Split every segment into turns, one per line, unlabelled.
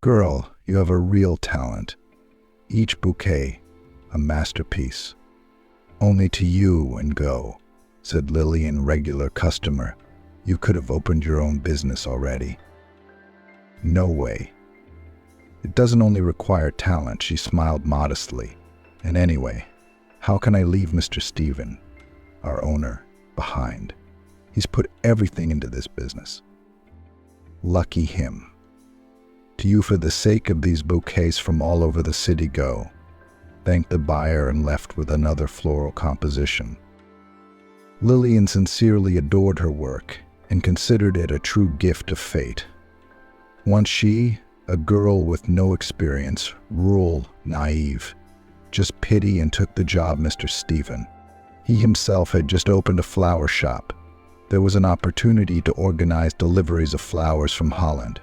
Girl, you have a real talent. Each bouquet, a masterpiece. Only to you and go, said Lillian, regular customer. You could have opened your own business already. No way. It doesn't only require talent, she smiled modestly. And anyway, how can I leave Mr. Stephen, our owner, behind? He's put everything into this business. Lucky him. To you for the sake of these bouquets from all over the city go. Thanked the buyer and left with another floral composition. Lillian sincerely adored her work and considered it a true gift of fate. Once she, a girl with no experience, rural, naive, just pity and took the job Mr. Stephen. He himself had just opened a flower shop. There was an opportunity to organize deliveries of flowers from Holland,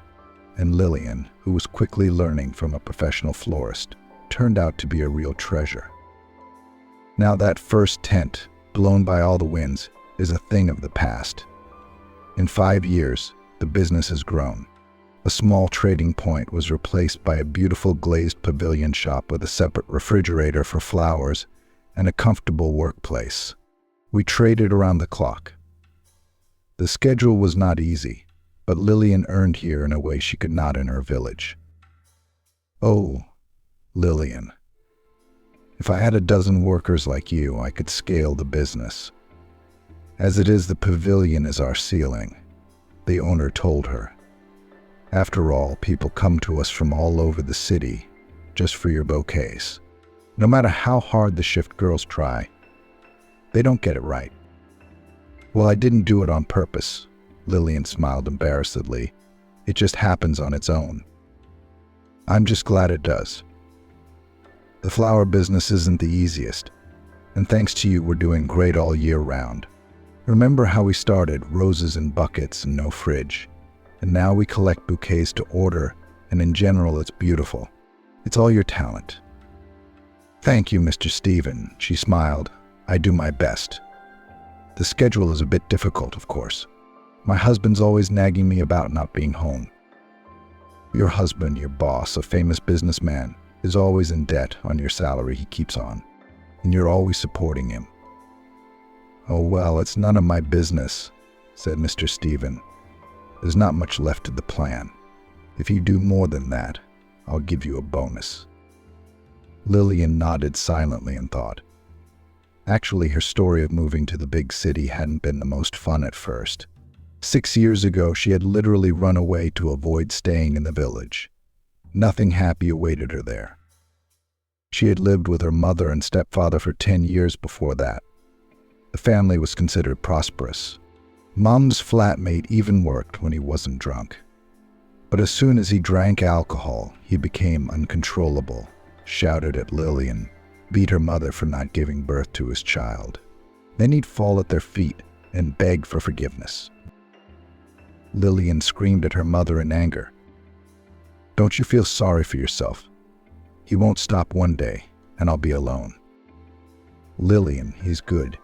and Lillian, who was quickly learning from a professional florist, turned out to be a real treasure. Now that first tent, blown by all the winds, is a thing of the past. In 5 years, the business has grown. A small trading point was replaced by a beautiful glazed pavilion shop with a separate refrigerator for flowers and a comfortable workplace. We traded around the clock. The schedule was not easy, but Lillian earned here in a way she could not in her village. Oh, Lillian, if I had a dozen workers like you, I could scale the business. As it is, the pavilion is our ceiling, the owner told her. After all, people come to us from all over the city just for your bouquets. No matter how hard the shift girls try, they don't get it right. Well, I didn't do it on purpose, Lillian smiled embarrassedly. It just happens on its own. I'm just glad it does. The flower business isn't the easiest, and thanks to you, we're doing great all year round. Remember how we started, roses in buckets and no fridge, and now we collect bouquets to order, and in general, it's beautiful. It's all your talent. Thank you, Mr. Stephen, she smiled. I do my best. The schedule is a bit difficult, of course. My husband's always nagging me about not being home. Your husband, your boss, a famous businessman, is always in debt on your salary he keeps on, and you're always supporting him. Oh well, it's none of my business, said Mr. Stephen. There's not much left of the plan. If you do more than that, I'll give you a bonus. Lillian nodded silently and thought. Actually, her story of moving to the big city hadn't been the most fun at first. 6 years ago, she had literally run away to avoid staying in the village. Nothing happy awaited her there. She had lived with her mother and stepfather for 10 years before that. The family was considered prosperous. Mom's flatmate even worked when he wasn't drunk. But as soon as he drank alcohol, he became uncontrollable, shouted at Lillian, beat her mother for not giving birth to his child. Then he'd fall at their feet and beg for forgiveness. Lillian screamed at her mother in anger. Don't you feel sorry for yourself? He won't stop one day, and I'll be alone. Lillian, he's good.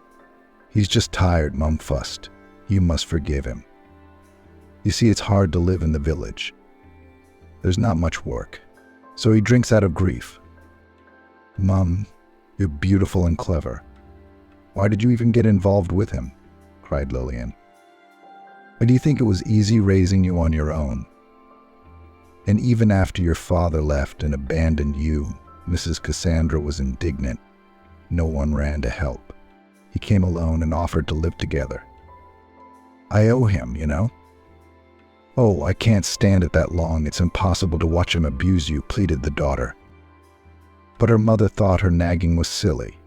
He's just tired, Mom fussed. You must forgive him. You see, it's hard to live in the village. There's not much work, so he drinks out of grief. Mom, you're beautiful and clever. Why did you even get involved with him? Cried Lillian. Why do you think it was easy raising you on your own? And even after your father left and abandoned you, Mrs. Cassandra was indignant. No one ran to help. He came alone and offered to live together. I owe him, you know? Oh, I can't stand it that long. It's impossible to watch him abuse you, pleaded the daughter. But her mother thought her nagging was silly.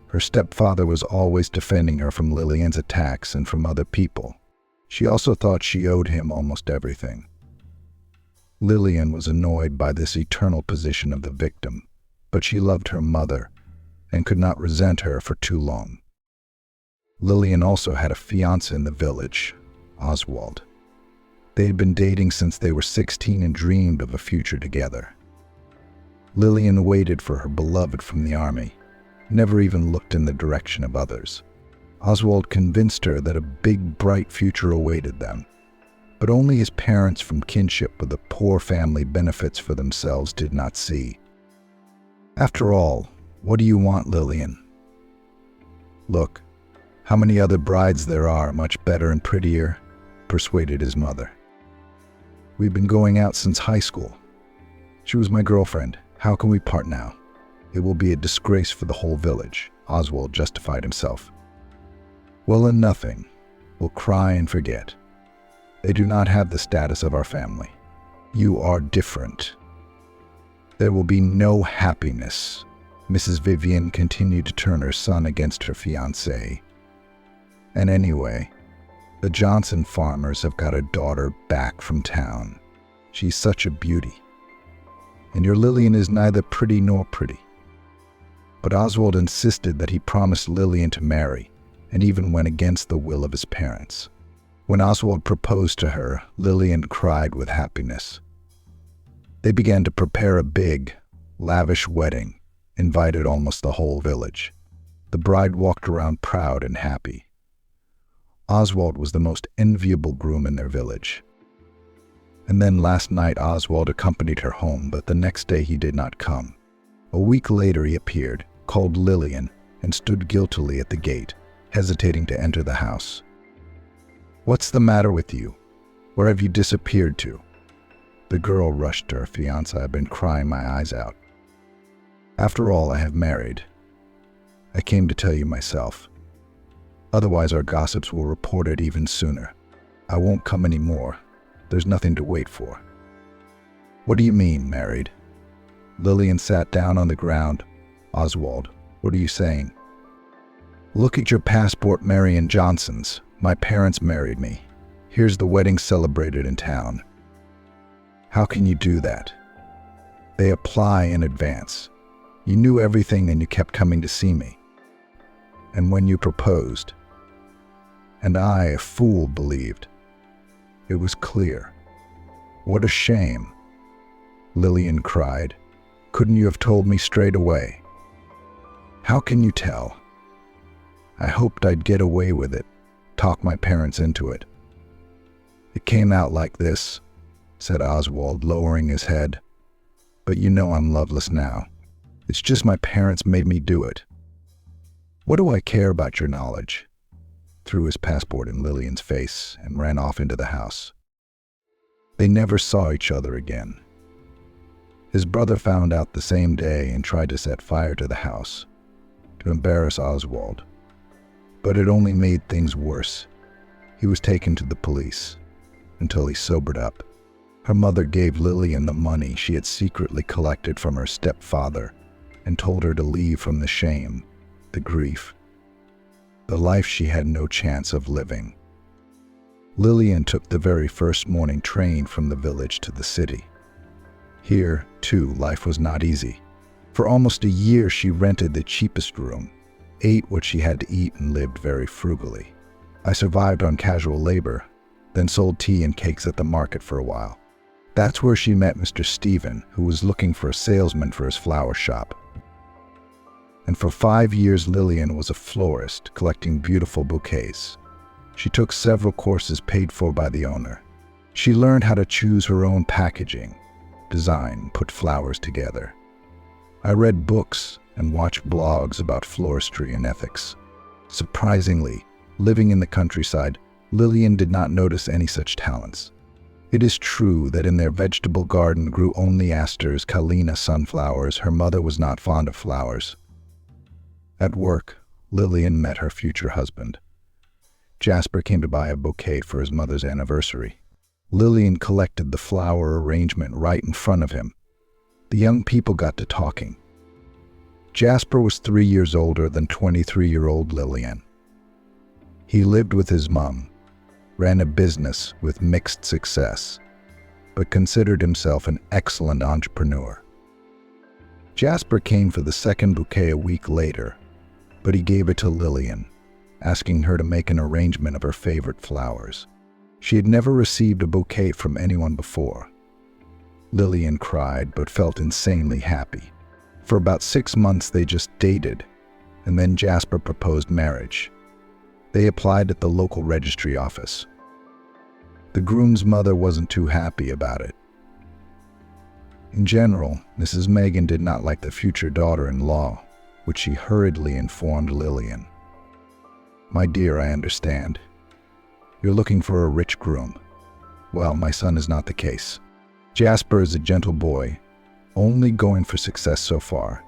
Her stepfather was always defending her from Lillian's attacks and from other people. She also thought she owed him almost everything. Lillian was annoyed by this eternal position of the victim, but she loved her mother and could not resent her for too long. Lillian also had a fiancé in the village, Oswald. They had been dating since they were 16 and dreamed of a future together. Lillian waited for her beloved from the army, never even looked in the direction of others. Oswald convinced her that a big, bright future awaited them. but only his parents from kinship with the poor family benefits for themselves did not see. After all, what do you want, Lillian? Look, how many other brides there are, much better and prettier, persuaded his mother. We've been going out since high school. She was my girlfriend. How can we part now? It will be a disgrace for the whole village, Oswald justified himself. Well, then nothing. We'll cry and forget. They do not have the status of our family. You are different. There will be no happiness. Mrs. Vivian continued to turn her son against her fiancé. And anyway, the Johnson farmers have got a daughter back from town. She's such a beauty. And your Lillian is neither pretty nor pretty. But Oswald insisted that he promised Lillian to marry, and even went against the will of his parents. When Oswald proposed to her, Lillian cried with happiness. They began to prepare a big, lavish wedding, invited almost the whole village. The bride walked around proud and happy. Oswald was the most enviable groom in their village. And then last night Oswald accompanied her home, but the next day he did not come. A week later he appeared, called Lillian, and stood guiltily at the gate, hesitating to enter the house. What's the matter with you? Where have you disappeared to? The girl rushed to her fiancé. I've been crying my eyes out. After all, I have married. I came to tell you myself. Otherwise our gossips will report it even sooner. I won't come anymore. There's nothing to wait for. What do you mean, married? Lillian sat down on the ground. Oswald, what are you saying? Look at your passport, Marion Johnson's. My parents married me. Here's the wedding celebrated in town. How can you do that? They apply in advance. You knew everything and you kept coming to see me. And when you proposed, and I, a fool, believed, it was clear. What a shame. Lillian cried. Couldn't you have told me straight away? How can you tell? I hoped I'd get away with it, talk my parents into it. It came out like this, said Oswald, lowering his head. But you know I'm loveless now. It's just my parents made me do it. What do I care about your knowledge? Threw his passport in Lillian's face and ran off into the house. They never saw each other again. His brother found out the same day and tried to set fire to the house, to embarrass Oswald. But it only made things worse. He was taken to the police until he sobered up. Her mother gave Lillian the money she had secretly collected from her stepfather and told her to leave from the shame, the grief, the life she had no chance of living. Lillian took the very first morning train from the village to the city. Here, too, life was not easy. For almost a year she rented the cheapest room, ate what she had to eat, and lived very frugally. I survived on casual labor, then sold tea and cakes at the market for a while. That's where she met Mr. Stephen, who was looking for a salesman for his flower shop. And for 5 years Lillian was a florist, collecting beautiful bouquets. She took several courses paid for by the owner. She learned how to choose her own packaging, design, put flowers together. I read books and watched blogs about floristry and ethics. Surprisingly, living in the countryside, Lillian did not notice any such talents. It is true that in their vegetable garden grew only asters, Kalina sunflowers. Her mother was not fond of flowers. At work, Lillian met her future husband. Jasper came to buy a bouquet for his mother's anniversary. Lillian collected the flower arrangement right in front of him. The young people got to talking. Jasper was 3 years older than 23-year-old Lillian. He lived with his mom, ran a business with mixed success, but considered himself an excellent entrepreneur. Jasper came for the second bouquet a week later, but he gave it to Lillian, asking her to make an arrangement of her favorite flowers. She had never received a bouquet from anyone before. Lillian cried, but felt insanely happy. For about 6 months they just dated, and then Jasper proposed marriage. They applied at the local registry office. The groom's mother wasn't too happy about it. In general, Mrs. Megan did not like the future daughter-in-law, which she hurriedly informed Lillian. "My dear, I understand. You're looking for a rich groom. Well, my son is not the case. Jasper is a gentle boy, only going for success so far.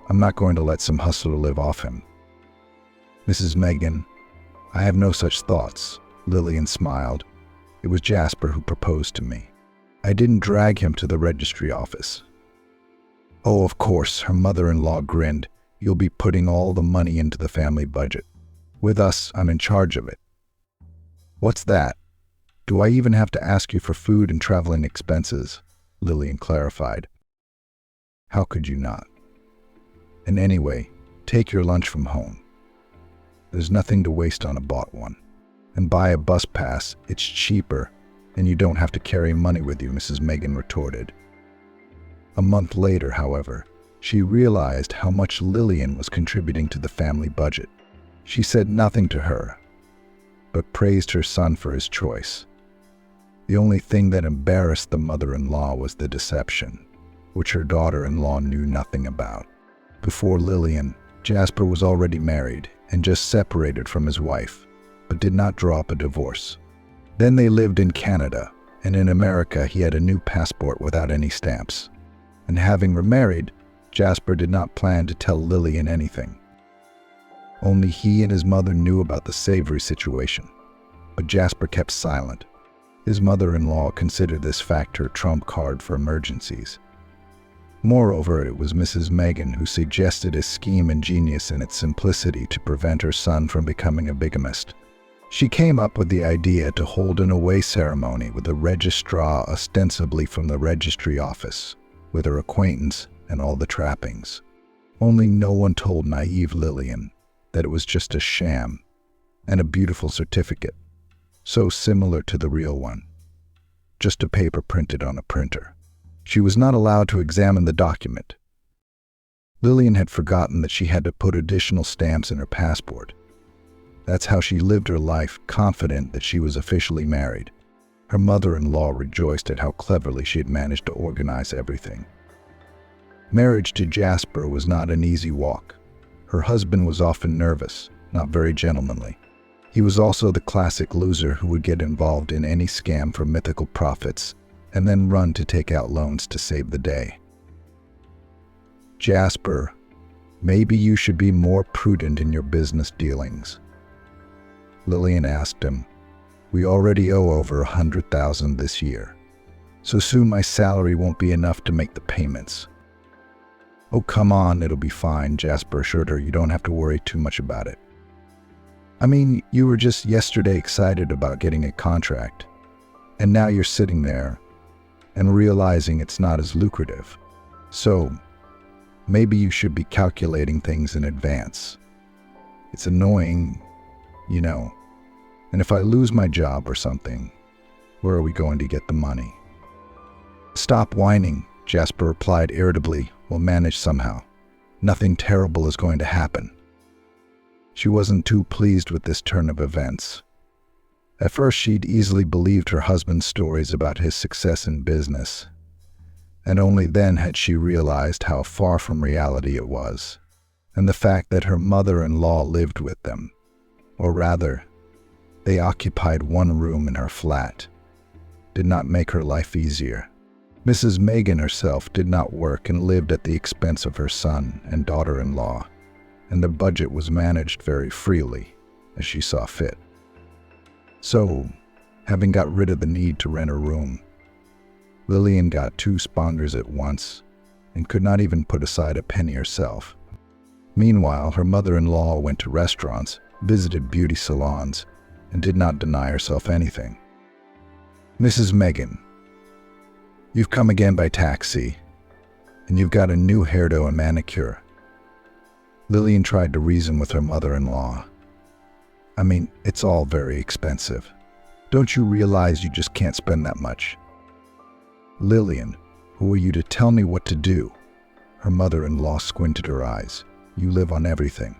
I'm not going to let some hustler live off him." "Mrs. Megan, I have no such thoughts," Lillian smiled. "It was Jasper who proposed to me. I didn't drag him to the registry office." "Oh, of course," her mother-in-law grinned. "You'll be putting all the money into the family budget. With us, I'm in charge of it." "What's that? Do I even have to ask you for food and traveling expenses?" Lillian clarified. "How could you not? And anyway, take your lunch from home. There's nothing to waste on a bought one. And buy a bus pass, it's cheaper, and you don't have to carry money with you," Mrs. Megan retorted. A month later, however, she realized how much Lillian was contributing to the family budget. She said nothing to her, but praised her son for his choice. The only thing that embarrassed the mother-in-law was the deception, which her daughter-in-law knew nothing about. Before Lillian, Jasper was already married and just separated from his wife, but did not draw up a divorce. Then they lived in Canada, and in America he had a new passport without any stamps. And having remarried, Jasper did not plan to tell Lillian anything. Only he and his mother knew about the savory situation, but Jasper kept silent. His mother-in-law considered this fact her trump card for emergencies. Moreover, it was Mrs. Megan who suggested a scheme ingenious in its simplicity to prevent her son from becoming a bigamist. She came up with the idea to hold an away ceremony with a registrar ostensibly from the registry office, with her acquaintance and all the trappings. Only no one told naive Lillian that it was just a sham and a beautiful certificate, so similar to the real one, just a paper printed on a printer. She was not allowed to examine the document. Lillian had forgotten that she had to put additional stamps in her passport. That's how she lived her life, confident that she was officially married. Her mother-in-law rejoiced at how cleverly she had managed to organize everything. Marriage to Jasper was not an easy walk. Her husband was often nervous, not very gentlemanly. He was also the classic loser who would get involved in any scam for mythical profits and then run to take out loans to save the day. "Jasper, maybe you should be more prudent in your business dealings," Lillian asked him. "We already owe over $100,000 this year, so soon my salary won't be enough to make the payments." "Oh, come on, it'll be fine," Jasper assured her. "You don't have to worry too much about it. I mean, you were just yesterday excited about getting a contract, and now you're sitting there and realizing it's not as lucrative. So maybe you should be calculating things in advance. It's annoying, you know. And if I lose my job or something, where are we going to get the money?" "Stop whining," Jasper replied irritably. "We'll manage somehow. Nothing terrible is going to happen." She wasn't too pleased with this turn of events. At first, she'd easily believed her husband's stories about his success in business, and only then had she realized how far from reality it was, and the fact that her mother-in-law lived with them, or rather, they occupied one room in her flat, did not make her life easier. Mrs. Megan herself did not work and lived at the expense of her son and daughter-in-law, and the budget was managed very freely, as she saw fit. So, having got rid of the need to rent a room, Lillian got 2 spongers at once and could not even put aside a penny herself. Meanwhile, her mother-in-law went to restaurants, visited beauty salons, and did not deny herself anything. "Mrs. Megan, you've come again by taxi, and you've got a new hairdo and manicure." Lillian tried to reason with her mother-in-law. "I mean, it's all very expensive. Don't you realize you just can't spend that much?" "Lillian, who are you to tell me what to do?" Her mother-in-law squinted her eyes. "You live on everything.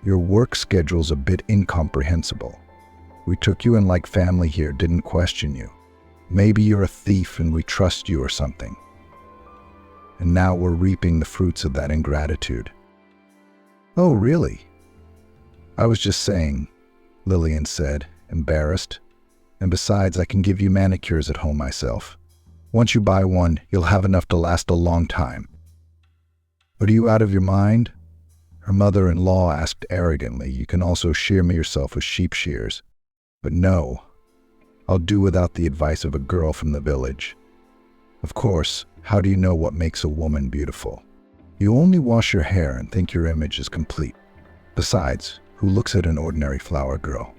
Your work schedule's a bit incomprehensible. We took you in like family here, didn't question you. Maybe you're a thief and we trust you or something. And now we're reaping the fruits of that ingratitude." "Oh, really?" "I was just saying," Lillian said, embarrassed. "And besides, I can give you manicures at home myself. Once you buy one, you'll have enough to last a long time." "But are you out of your mind?" her mother-in-law asked arrogantly. "You can also shear me yourself with sheep shears." "But no, I'll do without the advice of a girl from the village. Of course, how do you know what makes a woman beautiful? You only wash your hair and think your image is complete. Besides, who looks at an ordinary flower girl?"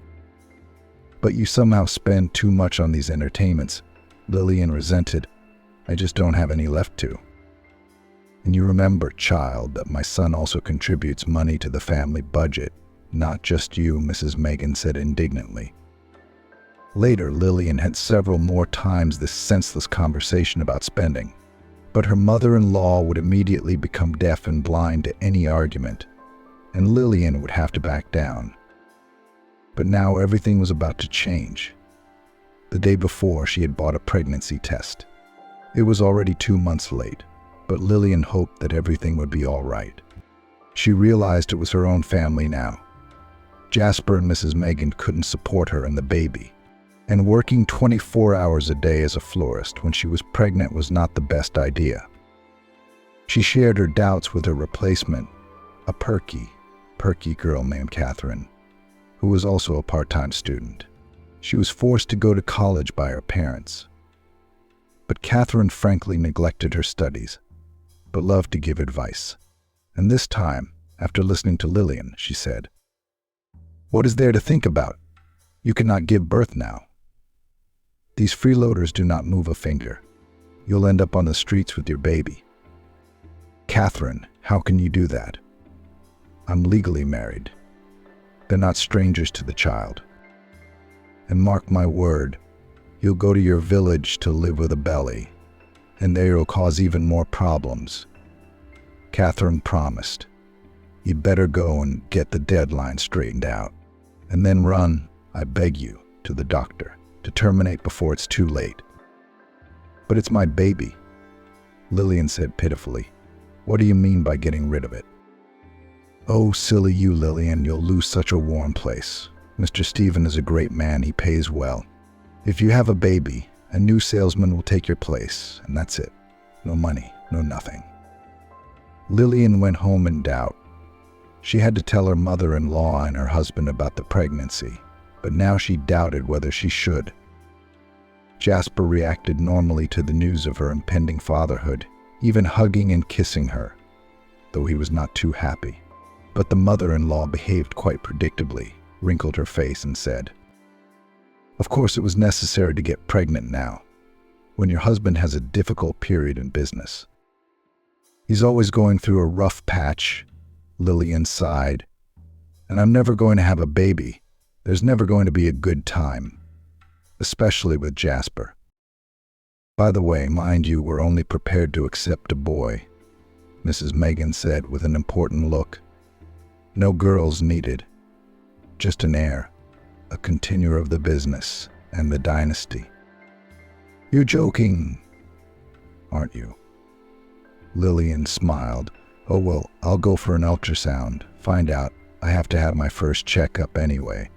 "But you somehow spend too much on these entertainments," Lillian resented. "I just don't have any left to." "And you remember, child, that my son also contributes money to the family budget, not just you," Mrs. Megan said indignantly. Later, Lillian had several more times this senseless conversation about spending, but her mother-in-law would immediately become deaf and blind to any argument, and Lillian would have to back down. But now everything was about to change. The day before, she had bought a pregnancy test. It was already 2 months late, but Lillian hoped that everything would be all right. She realized it was her own family now. Jasper and Mrs. Megan couldn't support her and the baby, and working 24 hours a day as a florist when she was pregnant was not the best idea. She shared her doubts with her replacement, a perky girl named Catherine, who was also a part-time student. She was forced to go to college by her parents. But Catherine frankly neglected her studies, but loved to give advice. And this time, after listening to Lillian, she said, "What is there to think about? You cannot give birth now. These freeloaders do not move a finger. You'll end up on the streets with your baby." "Catherine, how can you do that? I'm legally married. They're not strangers to the child. And mark my word, you'll go to your village to live with a belly, and there you'll cause even more problems." Catherine promised. "You'd better go and get the deadline straightened out, and then run, I beg you, to the doctor to terminate before it's too late." "But it's my baby," Lillian said pitifully. "What do you mean by getting rid of it?" "Oh, silly you, Lillian, you'll lose such a warm place. Mr. Stephen is a great man, he pays well. If you have a baby, a new salesman will take your place, and that's it. No money, no nothing." Lillian went home in doubt. She had to tell her mother-in-law and her husband about the pregnancy, but now she doubted whether she should. Jasper reacted normally to the news of her impending fatherhood, even hugging and kissing her, though he was not too happy. But the mother-in-law behaved quite predictably, wrinkled her face and said, "Of course it was necessary to get pregnant now, when your husband has a difficult period in business. He's always going through a rough patch," Lillian sighed, "and I'm never going to have a baby. There's never going to be a good time, especially with Jasper. By the way, mind you, we're only prepared to accept a boy," Mrs. Megan said with an important look. "No girls needed. Just an heir, a continuer of the business and the dynasty." "You're joking, aren't you?" Lillian smiled. "Oh well, I'll go for an ultrasound, find out. I have to have my first checkup anyway,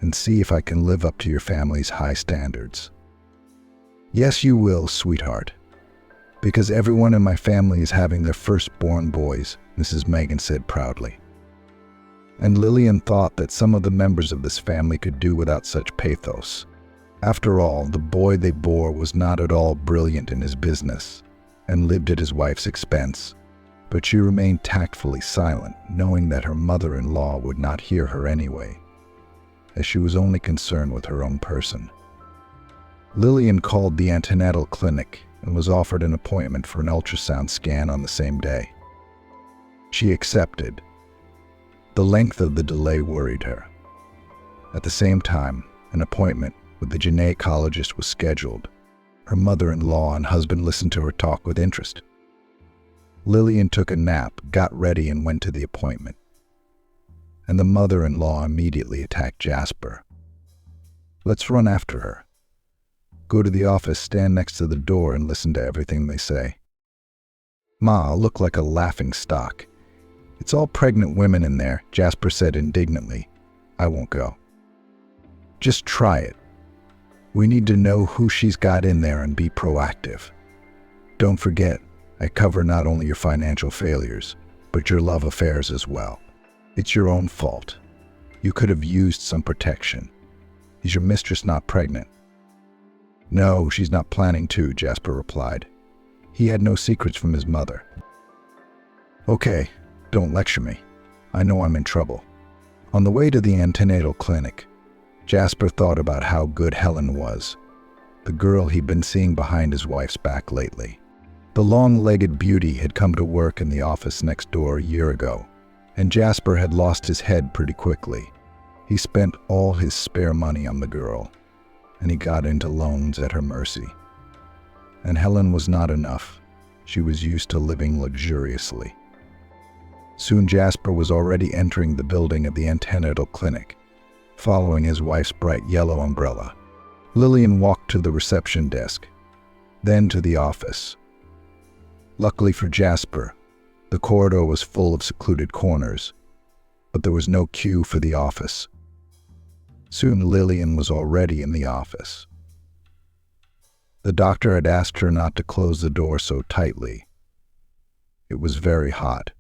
and see if I can live up to your family's high standards." "Yes, you will, sweetheart, because everyone in my family is having their firstborn boys," Mrs. Megan said proudly. And Lillian thought that some of the members of this family could do without such pathos. After all, the boy they bore was not at all brilliant in his business, and lived at his wife's expense. But she remained tactfully silent, knowing that her mother-in-law would not hear her anyway, as she was only concerned with her own person. Lillian called the antenatal clinic and was offered an appointment for an ultrasound scan on the same day. She accepted. The length of the delay worried her. At the same time, an appointment with the gynecologist was scheduled. Her mother-in-law and husband listened to her talk with interest. Lillian took a nap, got ready, and went to the appointment. And the mother-in-law immediately attacked Jasper. Let's run after her. Go to the office, stand next to the door, and listen to everything they say. Ma, I'll look like a laughing stock. It's all pregnant women in there, Jasper said indignantly. I won't go. Just try it. We need to know who she's got in there and be proactive. Don't forget, I cover not only your financial failures, but your love affairs as well. It's your own fault. You could have used some protection. Is your mistress not pregnant? No, she's not planning to, Jasper replied. He had no secrets from his mother. Okay, don't lecture me. I know I'm in trouble. On the way to the antenatal clinic, Jasper thought about how good Helen was, the girl he'd been seeing behind his wife's back lately. The long-legged beauty had come to work in the office next door a year ago, and Jasper had lost his head pretty quickly. He spent all his spare money on the girl, and he got into loans at her mercy. And Helen was not enough. She was used to living luxuriously. Soon Jasper was already entering the building of the antenatal clinic, following his wife's bright yellow umbrella. Lillian walked to the reception desk, then to the office. Luckily for Jasper, the corridor was full of secluded corners, but there was no queue for the office. Soon Lillian was already in the office. The doctor had asked her not to close the door so tightly. It was very hot,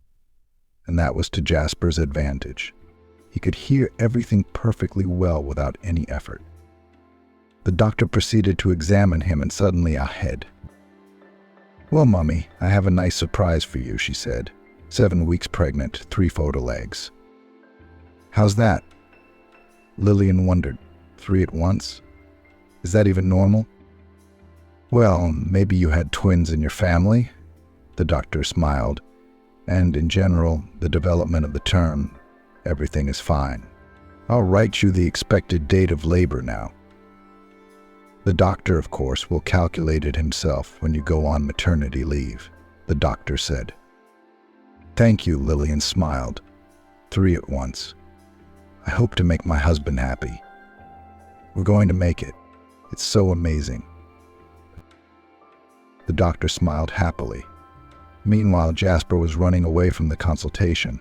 and that was to Jasper's advantage. He could hear everything perfectly well without any effort. The doctor proceeded to examine him, and suddenly ahead. Well, Mummy, I have a nice surprise for you, she said. 7 weeks pregnant, 3 photo legs. How's that? Lillian wondered. 3 at once? Is that even normal? Well, maybe you had twins in your family, the doctor smiled. And in general, the development of the term, everything is fine. I'll write you the expected date of labor now. The doctor, of course, will calculate it himself when you go on maternity leave, the doctor said. Thank you, Lillian smiled. 3 at once. I hope to make my husband happy. We're going to make it. It's so amazing. The doctor smiled happily. Meanwhile, Jasper was running away from the consultation.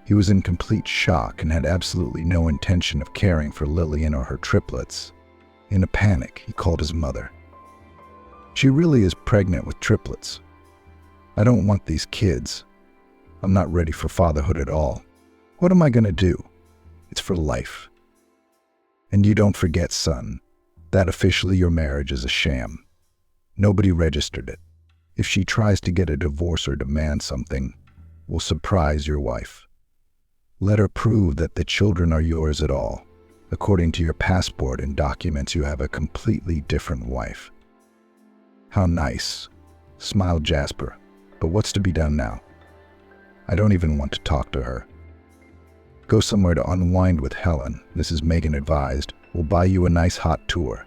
He was in complete shock and had absolutely no intention of caring for Lillian or her triplets. In a panic, he called his mother. She really is pregnant with triplets. I don't want these kids. I'm not ready for fatherhood at all. What am I going to do? It's for life. And you don't forget, son, that officially your marriage is a sham. Nobody registered it. If she tries to get a divorce or demand something, we'll surprise your wife. Let her prove that the children are yours at all. According to your passport and documents, you have a completely different wife. How nice, smiled Jasper. But what's to be done now? I don't even want to talk to her. Go somewhere to unwind with Helen, Mrs. Megan advised. We'll buy you a nice hot tour.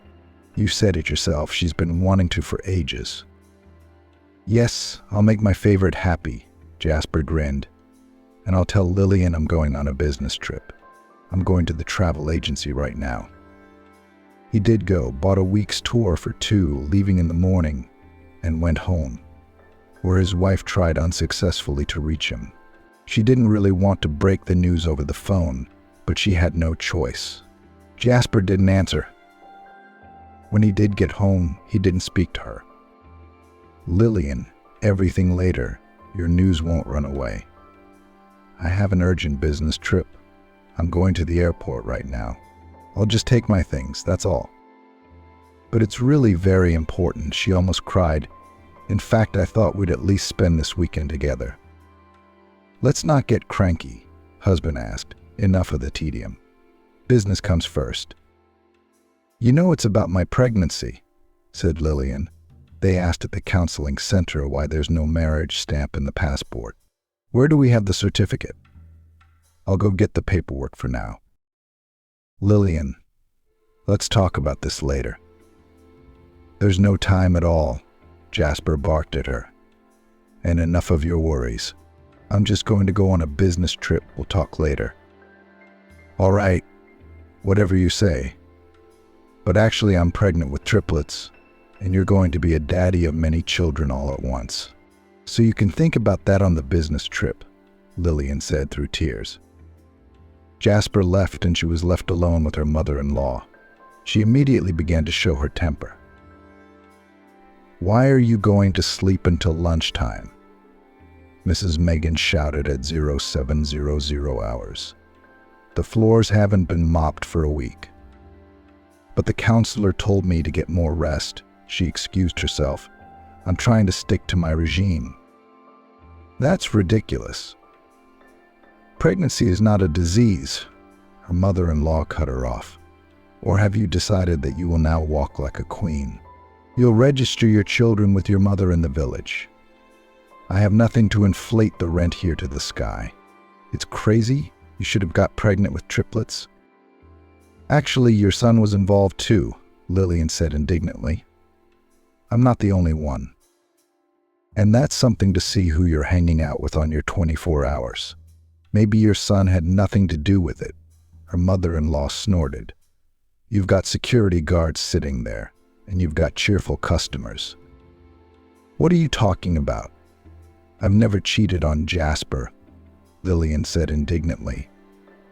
You said it yourself, she's been wanting to for ages. Yes, I'll make my favorite happy, Jasper grinned. And I'll tell Lillian I'm going on a business trip. I'm going to the travel agency right now. He did go, bought a week's tour for 2, leaving in the morning, and went home, where his wife tried unsuccessfully to reach him. She didn't really want to break the news over the phone, but she had no choice. Jasper didn't answer. When he did get home, he didn't speak to her. Lillian, everything later, your news won't run away. I have an urgent business trip. I'm going to the airport right now. I'll just take my things, that's all. But it's really very important, she almost cried. In fact, I thought we'd at least spend this weekend together. Let's not get cranky, husband asked. Enough of the tedium. Business comes first. You know it's about my pregnancy, said Lillian. They asked at the counseling center why there's no marriage stamp in the passport. Where do we have the certificate? I'll go get the paperwork for now. Lillian, let's talk about this later. There's no time at all, Jasper barked at her. And enough of your worries. I'm just going to go on a business trip. We'll talk later. All right, whatever you say. But actually, I'm pregnant with triplets, and you're going to be a daddy of many children all at once. So you can think about that on the business trip, Lillian said through tears. Jasper left, and she was left alone with her mother-in-law. She immediately began to show her temper. "Why are you going to sleep until lunchtime?" Mrs. Megan shouted at 0700 hours. "The floors haven't been mopped for a week." "But the counselor told me to get more rest," she excused herself. "I'm trying to stick to my regime." "That's ridiculous. Pregnancy is not a disease," her mother-in-law cut her off. "Or have you decided that you will now walk like a queen? You'll register your children with your mother in the village. I have nothing to inflate the rent here to the sky. It's crazy. You should have got pregnant with triplets." "Actually, your son was involved too," Lillian said indignantly. "I'm not the only one. And that's something to see who you're hanging out with on your 24 hours. Maybe your son had nothing to do with it," her mother-in-law snorted. "You've got security guards sitting there, and you've got cheerful customers." "What are you talking about? I've never cheated on Jasper," Lillian said indignantly.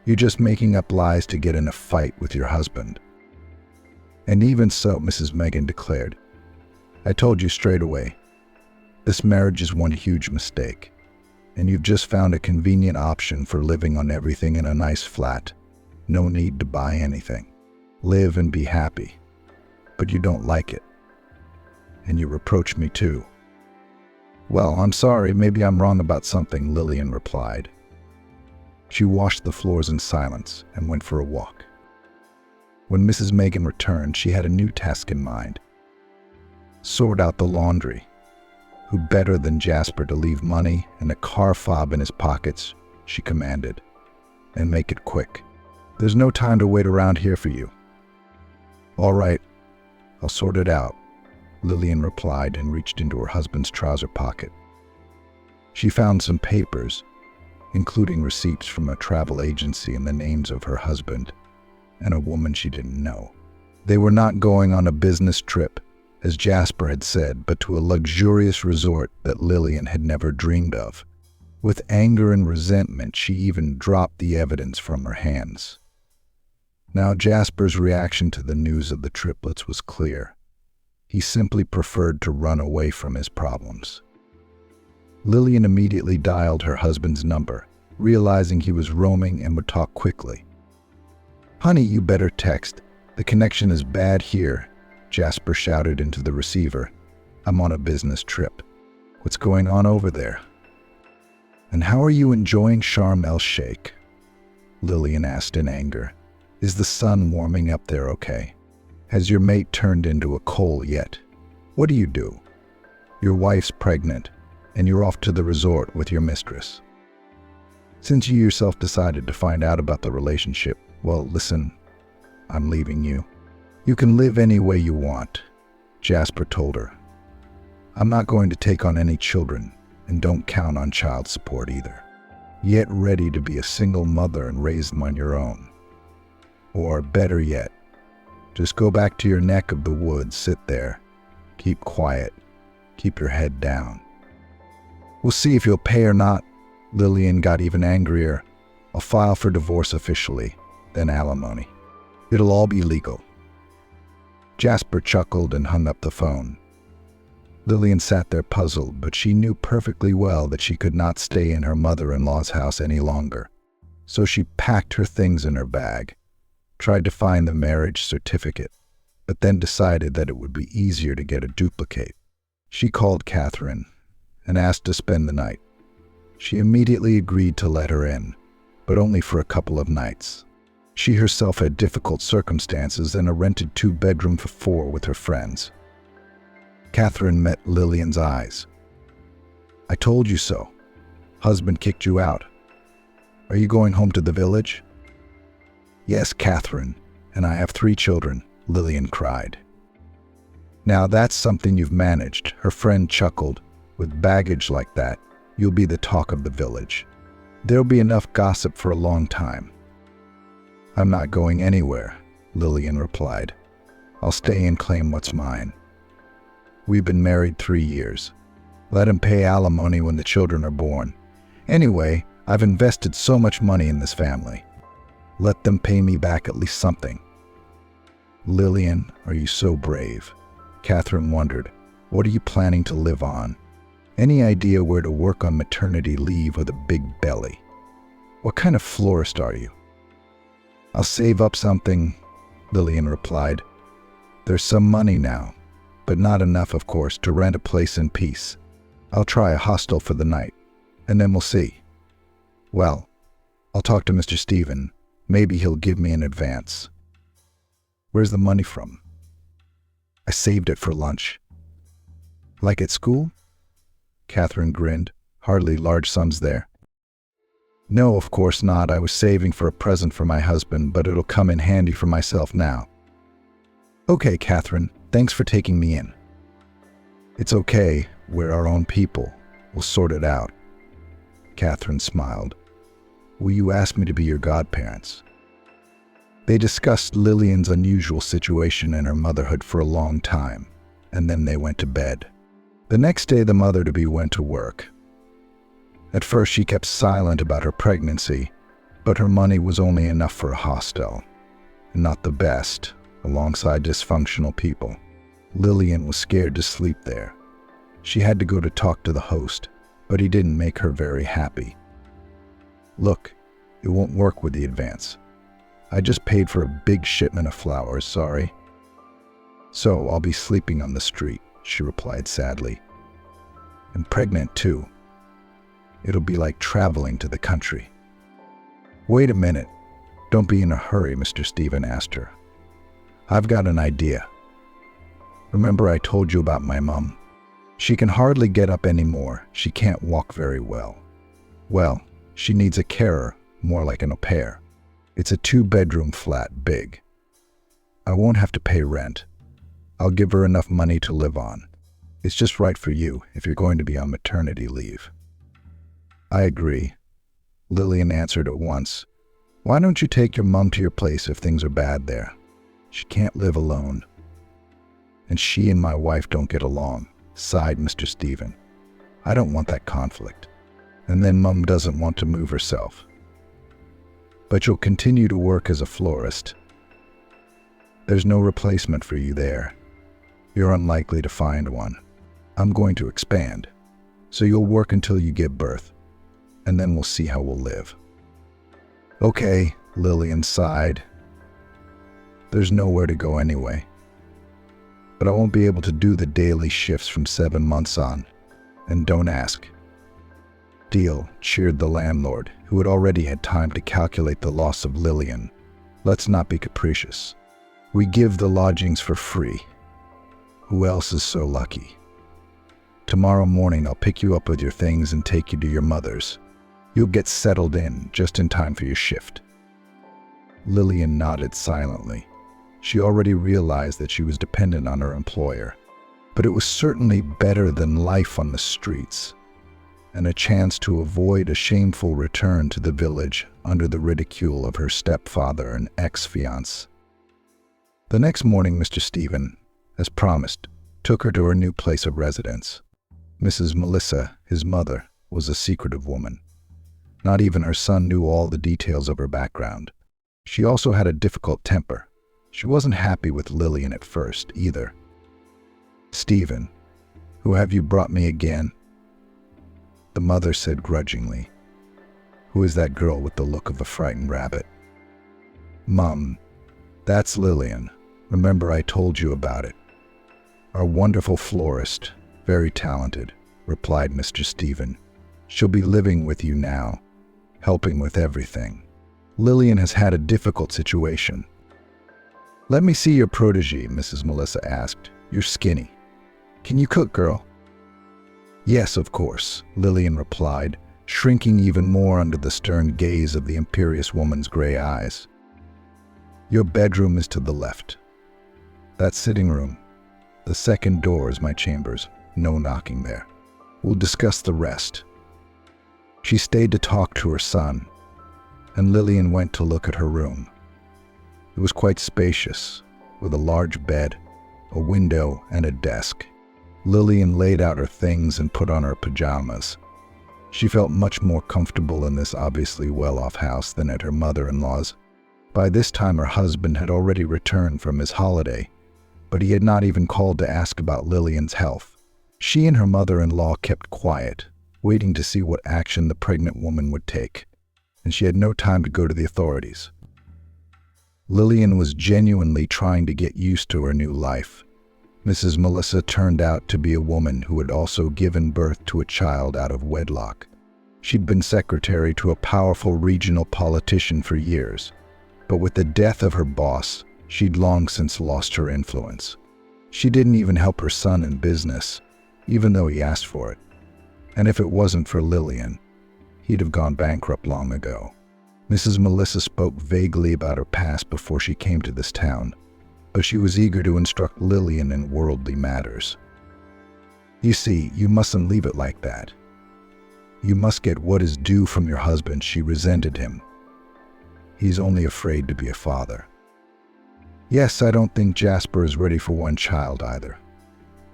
"You're just making up lies to get in a fight with your husband." "And even so," Mrs. Megan declared, "I told you straight away. This marriage is one huge mistake, and you've just found a convenient option for living on everything in a nice flat. No need to buy anything. Live and be happy. But you don't like it. And you reproach me too." "Well, I'm sorry, maybe I'm wrong about something," Lillian replied. She washed the floors in silence and went for a walk. When Mrs. Megan returned, she had a new task in mind. Sort out the laundry. Who better than Jasper to leave money and a car fob in his pockets, she commanded. "And make it quick. There's no time to wait around here for you." "All right, I'll sort it out," Lillian replied and reached into her husband's trouser pocket. She found some papers, including receipts from a travel agency and the names of her husband and a woman she didn't know. They were not going on a business trip, as Jasper had said, but to a luxurious resort that Lillian had never dreamed of. With anger and resentment, she even dropped the evidence from her hands. Now Jasper's reaction to the news of the triplets was clear. He simply preferred to run away from his problems. Lillian immediately dialed her husband's number, realizing he was roaming and would talk quickly. "Honey, you better text. The connection is bad here," Jasper shouted into the receiver. "I'm on a business trip. What's going on over there?" "And how are you enjoying Sharm el-Sheikh?" Lillian asked in anger. "Is the sun warming up there okay? Has your mate turned into a coal yet? What do you do? Your wife's pregnant, and you're off to the resort with your mistress. Since you yourself decided to find out about the relationship, well, listen, I'm leaving you. You can live any way you want," Jasper told her. "I'm not going to take on any children, and don't count on child support either. Get ready to be a single mother and raise them on your own. Or better yet, just go back to your neck of the woods, sit there, keep quiet, keep your head down. We'll see if you'll pay or not." Lillian got even angrier. "I'll file for divorce officially, then alimony. It'll all be legal." Jasper chuckled and hung up the phone. Lillian sat there puzzled, but she knew perfectly well that she could not stay in her mother-in-law's house any longer. So she packed her things in her bag, tried to find the marriage certificate, but then decided that it would be easier to get a duplicate. She called Catherine and asked to spend the night. She immediately agreed to let her in, but only for a couple of nights. She herself had difficult circumstances and a rented 2-bedroom for 4 with her friends. Catherine met Lillian's eyes. "I told you so. Husband kicked you out. Are you going home to the village?" "Yes, Catherine, and I have 3 children," Lillian cried. "Now that's something you've managed," her friend chuckled. "With baggage like that, you'll be the talk of the village. There'll be enough gossip for a long time." "I'm not going anywhere," Lillian replied. I'll stay and claim what's mine. We've been married 3 years. Let him pay alimony when the children are born. Anyway, I've invested so much money in this family. Let them pay me back at least something. Lillian, are you so brave? Catherine wondered. What are you planning to live on? Any idea where to work on maternity leave with a big belly? What kind of florist are you? I'll save up something, Lillian replied. There's some money now, but not enough, of course, to rent a place in peace. I'll try a hostel for the night, and then we'll see. Well, I'll talk to Mr. Stephen. Maybe he'll give me an advance. Where's the money from? I saved it for lunch. Like at school? Catherine grinned. Hardly large sums there. No, of course not. I was saving for a present for my husband, but it'll come in handy for myself now. Okay, Catherine, thanks for taking me in. It's okay. We're our own people. We'll sort it out. Catherine smiled. Will you ask me to be your godparents? They discussed Lillian's unusual situation and her motherhood for a long time, and then they went to bed. The next day, the mother-to-be went to work. At first, she kept silent about her pregnancy, but her money was only enough for a hostel, and not the best, alongside dysfunctional people. Lillian was scared to sleep there. She had to go to talk to the host, but he didn't make her very happy. Look, it won't work with the advance. I just paid for a big shipment of flowers, sorry. So I'll be sleeping on the street, she replied sadly. And pregnant too. It'll be like traveling to the country. Wait a minute. Don't be in a hurry, Mr. Stephen asked her. I've got an idea. Remember I told you about my mom? She can hardly get up anymore. She can't walk very well. Well, she needs a carer, more like an au pair. It's a 2-bedroom flat, big. I won't have to pay rent. I'll give her enough money to live on. It's just right for you if you're going to be on maternity leave. I agree, Lillian answered at once. Why don't you take your mom to your place if things are bad there? She can't live alone. And she and my wife don't get along, sighed Mr. Stephen. I don't want that conflict. And then Mum doesn't want to move herself. But you'll continue to work as a florist. There's no replacement for you there. You're unlikely to find one. I'm going to expand, so you'll work until you give birth, and then we'll see how we'll live. Okay, Lillian sighed. There's nowhere to go anyway. But I won't be able to do the daily shifts from 7 months on, and don't ask. Deal, cheered the landlord, who had already had time to calculate the loss of Lillian. Let's not be capricious. We give the lodgings for free. Who else is so lucky? Tomorrow morning I'll pick you up with your things and take you to your mother's. You'll get settled in just in time for your shift. Lillian nodded silently. She already realized that she was dependent on her employer, but it was certainly better than life on the streets, and a chance to avoid a shameful return to the village under the ridicule of her stepfather and ex-fiancé. The next morning, Mr. Stephen, as promised, took her to her new place of residence. Mrs. Melissa, his mother, was a secretive woman. Not even her son knew all the details of her background. She also had a difficult temper. She wasn't happy with Lillian at first, either. Stephen, who have you brought me again? The mother said grudgingly. Who is that girl with the look of a frightened rabbit? Mum, that's Lillian. Remember I told you about it. Our wonderful florist, very talented, replied Mr. Stephen. She'll be living with you now, helping with everything. Lillian has had a difficult situation. Let me see your protégé, Mrs. Melissa asked. You're skinny. Can you cook, girl? Yes, of course, Lillian replied, shrinking even more under the stern gaze of the imperious woman's gray eyes. Your bedroom is to the left. That sitting room. The second door is my chambers. No knocking there. We'll discuss the rest. She stayed to talk to her son, and Lillian went to look at her room. It was quite spacious, with a large bed, a window, and a desk. Lillian laid out her things and put on her pajamas. She felt much more comfortable in this obviously well-off house than at her mother-in-law's. By this time, her husband had already returned from his holiday, but he had not even called to ask about Lillian's health. She and her mother-in-law kept quiet, waiting to see what action the pregnant woman would take, and she had no time to go to the authorities. Lillian was genuinely trying to get used to her new life. Mrs. Melissa turned out to be a woman who had also given birth to a child out of wedlock. She'd been secretary to a powerful regional politician for years, but with the death of her boss, she'd long since lost her influence. She didn't even help her son in business, even though he asked for it. And if it wasn't for Lillian, he'd have gone bankrupt long ago. Mrs. Melissa spoke vaguely about her past before she came to this town, but she was eager to instruct Lillian in worldly matters. You see, you mustn't leave it like that. You must get what is due from your husband. She resented him. He's only afraid to be a father. Yes, I don't think Jasper is ready for one child either,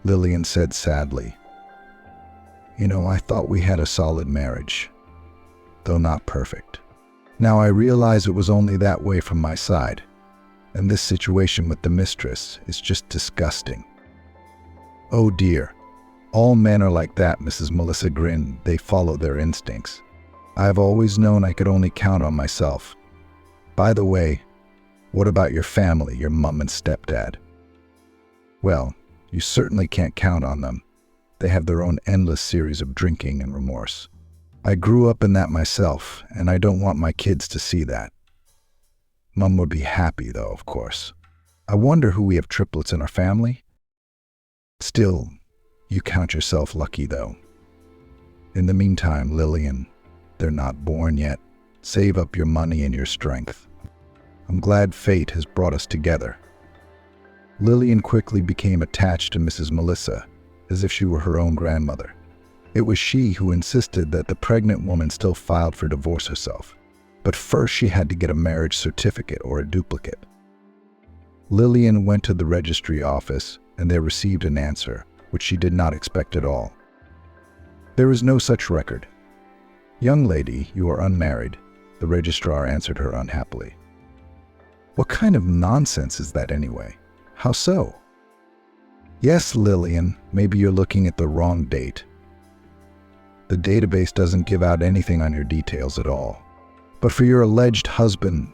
Lillian said sadly. You know, I thought we had a solid marriage, though not perfect. Now I realize it was only that way from my side, and this situation with the mistress is just disgusting. Oh dear, all men are like that, Mrs. Melissa grinned. They follow their instincts. I've always known I could only count on myself. By the way, what about your family, your mom and stepdad? Well, you certainly can't count on them. They have their own endless series of drinking and remorse. I grew up in that myself, and I don't want my kids to see that. Mom would be happy, though, of course. I wonder who we have triplets in our family? Still, you count yourself lucky, though. In the meantime, Lillian, they're not born yet. Save up your money and your strength. I'm glad fate has brought us together. Lillian quickly became attached to Mrs. Melissa, as if she were her own grandmother. It was she who insisted that the pregnant woman still filed for divorce herself. But first she had to get a marriage certificate or a duplicate. Lillian went to the registry office and they received an answer, which she did not expect at all. There is no such record. Young lady, you are unmarried, the registrar answered her unhappily. What kind of nonsense is that anyway? How so? Yes, Lillian, maybe you're looking at the wrong date. The database doesn't give out anything on your details at all. But for your alleged husband,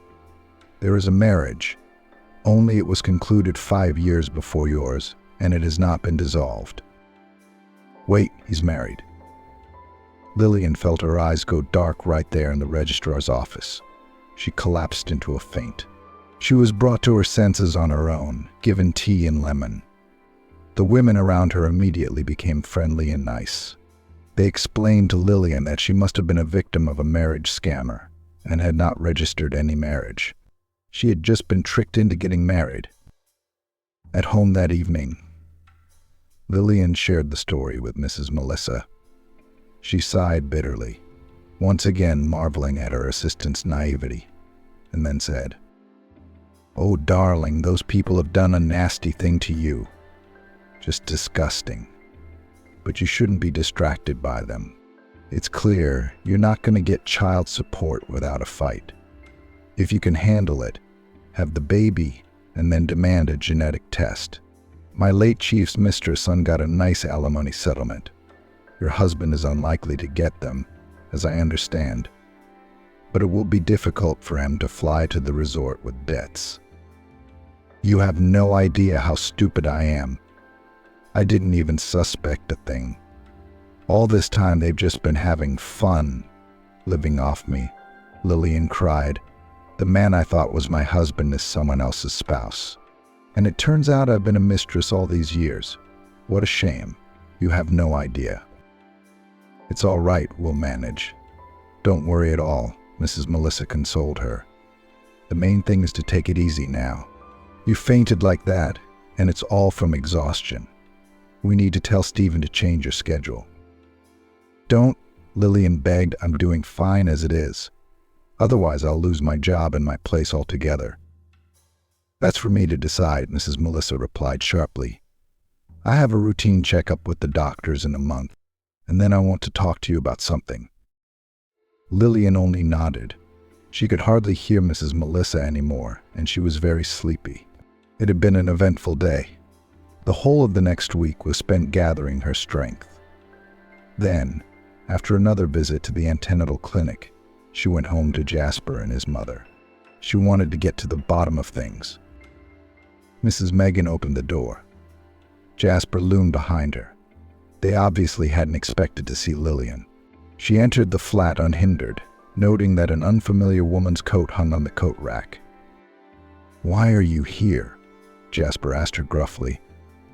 there is a marriage. Only it was concluded 5 years before yours, and it has not been dissolved. Wait, he's married. Lillian felt her eyes go dark right there in the registrar's office. She collapsed into a faint. She was brought to her senses on her own, given tea and lemon. The women around her immediately became friendly and nice. They explained to Lillian that she must have been a victim of a marriage scammer and had not registered any marriage. She had just been tricked into getting married. At home that evening, Lillian shared the story with Mrs. Melissa. She sighed bitterly, once again marveling at her assistant's naivety, and then said, "Oh, darling, those people have done a nasty thing to you. Just disgusting. But you shouldn't be distracted by them. It's clear you're not going to get child support without a fight. If you can handle it, have the baby and then demand a genetic test. My late chief's mistress son got a nice alimony settlement. Your husband is unlikely to get them, as I understand. But it will be difficult for him to fly to the resort with debts. You have no idea how stupid I am. I didn't even suspect a thing. All this time they've just been having fun, living off me," Lillian cried. "The man I thought was my husband is someone else's spouse. And it turns out I've been a mistress all these years. What a shame. You have no idea." "It's all right, we'll manage. Don't worry at all," Mrs. Melissa consoled her. "The main thing is to take it easy now. You fainted like that, and it's all from exhaustion. We need to tell Stephen to change your schedule." "Don't," Lillian begged. "I'm doing fine as it is. Otherwise, I'll lose my job and my place altogether." That's for me to decide, Mrs. Melissa replied sharply. I have a routine checkup with the doctors in a month, and then I want to talk to you about something. Lillian only nodded. She could hardly hear Mrs. Melissa anymore, and she was very sleepy. It had been an eventful day. The whole of the next week was spent gathering her strength. Then, after another visit to the antenatal clinic, she went home to Jasper and his mother. She wanted to get to the bottom of things. Mrs. Megan opened the door. Jasper loomed behind her. They obviously hadn't expected to see Lillian. She entered the flat unhindered, noting that an unfamiliar woman's coat hung on the coat rack. "Why are you here?" Jasper asked her gruffly.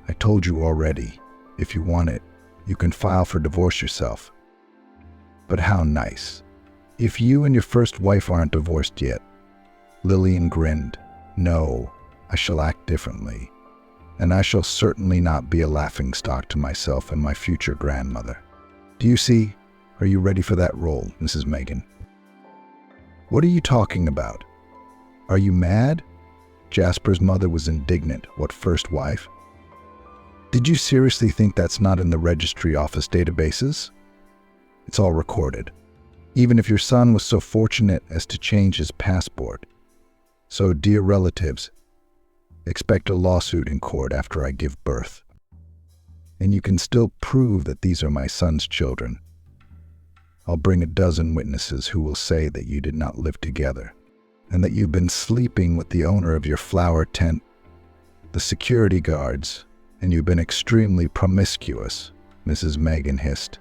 "I told you already. If you want it, you can file for divorce yourself." "But how nice. If you and your first wife aren't divorced yet." Lillian grinned. "No, I shall act differently. And I shall certainly not be a laughingstock to myself and my future grandmother. Do you see? Are you ready for that role, Mrs. Megan?" "What are you talking about? Are you mad?" Jasper's mother was indignant. "What first wife? Did you seriously think that's not in the registry office databases? It's all recorded. Even if your son was so fortunate as to change his passport. So, dear relatives, expect a lawsuit in court after I give birth. And you can still prove that these are my son's children. I'll bring a dozen witnesses who will say that you did not live together, and that you've been sleeping with the owner of your flower tent, the security guards, and you've been extremely promiscuous," Mrs. Megan hissed.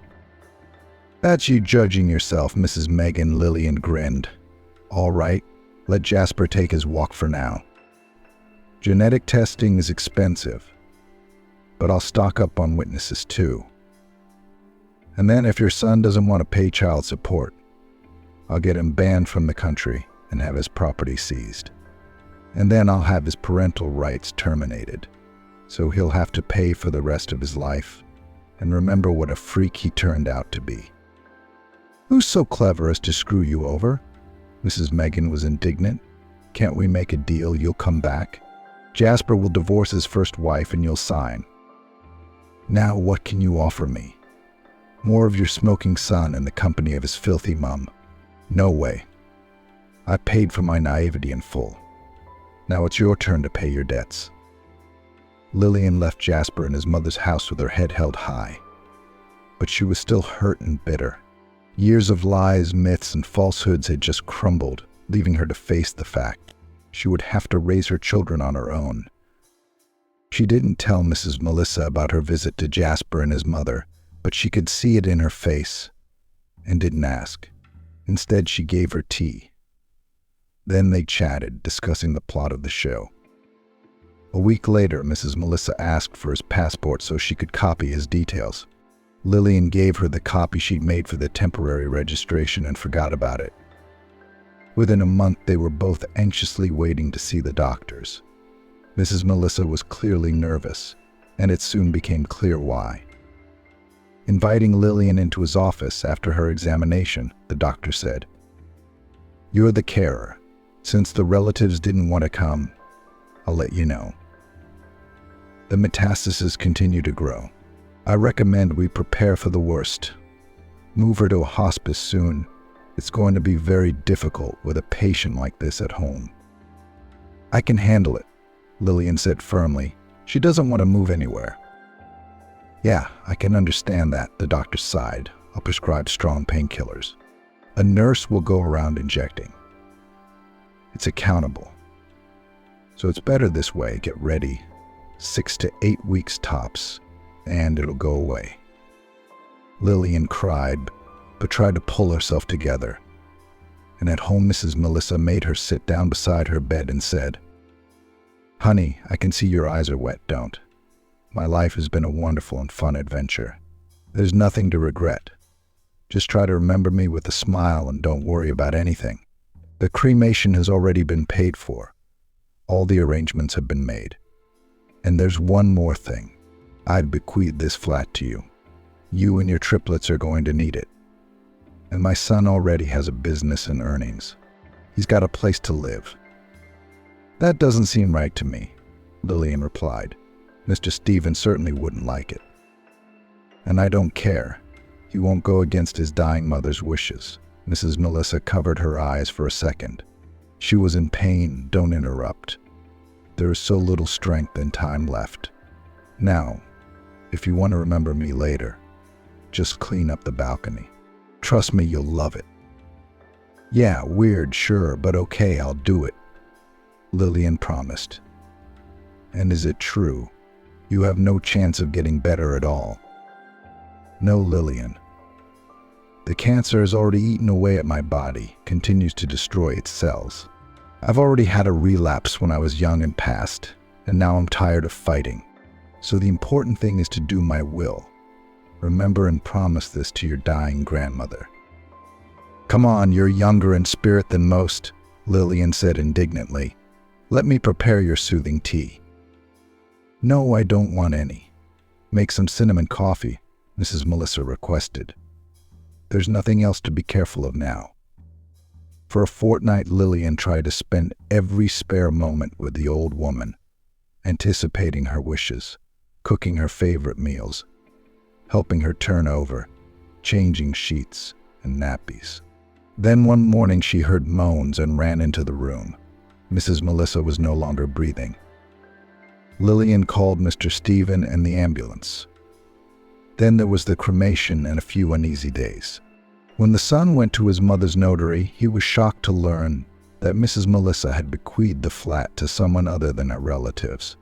"That's you judging yourself, Mrs. Megan," Lillian grinned. "All right, let Jasper take his walk for now. Genetic testing is expensive, but I'll stock up on witnesses too. And then if your son doesn't want to pay child support, I'll get him banned from the country and have his property seized. And then I'll have his parental rights terminated, so he'll have to pay for the rest of his life and remember what a freak he turned out to be." "Who's so clever as to screw you over?" Mrs. Megan was indignant. "Can't we make a deal? You'll come back. Jasper will divorce his first wife and you'll sign. Now what can you offer me? More of your smoking son in the company of his filthy mum? No way. I paid for my naivety in full. Now it's your turn to pay your debts." Lillian left Jasper in his mother's house with her head held high. But she was still hurt and bitter. Years of lies, myths, and falsehoods had just crumbled, leaving her to face the fact she would have to raise her children on her own. She didn't tell Mrs. Melissa about her visit to Jasper and his mother, but she could see it in her face, and didn't ask. Instead, she gave her tea. Then they chatted, discussing the plot of the show. A week later, Mrs. Melissa asked for his passport so she could copy his details. Lillian gave her the copy she'd made for the temporary registration and forgot about it. Within a month, they were both anxiously waiting to see the doctors. Mrs. Melissa was clearly nervous, and it soon became clear why. Inviting Lillian into his office after her examination, the doctor said, "You're the carer. Since the relatives didn't want to come, I'll let you know. The metastases continue to grow. I recommend we prepare for the worst. Move her to a hospice soon. It's going to be very difficult with a patient like this at home." "I can handle it," Lillian said firmly. "She doesn't want to move anywhere." "Yeah, I can understand that," the doctor sighed. "I'll prescribe strong painkillers. A nurse will go around injecting. It's accountable. So it's better this way. Get ready. 6 to 8 weeks tops, and it'll go away." Lillian cried, but tried to pull herself together. And at home, Mrs. Melissa made her sit down beside her bed and said, "Honey, I can see your eyes are wet, don't? My life has been a wonderful and fun adventure. There's nothing to regret. Just try to remember me with a smile and don't worry about anything. The cremation has already been paid for. All the arrangements have been made. And there's one more thing. I've bequeathed this flat to you. You and your triplets are going to need it. And my son already has a business and earnings. He's got a place to live. That doesn't seem right to me, Lillian replied. Mr. Stephen certainly wouldn't like it. And I don't care. He won't go against his dying mother's wishes. Mrs. Melissa covered her eyes for a second. She was in pain. Don't interrupt. There is so little strength and time left. Now, if you want to remember me later, just clean up the balcony. Trust me, you'll love it. Yeah, weird, sure, but okay, I'll do it, Lillian promised. And is it true? You have no chance of getting better at all. No, Lillian. The cancer has already eaten away at my body, continues to destroy its cells. I've already had a relapse when I was young and passed, and now I'm tired of fighting. So the important thing is to do my will. Remember and promise this to your dying grandmother. Come on, you're younger in spirit than most, Lillian said indignantly. Let me prepare your soothing tea. No, I don't want any. Make some cinnamon coffee, Mrs. Melissa requested. There's nothing else to be careful of now. For a fortnight, Lillian tried to spend every spare moment with the old woman, anticipating her wishes, cooking her favorite meals, helping her turn over, changing sheets and nappies. Then one morning she heard moans and ran into the room. Mrs. Melissa was no longer breathing. Lillian called Mr. Stephen and the ambulance. Then there was the cremation and a few uneasy days. When the son went to his mother's notary, he was shocked to learn that Mrs. Melissa had bequeathed the flat to someone other than her relatives.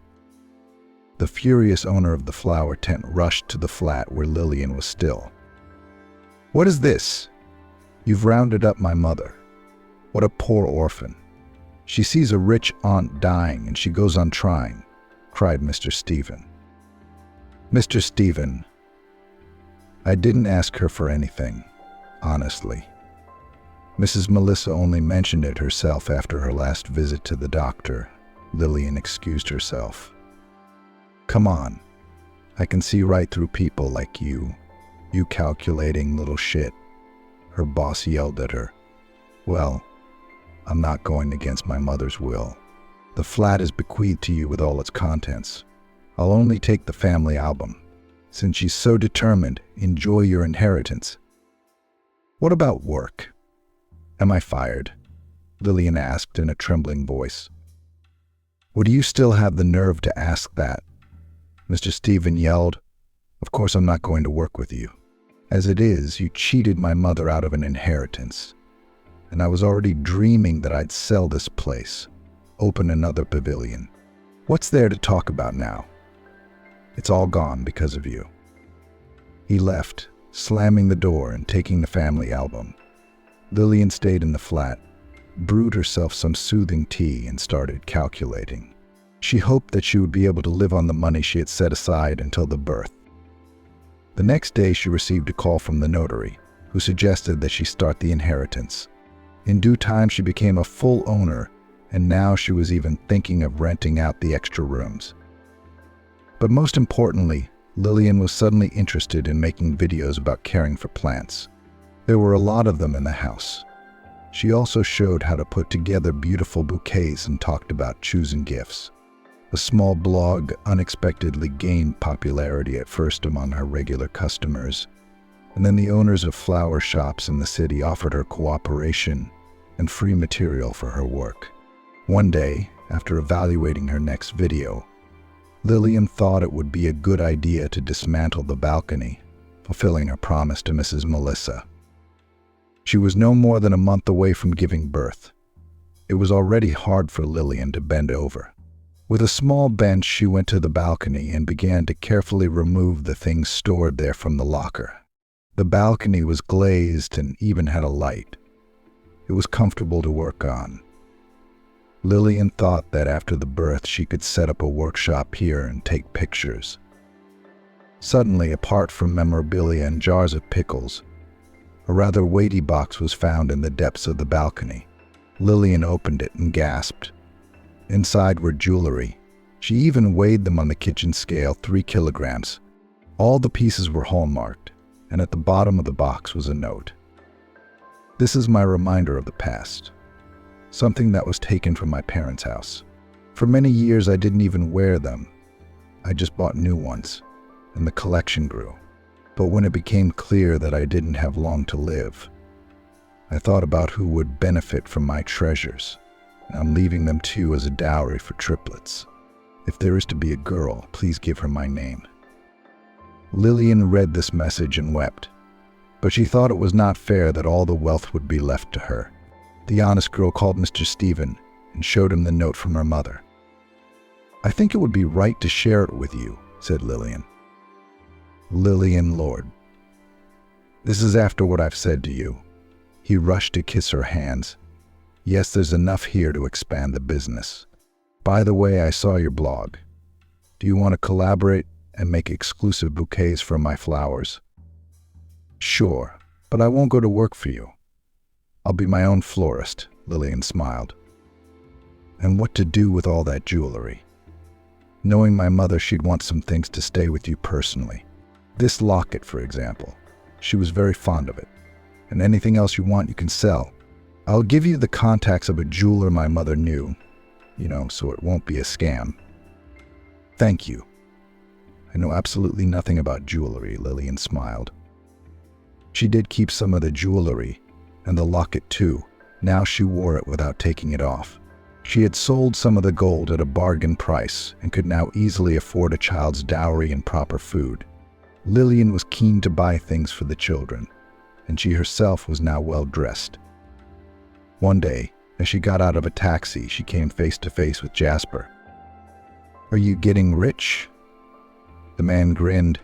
The furious owner of the flower tent rushed to the flat where Lillian was still. What is this? You've rounded up my mother. What a poor orphan. She sees a rich aunt dying and she goes on trying, cried Mr. Stephen. Mr. Stephen, I didn't ask her for anything, honestly. Mrs. Melissa only mentioned it herself after her last visit to the doctor. Lillian excused herself. Come on, I can see right through people like you. You calculating little shit. Her boss yelled at her. Well, I'm not going against my mother's will. The flat is bequeathed to you with all its contents. I'll only take the family album. Since she's so determined, enjoy your inheritance. What about work? Am I fired? Lillian asked in a trembling voice. Would you still have the nerve to ask that? Mr. Stephen yelled. Of course I'm not going to work with you. As it is, you cheated my mother out of an inheritance. And I was already dreaming that I'd sell this place, open another pavilion. What's there to talk about now? It's all gone because of you. He left, slamming the door and taking the family album. Lillian stayed in the flat, brewed herself some soothing tea and started calculating. She hoped that she would be able to live on the money she had set aside until the birth. The next day she received a call from the notary, who suggested that she start the inheritance. In due time she became a full owner, and now she was even thinking of renting out the extra rooms. But most importantly, Lillian was suddenly interested in making videos about caring for plants. There were a lot of them in the house. She also showed how to put together beautiful bouquets and talked about choosing gifts. A small blog unexpectedly gained popularity at first among her regular customers, and then the owners of flower shops in the city offered her cooperation and free material for her work. One day, after evaluating her next video, Lillian thought it would be a good idea to dismantle the balcony, fulfilling her promise to Mrs. Melissa. She was no more than a month away from giving birth. It was already hard for Lillian to bend over. With a small bench, she went to the balcony and began to carefully remove the things stored there from the locker. The balcony was glazed and even had a light. It was comfortable to work on. Lillian thought that after the birth she could set up a workshop here and take pictures. Suddenly, apart from memorabilia and jars of pickles, a rather weighty box was found in the depths of the balcony. Lillian opened it and gasped. Inside were jewelry. She even weighed them on the kitchen scale, 3 kilograms. All the pieces were hallmarked, and at the bottom of the box was a note. This is my reminder of the past. Something that was taken from my parents' house. For many years, I didn't even wear them. I just bought new ones, and the collection grew. But when it became clear that I didn't have long to live, I thought about who would benefit from my treasures, and I'm leaving them to you as a dowry for triplets. If there is to be a girl, please give her my name." Lillian read this message and wept, but she thought it was not fair that all the wealth would be left to her. The honest girl called Mr. Stephen and showed him the note from her mother. "I think it would be right to share it with you," said Lillian. "Lillian Lord, this is after what I've said to you." He rushed to kiss her hands. "Yes, there's enough here to expand the business. By the way, I saw your blog. Do you want to collaborate and make exclusive bouquets from my flowers?" "Sure, but I won't go to work for you. I'll be my own florist," Lillian smiled. "And what to do with all that jewelry?" "Knowing my mother, she'd want some things to stay with you personally. This locket, for example. She was very fond of it. And anything else you want, you can sell. I'll give you the contacts of a jeweler my mother knew, so it won't be a scam." "Thank you. I know absolutely nothing about jewelry," Lillian smiled. She did keep some of the jewelry, and the locket too. Now she wore it without taking it off. She had sold some of the gold at a bargain price and could now easily afford a child's dowry and proper food. Lillian was keen to buy things for the children, and she herself was now well dressed. One day, as she got out of a taxi, she came face to face with Jasper. "Are you getting rich?" The man grinned.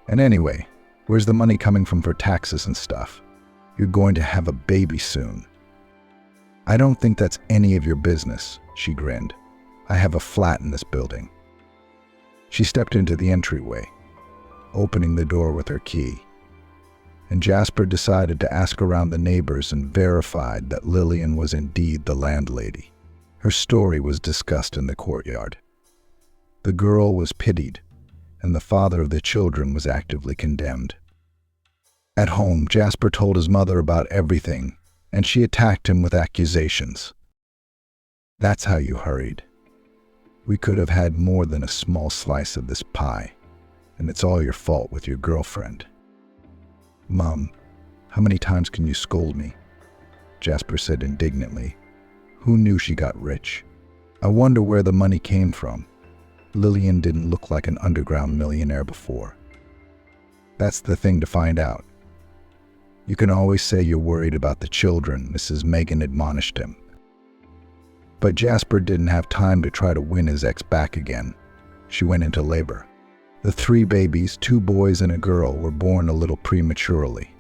"And anyway, where's the money coming from for taxes and stuff? You're going to have a baby soon." "I don't think that's any of your business," she grinned. "I have a flat in this building." She stepped into the entryway, opening the door with her key. And Jasper decided to ask around the neighbors and verified that Lillian was indeed the landlady. Her story was discussed in the courtyard. The girl was pitied, and the father of the children was actively condemned. At home, Jasper told his mother about everything, and she attacked him with accusations. "That's how you hurried. We could have had more than a small slice of this pie, and it's all your fault with your girlfriend." "Mom, how many times can you scold me?" Jasper said indignantly. "Who knew she got rich? I wonder where the money came from. Lillian didn't look like an underground millionaire before." "That's the thing to find out. You can always say you're worried about the children," Mrs. Megan admonished him. But Jasper didn't have time to try to win his ex back again. She went into labor. The 3 babies, 2 boys and a girl, were born a little prematurely.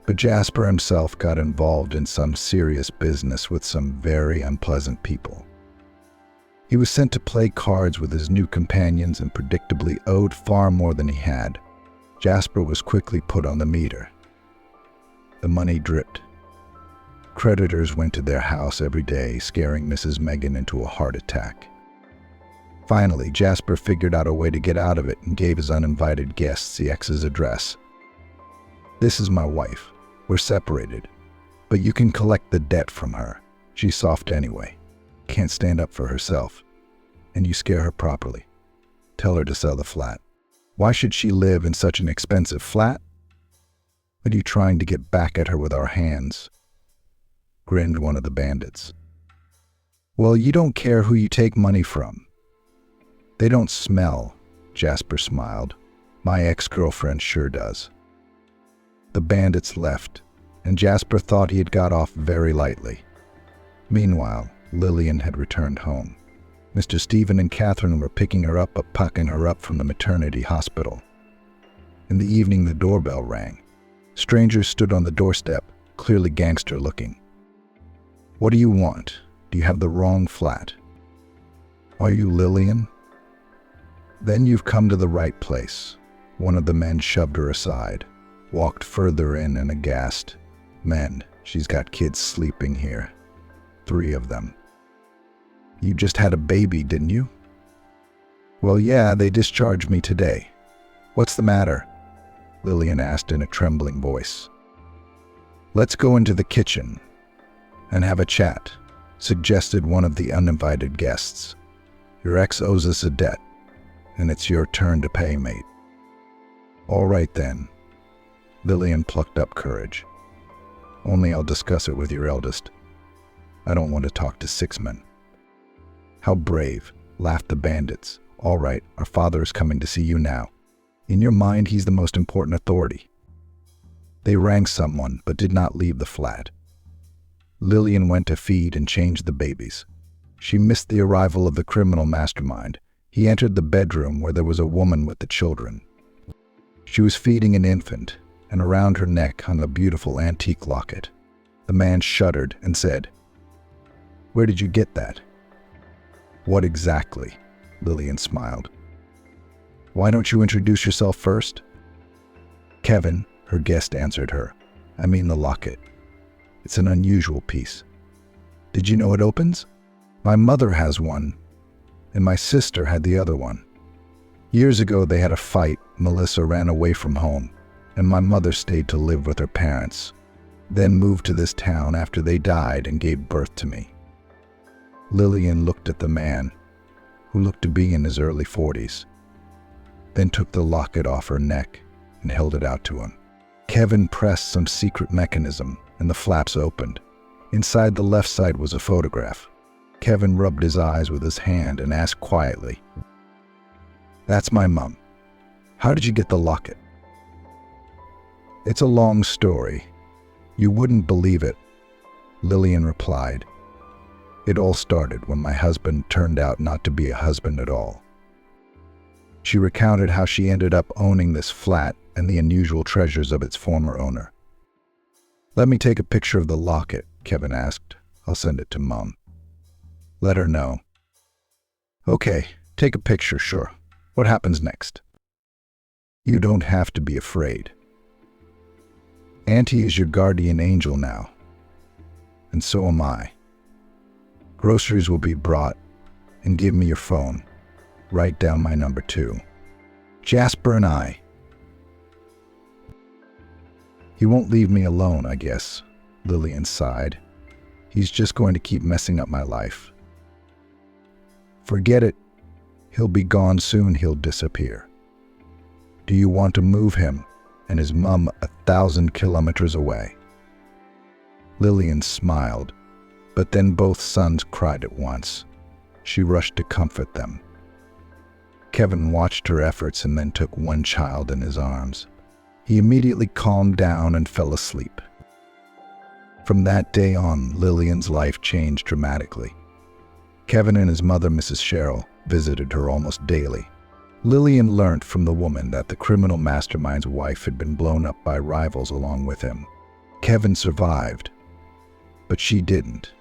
But Jasper himself got involved in some serious business with some very unpleasant people. He was sent to play cards with his new companions and predictably owed far more than he had. Jasper was quickly put on the meter. The money dripped. Creditors went to their house every day, scaring Mrs. Megan into a heart attack. Finally, Jasper figured out a way to get out of it and gave his uninvited guests the ex's address. "This is my wife. We're separated, but you can collect the debt from her. She's soft anyway. Can't stand up for herself. And you scare her properly. Tell her to sell the flat." "Why should she live in such an expensive flat?" "What are you trying to get back at her with our hands?" grinned one of the bandits. "Well, you don't care who you take money from." "They don't smell," Jasper smiled. "My ex-girlfriend sure does." The bandits left, and Jasper thought he had got off very lightly. Meanwhile, Lillian had returned home. Mr. Stephen and Catherine were picking her up from the maternity hospital. In the evening, the doorbell rang. Strangers stood on the doorstep, clearly gangster-looking. "What do you want? Do you have the wrong flat?" "Are you Lillian?" "Then you've come to the right place." One of the men shoved her aside, walked further in and aghast. "Men, she's got kids sleeping here. 3 of them." "You just had a baby, didn't you?" "Well, yeah, they discharged me today." "What's the matter?" Lillian asked in a trembling voice. "Let's go into the kitchen and have a chat," suggested one of the uninvited guests. Your ex owes us a debt, and it's your turn to pay, mate." "All right then." Lillian plucked up courage. "Only I'll discuss it with your eldest. I don't want to talk to 6 men." "How brave," laughed the bandits. "All right, our father is coming to see you now. In your mind, he's the most important authority." They rang someone, but did not leave the flat. Lillian went to feed and change the babies. She missed the arrival of the criminal mastermind. He entered the bedroom where there was a woman with the children. She was feeding an infant, and around her neck hung a beautiful antique locket. The man shuddered and said, "Where did you get that?" "What exactly?" Lillian smiled. "Why don't you introduce yourself first?" "Kevin," her guest answered her. "I mean the locket. It's an unusual piece. Did you know it opens? My mother has one, and my sister had the other one. Years ago they had a fight. Melissa ran away from home, and my mother stayed to live with her parents, then moved to this town after they died and gave birth to me." Lillian looked at the man, who looked to be in his early 40s, then took the locket off her neck and held it out to him. Kevin pressed some secret mechanism, and the flaps opened. Inside the left side was a photograph. Kevin rubbed his eyes with his hand and asked quietly, "That's my mom. How did you get the locket?" "It's a long story. You wouldn't believe it," Lillian replied. "It all started when my husband turned out not to be a husband at all." She recounted how she ended up owning this flat and the unusual treasures of its former owner. "Let me take a picture of the locket," Kevin asked. "I'll send it to Mom." "Let her know." "Okay, take a picture, sure. What happens next?" "You don't have to be afraid. Auntie is your guardian angel now, and so am I. Groceries will be brought, and give me your phone. Write down my number too. Jasper and I. He won't leave me alone, I guess," Lillian sighed. "He's just going to keep messing up my life." "Forget it. He'll be gone soon. He'll disappear. Do you want to move him and his mum 1,000 kilometers away?" Lillian smiled, but then both sons cried at once. She rushed to comfort them. Kevin watched her efforts and then took one child in his arms. He immediately calmed down and fell asleep. From that day on, Lillian's life changed dramatically. Kevin and his mother, Mrs. Cheryl, visited her almost daily. Lillian learned from the woman that the criminal mastermind's wife had been blown up by rivals along with him. Kevin survived, but she didn't.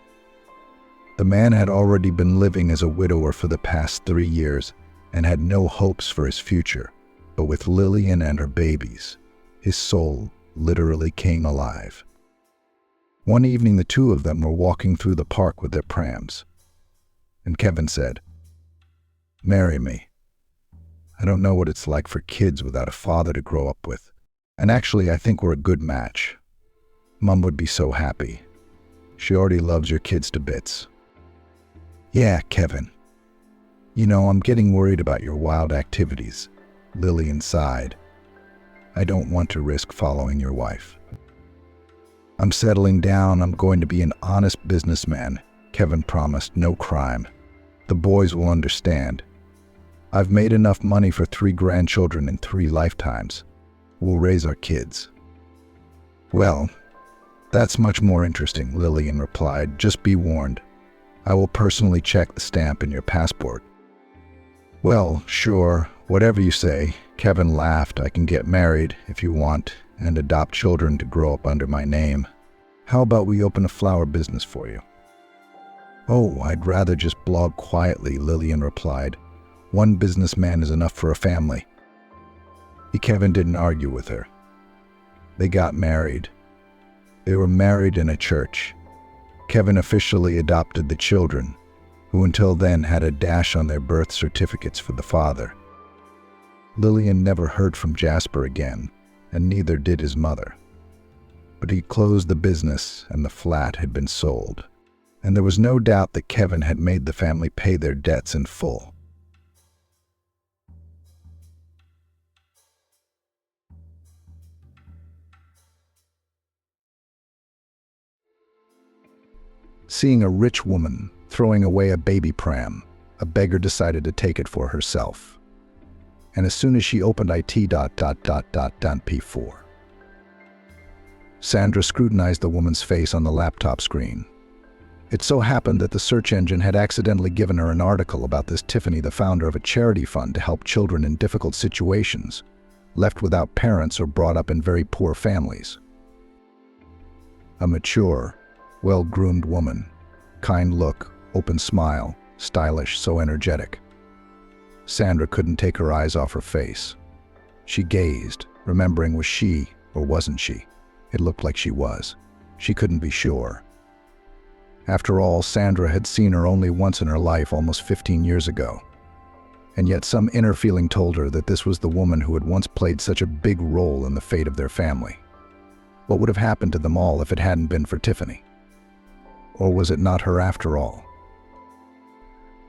The man had already been living as a widower for the past 3 years and had no hopes for his future, but with Lillian and her babies, his soul literally came alive. One evening, the two of them were walking through the park with their prams, and Kevin said, "Marry me. I don't know what it's like for kids without a father to grow up with, and actually I think we're a good match. Mom would be so happy. She already loves your kids to bits." "Yeah, Kevin. You know, I'm getting worried about your wild activities," Lillian sighed. "I don't want to risk following your wife." "I'm settling down. I'm going to be an honest businessman," Kevin promised. "No crime. The boys will understand. I've made enough money for 3 grandchildren in 3 lifetimes. We'll raise our kids." "Well, that's much more interesting," Lillian replied. "Just be warned. I will personally check the stamp in your passport." "Well, sure, whatever you say," Kevin laughed. "I can get married if you want and adopt children to grow up under my name. How about we open a flower business for you?" "Oh, I'd rather just blog quietly," Lillian replied. "One businessman is enough for a family." Kevin didn't argue with her. They got married. They were married in a church. Kevin officially adopted the children, who until then had a dash on their birth certificates for the father. Lillian never heard from Jasper again, and neither did his mother. But he closed the business and the flat had been sold, and there was no doubt that Kevin had made the family pay their debts in full. Seeing a rich woman throwing away a baby pram, a beggar decided to take it for herself. And as soon as she opened P4, Sandra scrutinized the woman's face on the laptop screen. It so happened that the search engine had accidentally given her an article about this Tiffany, the founder of a charity fund to help children in difficult situations, left without parents or brought up in very poor families. A mature, well-groomed woman, kind look, open smile, stylish, so energetic. Sandra couldn't take her eyes off her face. She gazed, remembering was she or wasn't she. It looked like she was. She couldn't be sure. After all, Sandra had seen her only once in her life almost 15 years ago. And yet some inner feeling told her that this was the woman who had once played such a big role in the fate of their family. What would have happened to them all if it hadn't been for Tiffany? Or was it not her after all?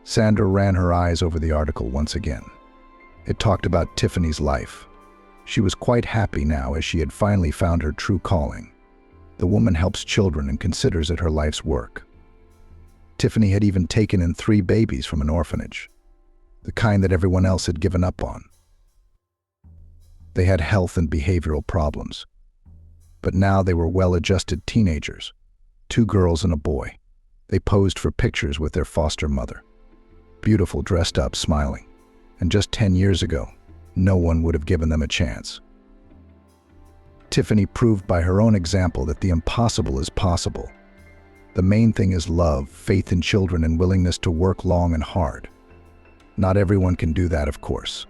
Sandra ran her eyes over the article once again. It talked about Tiffany's life. She was quite happy now as she had finally found her true calling. The woman helps children and considers it her life's work. Tiffany had even taken in 3 babies from an orphanage, the kind that everyone else had given up on. They had health and behavioral problems, but now they were well-adjusted teenagers, 2 girls and a boy. They posed for pictures with their foster mother, beautiful, dressed up, smiling. And just 10 years ago, no one would have given them a chance. Tiffany proved by her own example that the impossible is possible. The main thing is love, faith in children, and willingness to work long and hard. Not everyone can do that, of course.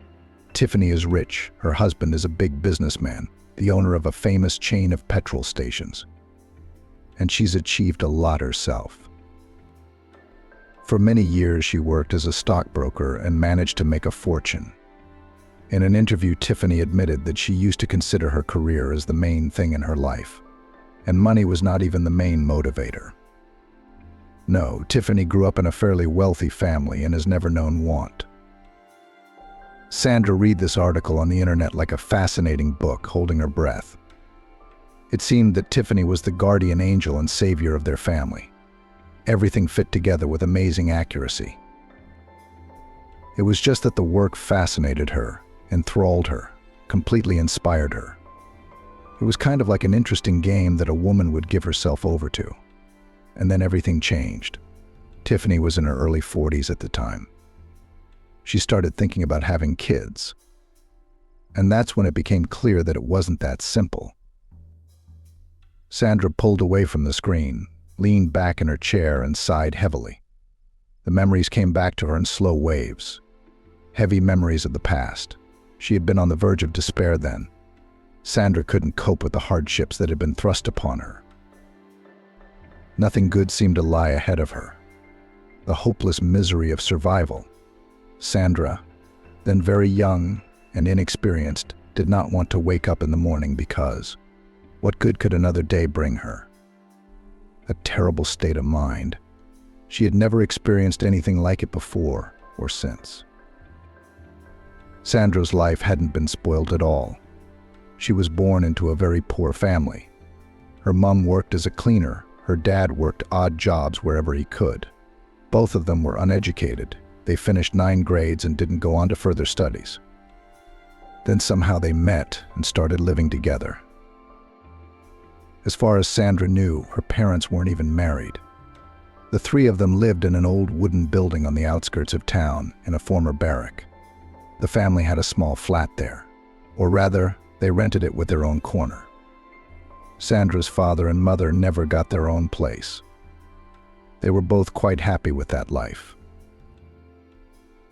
Tiffany is rich. Her husband is a big businessman, the owner of a famous chain of petrol stations. And she's achieved a lot herself. For many years, she worked as a stockbroker and managed to make a fortune. In an interview, Tiffany admitted that she used to consider her career as the main thing in her life, and money was not even the main motivator. No, Tiffany grew up in a fairly wealthy family and has never known want. Sandra read this article on the internet like a fascinating book, holding her breath. It seemed that Tiffany was the guardian angel and savior of their family. Everything fit together with amazing accuracy. It was just that the work fascinated her, enthralled her, completely inspired her. It was kind of like an interesting game that a woman would give herself over to. And then everything changed. Tiffany was in her early 40s at the time. She started thinking about having kids. And that's when it became clear that it wasn't that simple. Sandra pulled away from the screen, leaned back in her chair, and sighed heavily. The memories came back to her in slow waves. Heavy memories of the past. She had been on the verge of despair then. Sandra couldn't cope with the hardships that had been thrust upon her. Nothing good seemed to lie ahead of her. The hopeless misery of survival. Sandra, then very young and inexperienced, did not want to wake up in the morning because what good could another day bring her? A terrible state of mind. She had never experienced anything like it before or since. Sandra's life hadn't been spoiled at all. She was born into a very poor family. Her mom worked as a cleaner. Her dad worked odd jobs wherever he could. Both of them were uneducated. They finished 9 grades and didn't go on to further studies. Then somehow they met and started living together. As far as Sandra knew, her parents weren't even married. The 3 of them lived in an old wooden building on the outskirts of town in a former barrack. The family had a small flat there, or rather, they rented it with their own corner. Sandra's father and mother never got their own place. They were both quite happy with that life.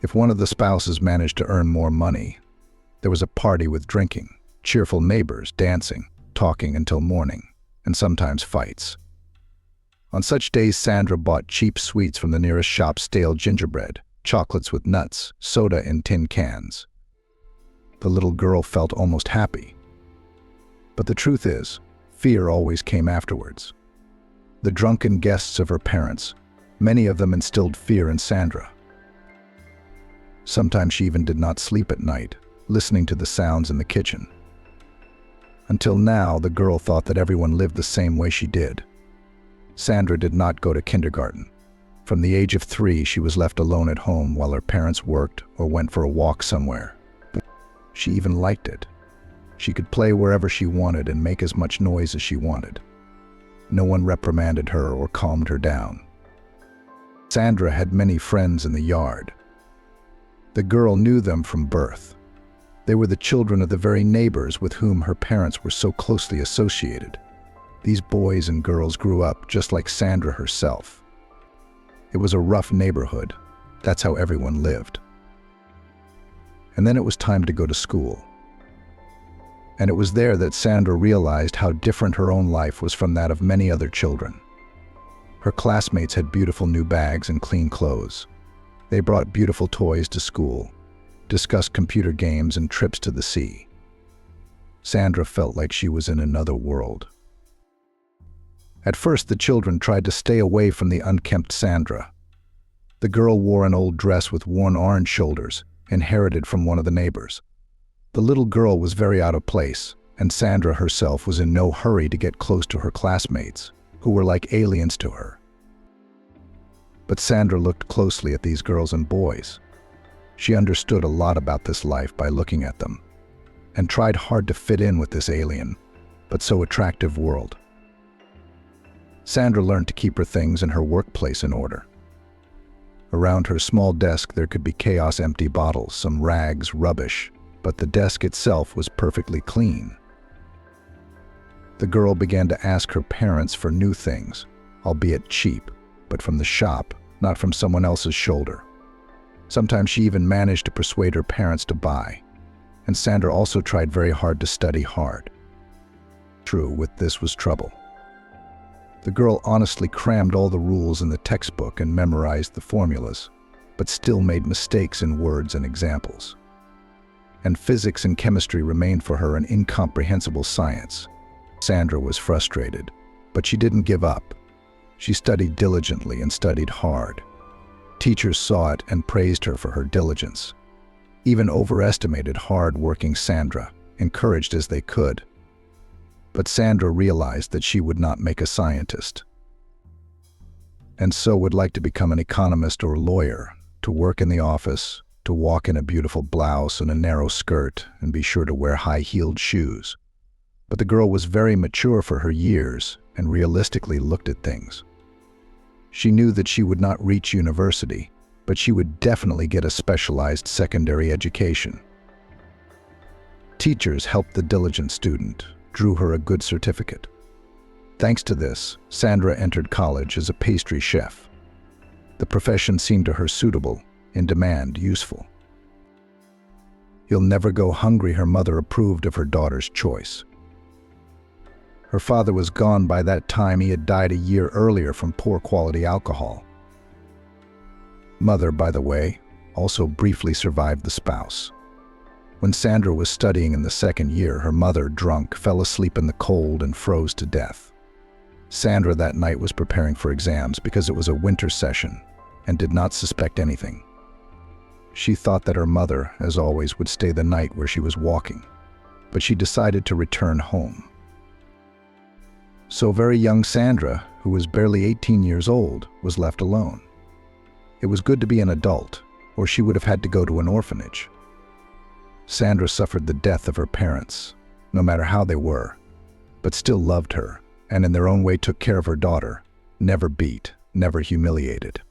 If one of the spouses managed to earn more money, there was a party with drinking, cheerful neighbors, dancing, talking until morning, and sometimes fights. On such days, Sandra bought cheap sweets from the nearest shop, stale gingerbread, chocolates with nuts, soda in tin cans. The little girl felt almost happy. But the truth is, fear always came afterwards. The drunken guests of her parents, many of them instilled fear in Sandra. Sometimes she even did not sleep at night, listening to the sounds in the kitchen. Until now, the girl thought that everyone lived the same way she did. Sandra did not go to kindergarten. From the age of 3, she was left alone at home while her parents worked or went for a walk somewhere. She even liked it. She could play wherever she wanted and make as much noise as she wanted. No one reprimanded her or calmed her down. Sandra had many friends in the yard. The girl knew them from birth. They were the children of the very neighbors with whom her parents were so closely associated. These boys and girls grew up just like Sandra herself. It was a rough neighborhood. That's how everyone lived. And then it was time to go to school. And it was there that Sandra realized how different her own life was from that of many other children. Her classmates had beautiful new bags and clean clothes. They brought beautiful toys to school, discussed computer games and trips to the sea. Sandra felt like she was in another world. At first, the children tried to stay away from the unkempt Sandra. The girl wore an old dress with worn orange shoulders, inherited from one of the neighbors. The little girl was very out of place, and Sandra herself was in no hurry to get close to her classmates, who were like aliens to her. But Sandra looked closely at these girls and boys. She understood a lot about this life by looking at them, and tried hard to fit in with this alien, but so attractive world. Sandra learned to keep her things in her workplace in order. Around her small desk there could be chaos, empty bottles, some rags, rubbish, but the desk itself was perfectly clean. The girl began to ask her parents for new things, albeit cheap, but from the shop, not from someone else's shoulder. Sometimes she even managed to persuade her parents to buy, and Sandra also tried very hard to study hard. True, with this was trouble. The girl honestly crammed all the rules in the textbook and memorized the formulas, but still made mistakes in words and examples. And physics and chemistry remained for her an incomprehensible science. Sandra was frustrated, but she didn't give up. She studied diligently and studied hard. Teachers saw it and praised her for her diligence. Even overestimated hard-working Sandra, encouraged as they could. But Sandra realized that she would not make a scientist, and so would like to become an economist or a lawyer, to work in the office, to walk in a beautiful blouse and a narrow skirt, and be sure to wear high-heeled shoes. But the girl was very mature for her years and realistically looked at things. She knew that she would not reach university, but she would definitely get a specialized secondary education. Teachers helped the diligent student, drew her a good certificate. Thanks to this, Sandra entered college as a pastry chef. The profession seemed to her suitable, in demand, useful. "You'll never go hungry," her mother approved of her daughter's choice. Her father was gone by that time. He had died a year earlier from poor quality alcohol. Mother, by the way, also briefly survived the spouse. When Sandra was studying in the second year, her mother, drunk, fell asleep in the cold and froze to death. Sandra that night was preparing for exams because it was a winter session and did not suspect anything. She thought that her mother, as always, would stay the night where she was walking, but she decided to return home. So very young Sandra, who was barely 18 years old, was left alone. It was good to be an adult, or she would have had to go to an orphanage. Sandra suffered the death of her parents, no matter how they were, but still loved her, and in their own way took care of her daughter, never beat, never humiliated.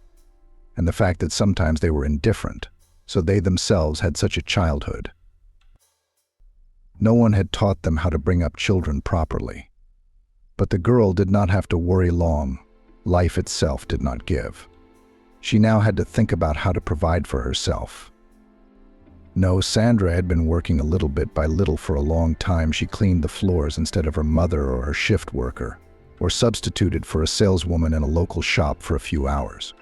And the fact that sometimes they were indifferent, so they themselves had such a childhood. No one had taught them how to bring up children properly. But the girl did not have to worry long. Life itself did not give. She now had to think about how to provide for herself. No, Sandra had been working a little bit by little for a long time. She cleaned the floors instead of her mother or her shift worker, or substituted for a saleswoman in a local shop for a few hours.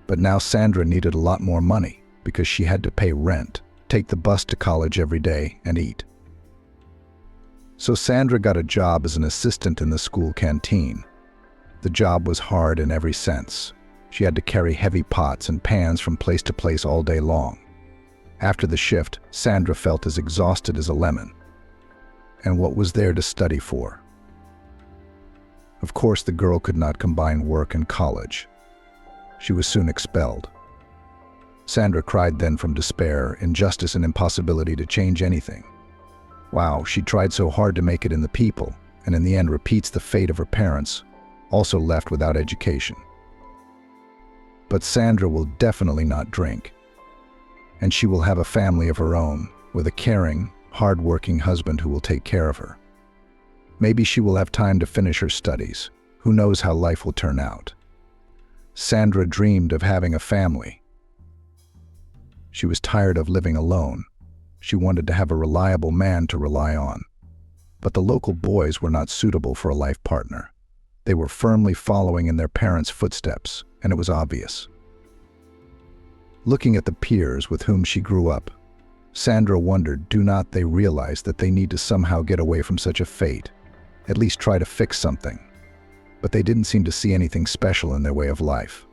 But now Sandra needed a lot more money because she had to pay rent, take the bus to college every day, and eat. So Sandra got a job as an assistant in the school canteen. The job was hard in every sense. She had to carry heavy pots and pans from place to place all day long. After the shift, Sandra felt as exhausted as a lemon. And what was there to study for? Of course, the girl could not combine work and college. She was soon expelled. Sandra cried then from despair, injustice and impossibility to change anything. Wow, she tried so hard to make it in the people, and in the end repeats the fate of her parents, also left without education. But Sandra will definitely not drink, and she will have a family of her own, with a caring, hard-working husband who will take care of her. Maybe she will have time to finish her studies. Who knows how life will turn out? Sandra dreamed of having a family. She was tired of living alone. She wanted to have a reliable man to rely on. But the local boys were not suitable for a life partner. They were firmly following in their parents' footsteps, and it was obvious. Looking at the peers with whom she grew up, Sandra wondered, do not they realize that they need to somehow get away from such a fate, at least try to fix something? But they didn't seem to see anything special in their way of life.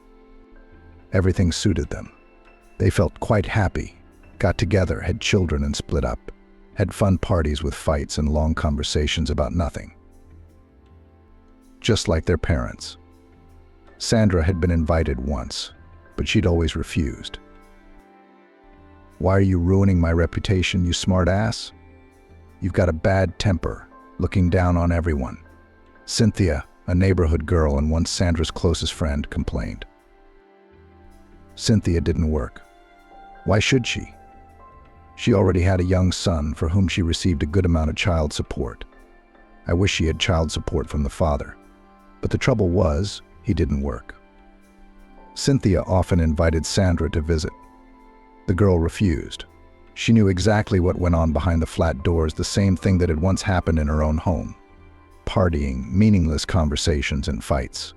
Everything suited them. They felt quite happy, got together, had children and split up, had fun parties with fights and long conversations about nothing. Just like their parents. Sandra had been invited once, but she'd always refused. Why are you ruining my reputation, you smart ass? You've got a bad temper, looking down on everyone. Cynthia, a neighborhood girl and once Sandra's closest friend, complained. Cynthia didn't work. Why should she? She already had a young son for whom she received a good amount of child support. I wish she had child support from the father. But the trouble was, he didn't work. Cynthia often invited Sandra to visit. The girl refused. She knew exactly what went on behind the flat doors, the same thing that had once happened in her own home. Partying, meaningless conversations, and fights.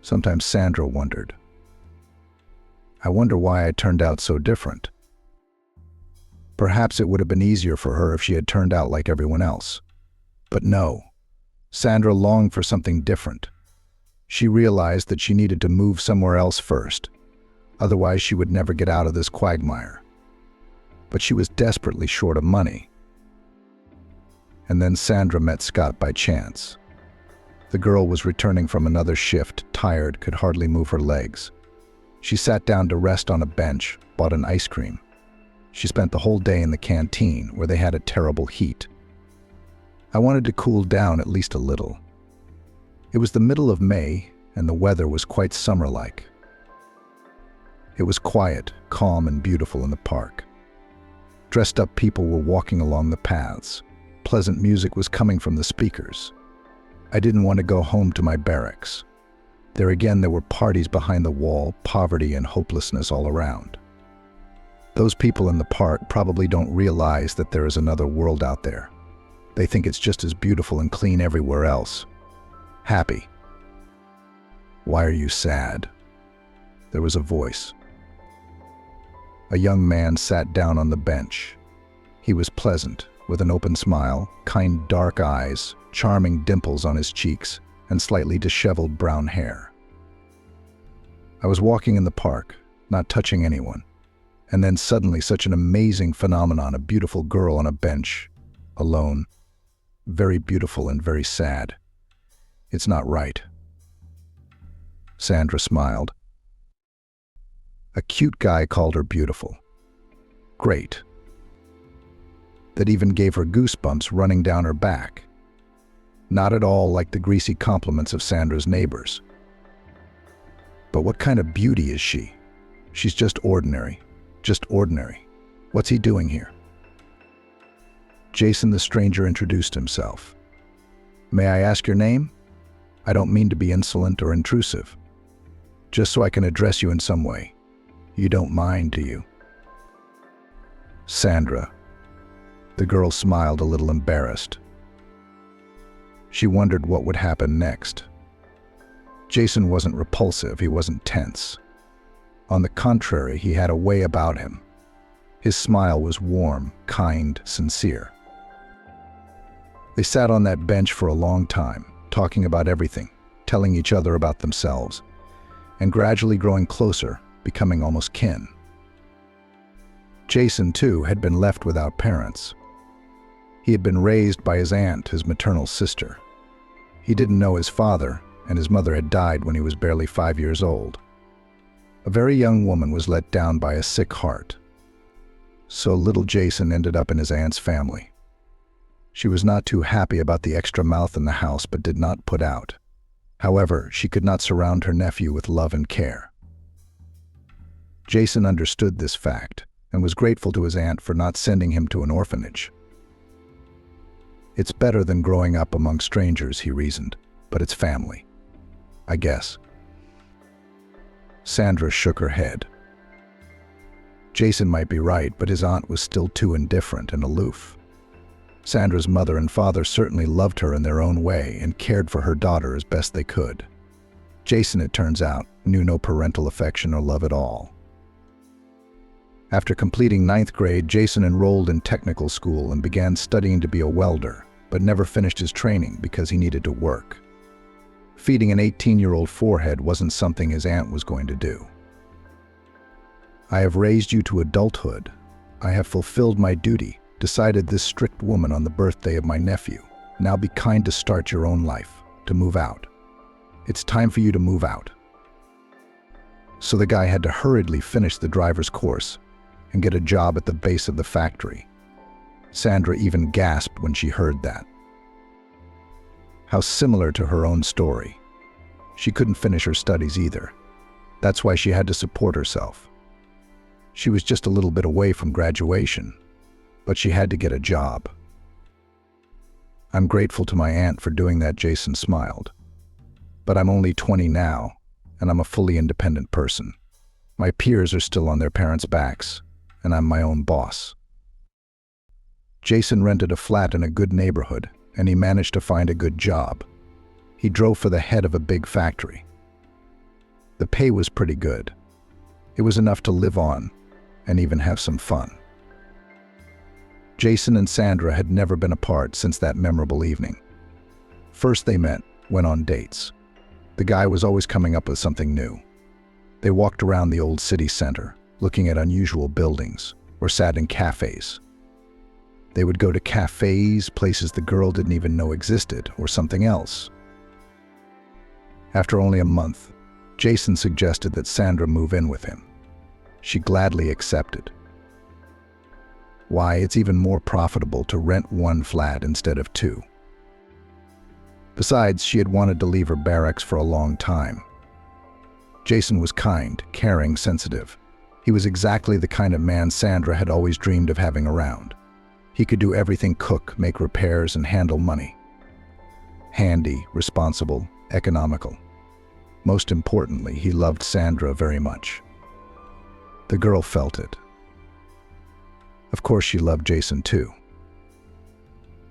Sometimes Sandra wondered, I wonder why I turned out so different. Perhaps it would have been easier for her if she had turned out like everyone else. But no, Sandra longed for something different. She realized that she needed to move somewhere else first. Otherwise, she would never get out of this quagmire. But she was desperately short of money. And then Sandra met Scott by chance. The girl was returning from another shift, tired, could hardly move her legs. She sat down to rest on a bench, bought an ice cream. She spent the whole day in the canteen, where they had a terrible heat. I wanted to cool down at least a little. It was the middle of May, and the weather was quite summer-like. It was quiet, calm, and beautiful in the park. Dressed-up people were walking along the paths. Pleasant music was coming from the speakers. I didn't want to go home to my barracks. There again, there were parties behind the wall, poverty and hopelessness all around. Those people in the park probably don't realize that there is another world out there. They think it's just as beautiful and clean everywhere else. Happy. Why are you sad? There was a voice. A young man sat down on the bench. He was pleasant, with an open smile, kind dark eyes, charming dimples on his cheeks, and slightly disheveled brown hair. I was walking in the park, not touching anyone, and then suddenly such an amazing phenomenon, a beautiful girl on a bench, alone, very beautiful and very sad. It's not right. Sandra smiled. A cute guy called her beautiful. Great. That even gave her goosebumps running down her back. Not at all like the greasy compliments of Sandra's neighbors. But what kind of beauty is she? She's just ordinary. Just ordinary. What's he doing here? Jason the stranger introduced himself. May I ask your name? I don't mean to be insolent or intrusive. Just so I can address you in some way. You don't mind, do you? Sandra. The girl smiled a little embarrassed. She wondered what would happen next. Jason wasn't repulsive, he wasn't tense. On the contrary, he had a way about him. His smile was warm, kind, sincere. They sat on that bench for a long time, talking about everything, telling each other about themselves, and gradually growing closer, becoming almost kin. Jason, too, had been left without parents. He had been raised by his aunt, his maternal sister. He didn't know his father, and his mother had died when he was barely 5 years old. A very young woman was let down by a sick heart. So little Jason ended up in his aunt's family. She was not too happy about the extra mouth in the house, but did not put out. However, she could not surround her nephew with love and care. Jason understood this fact and was grateful to his aunt for not sending him to an orphanage. It's better than growing up among strangers, he reasoned, but it's family, I guess. Sandra shook her head. Jason might be right, but his aunt was still too indifferent and aloof. Sandra's mother and father certainly loved her in their own way and cared for her daughter as best they could. Jason, it turns out, knew no parental affection or love at all. After completing 9th grade, Jason enrolled in technical school and began studying to be a welder, but never finished his training because he needed to work. Feeding an 18-year-old forehead wasn't something his aunt was going to do. "I have raised you to adulthood. I have fulfilled my duty," decided this strict woman on the birthday of my nephew. "Now be kind to start your own life, to move out. It's time for you to move out." So the guy had to hurriedly finish the driver's course and get a job at the base of the factory. Sandra even gasped when she heard that. How similar to her own story. She couldn't finish her studies either. That's why she had to support herself. She was just a little bit away from graduation, but she had to get a job. "I'm grateful to my aunt for doing that," Jason smiled. "But I'm only 20 now, and I'm a fully independent person. My peers are still on their parents' backs, and I'm my own boss." Jason rented a flat in a good neighborhood, and he managed to find a good job. He drove for the head of a big factory. The pay was pretty good. It was enough to live on and even have some fun. Jason and Sandra had never been apart since that memorable evening. First they met, went on dates. The guy was always coming up with something new. They walked around the old city center, looking at unusual buildings, or sat in cafes. They would go to cafes, places the girl didn't even know existed, or something else. After only a month, Jason suggested that Sandra move in with him. She gladly accepted. Why, it's even more profitable to rent one flat instead of two. Besides, she had wanted to leave her barracks for a long time. Jason was kind, caring, sensitive. He was exactly the kind of man Sandra had always dreamed of having around. He could do everything: cook, make repairs, and handle money. Handy, responsible, economical. Most importantly, he loved Sandra very much. The girl felt it. Of course, she loved Jason too.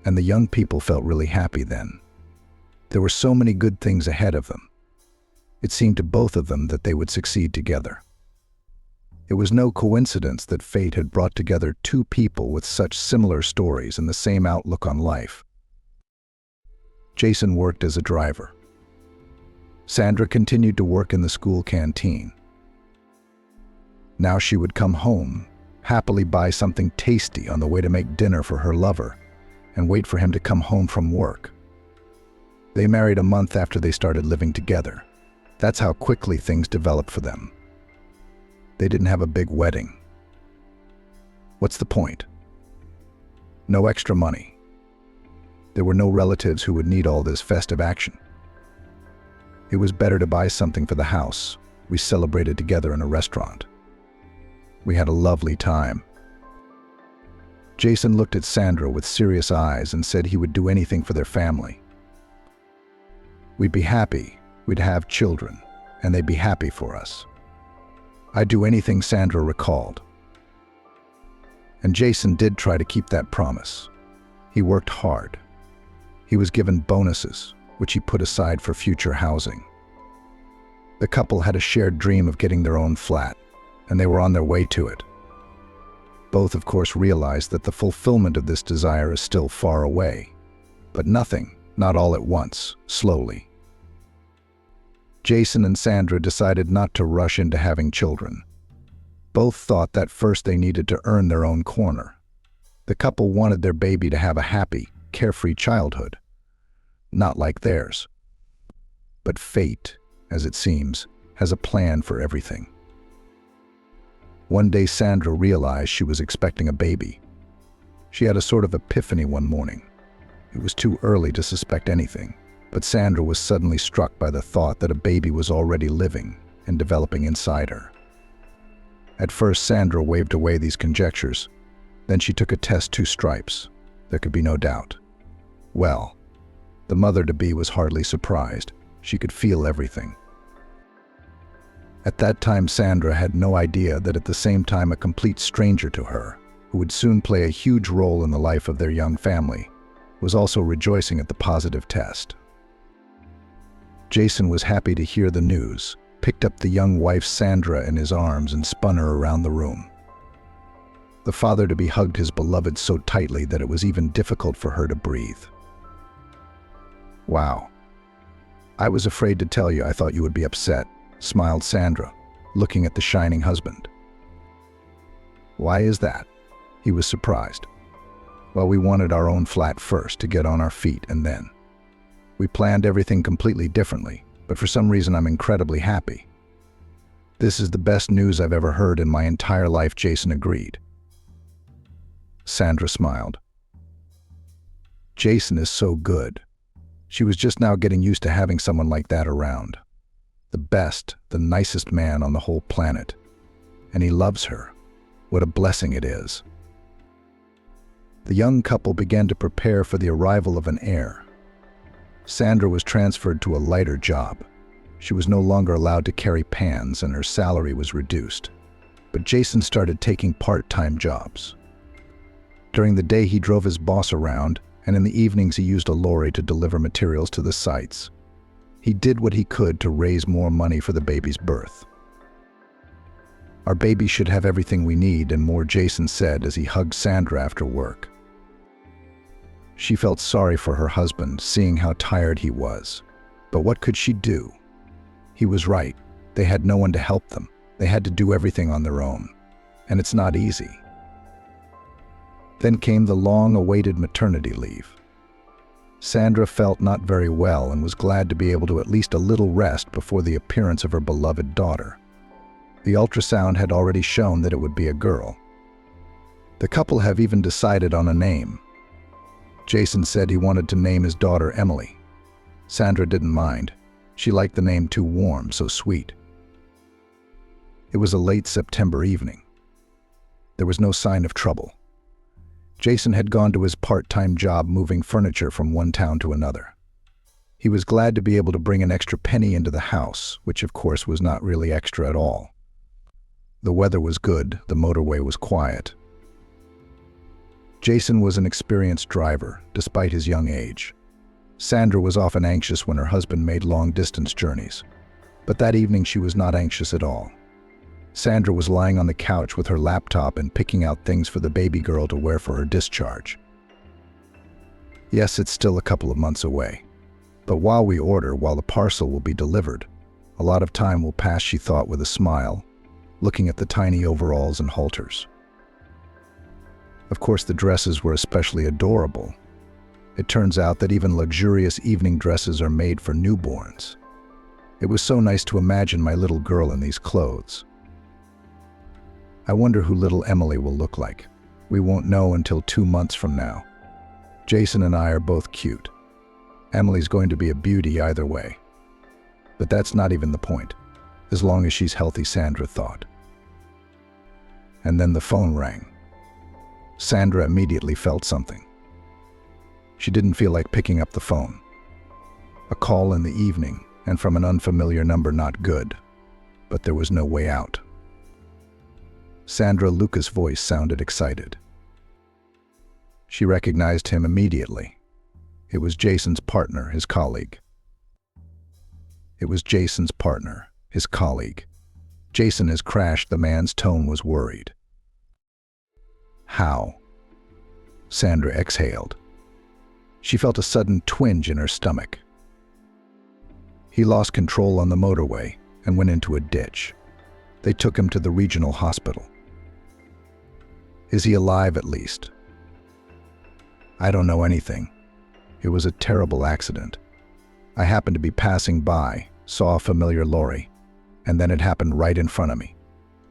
And the young people felt really happy then. There were so many good things ahead of them. It seemed to both of them that they would succeed together. It was no coincidence that fate had brought together two people with such similar stories and the same outlook on life. Jason worked as a driver. Sandra continued to work in the school canteen. Now she would come home, happily buy something tasty on the way to make dinner for her lover, and wait for him to come home from work. They married a month after they started living together. That's how quickly things developed for them. They didn't have a big wedding. What's the point? No extra money. There were no relatives who would need all this festive action. It was better to buy something for the house. We celebrated together in a restaurant. We had a lovely time. Jason looked at Sandra with serious eyes and said he would do anything for their family. We'd be happy, we'd have children, and they'd be happy for us. I'd do anything, Sandra recalled. And Jason did try to keep that promise. He worked hard. He was given bonuses, which he put aside for future housing. The couple had a shared dream of getting their own flat, and they were on their way to it. Both, of course, realized that the fulfillment of this desire is still far away. But nothing, not all at once, slowly. Jason and Sandra decided not to rush into having children. Both thought that first they needed to earn their own corner. The couple wanted their baby to have a happy, carefree childhood. not like theirs. But fate, as it seems, has a plan for everything. One day Sandra realized she was expecting a baby. She had a sort of epiphany one morning. It was too early to suspect anything, but Sandra was suddenly struck by the thought that a baby was already living and developing inside her. At first, Sandra waved away these conjectures. Then she took a test 2 stripes. There could be no doubt. Well, the mother-to-be was hardly surprised. She could feel everything. At that time, Sandra had no idea that at the same time a complete stranger to her, who would soon play a huge role in the life of their young family, was also rejoicing at the positive test. Jason was happy to hear the news, picked up the young wife Sandra in his arms and spun her around the room. The father-to-be hugged his beloved so tightly that it was even difficult for her to breathe. "Wow. I was afraid to tell you. I thought you would be upset," smiled Sandra, looking at the shining husband. "Why is that?" He was surprised. "Well, we wanted our own flat first to get on our feet, and then we planned everything completely differently, but for some reason I'm incredibly happy." "This is the best news I've ever heard in my entire life," Jason agreed. Sandra smiled. "Jason is so good." She was just now getting used to having someone like that around. The best, the nicest man on the whole planet. And he loves her. What a blessing it is. The young couple began to prepare for the arrival of an heir. Sandra was transferred to a lighter job. She was no longer allowed to carry pans and her salary was reduced. But Jason started taking part-time jobs. During the day he drove his boss around, and in the evenings he used a lorry to deliver materials to the sites. He did what he could to raise more money for the baby's birth. "Our baby should have everything we need and more," Jason said as he hugged Sandra after work. She felt sorry for her husband, seeing how tired he was. But what could she do? He was right. They had no one to help them. They had to do everything on their own. And it's not easy. Then came the long-awaited maternity leave. Sandra felt not very well and was glad to be able to at least a little rest before the appearance of her beloved daughter. The ultrasound had already shown that it would be a girl. The couple have even decided on a name. Jason said he wanted to name his daughter Emily. Sandra didn't mind. She liked the name too warm, so sweet. It was a late September evening. There was no sign of trouble. Jason had gone to his part-time job moving furniture from one town to another. He was glad to be able to bring an extra penny into the house, which of course was not really extra at all. The weather was good, the motorway was quiet. Jason was an experienced driver, despite his young age. Sandra was often anxious when her husband made long-distance journeys. But that evening she was not anxious at all. Sandra was lying on the couch with her laptop and picking out things for the baby girl to wear for her discharge. Yes, it's still a couple of months away. But while the parcel will be delivered, a lot of time will pass, she thought with a smile, looking at the tiny overalls and halters. Of course, the dresses were especially adorable. It turns out that even luxurious evening dresses are made for newborns. It was so nice to imagine my little girl in these clothes. I wonder who little Emily will look like. We won't know until 2 months from now. Jason and I are both cute. Emily's going to be a beauty either way. But that's not even the point, as long as she's healthy, Sandra thought. And then the phone rang. Sandra immediately felt something. She didn't feel like picking up the phone. A call in the evening, and from an unfamiliar number, not good. But there was no way out. Sandra Lucas' voice sounded excited. She recognized him immediately. It was Jason's partner, his colleague. Jason has crashed, the man's tone was worried. How? Sandra exhaled. She felt a sudden twinge in her stomach. He lost control on the motorway and went into a ditch. They took him to the regional hospital. Is he alive at least? I don't know anything. It was a terrible accident. I happened to be passing by, saw a familiar lorry, and then it happened right in front of me.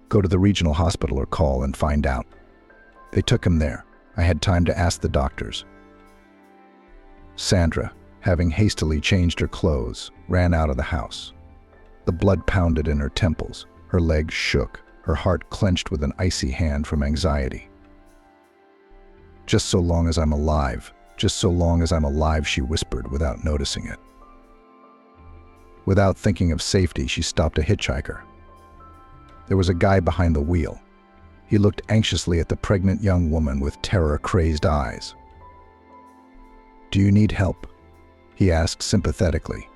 Go to the regional hospital or call and find out. They took him there. I had time to ask the doctors. Sandra, having hastily changed her clothes, ran out of the house. The blood pounded in her temples, her legs shook, her heart clenched with an icy hand from anxiety. "Just so long as I'm alive, just so long as I'm alive," she whispered without noticing it. Without thinking of safety, she stopped a hitchhiker. There was a guy behind the wheel. He looked anxiously at the pregnant young woman with terror-crazed eyes. "Do you need help?" he asked sympathetically.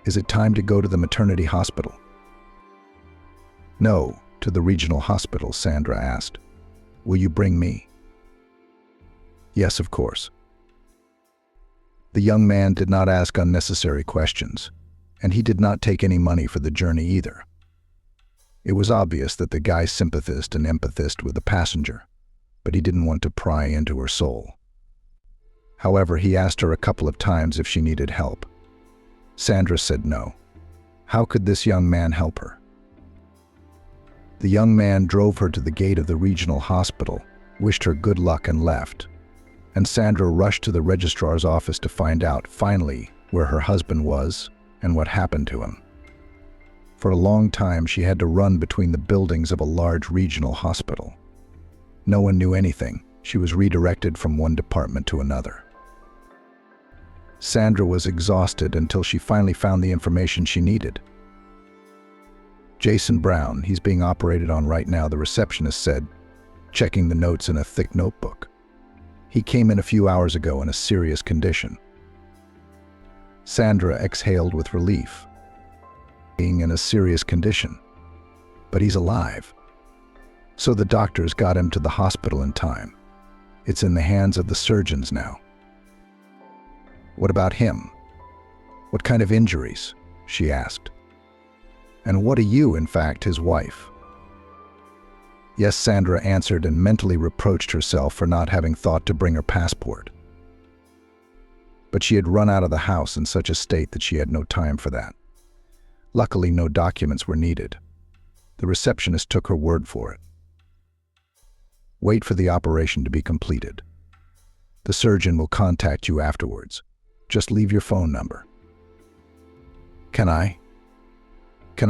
"Is it time to go to the maternity hospital?" "No, to the regional hospital," Sandra asked. "Will you bring me?" "Yes, of course." The young man did not ask unnecessary questions, and he did not take any money for the journey either. It was obvious that the guy sympathized and empathized with the passenger, but he didn't want to pry into her soul. However, he asked her a couple of times if she needed help. Sandra said no. How could this young man help her? The young man drove her to the gate of the regional hospital, wished her good luck and left. And Sandra rushed to the registrar's office to find out, finally, where her husband was and what happened to him. For a long time, she had to run between the buildings of a large regional hospital. No one knew anything. She was redirected from one department to another. Sandra was exhausted until she finally found the information she needed. "Jason Brown, he's being operated on right now," the receptionist said, checking the notes in a thick notebook. "He came in a few hours ago in a serious condition." Sandra exhaled with relief. Being in a serious condition. But he's alive. So the doctors got him to the hospital in time. It's in the hands of the surgeons now. "What about him? What kind of injuries?" she asked. "And what are you, in fact, his wife?" "Yes," Sandra answered and mentally reproached herself for not having thought to bring her passport. But she had run out of the house in such a state that she had no time for that. Luckily, no documents were needed. The receptionist took her word for it. "Wait for the operation to be completed. The surgeon will contact you afterwards. Just leave your phone number." Can I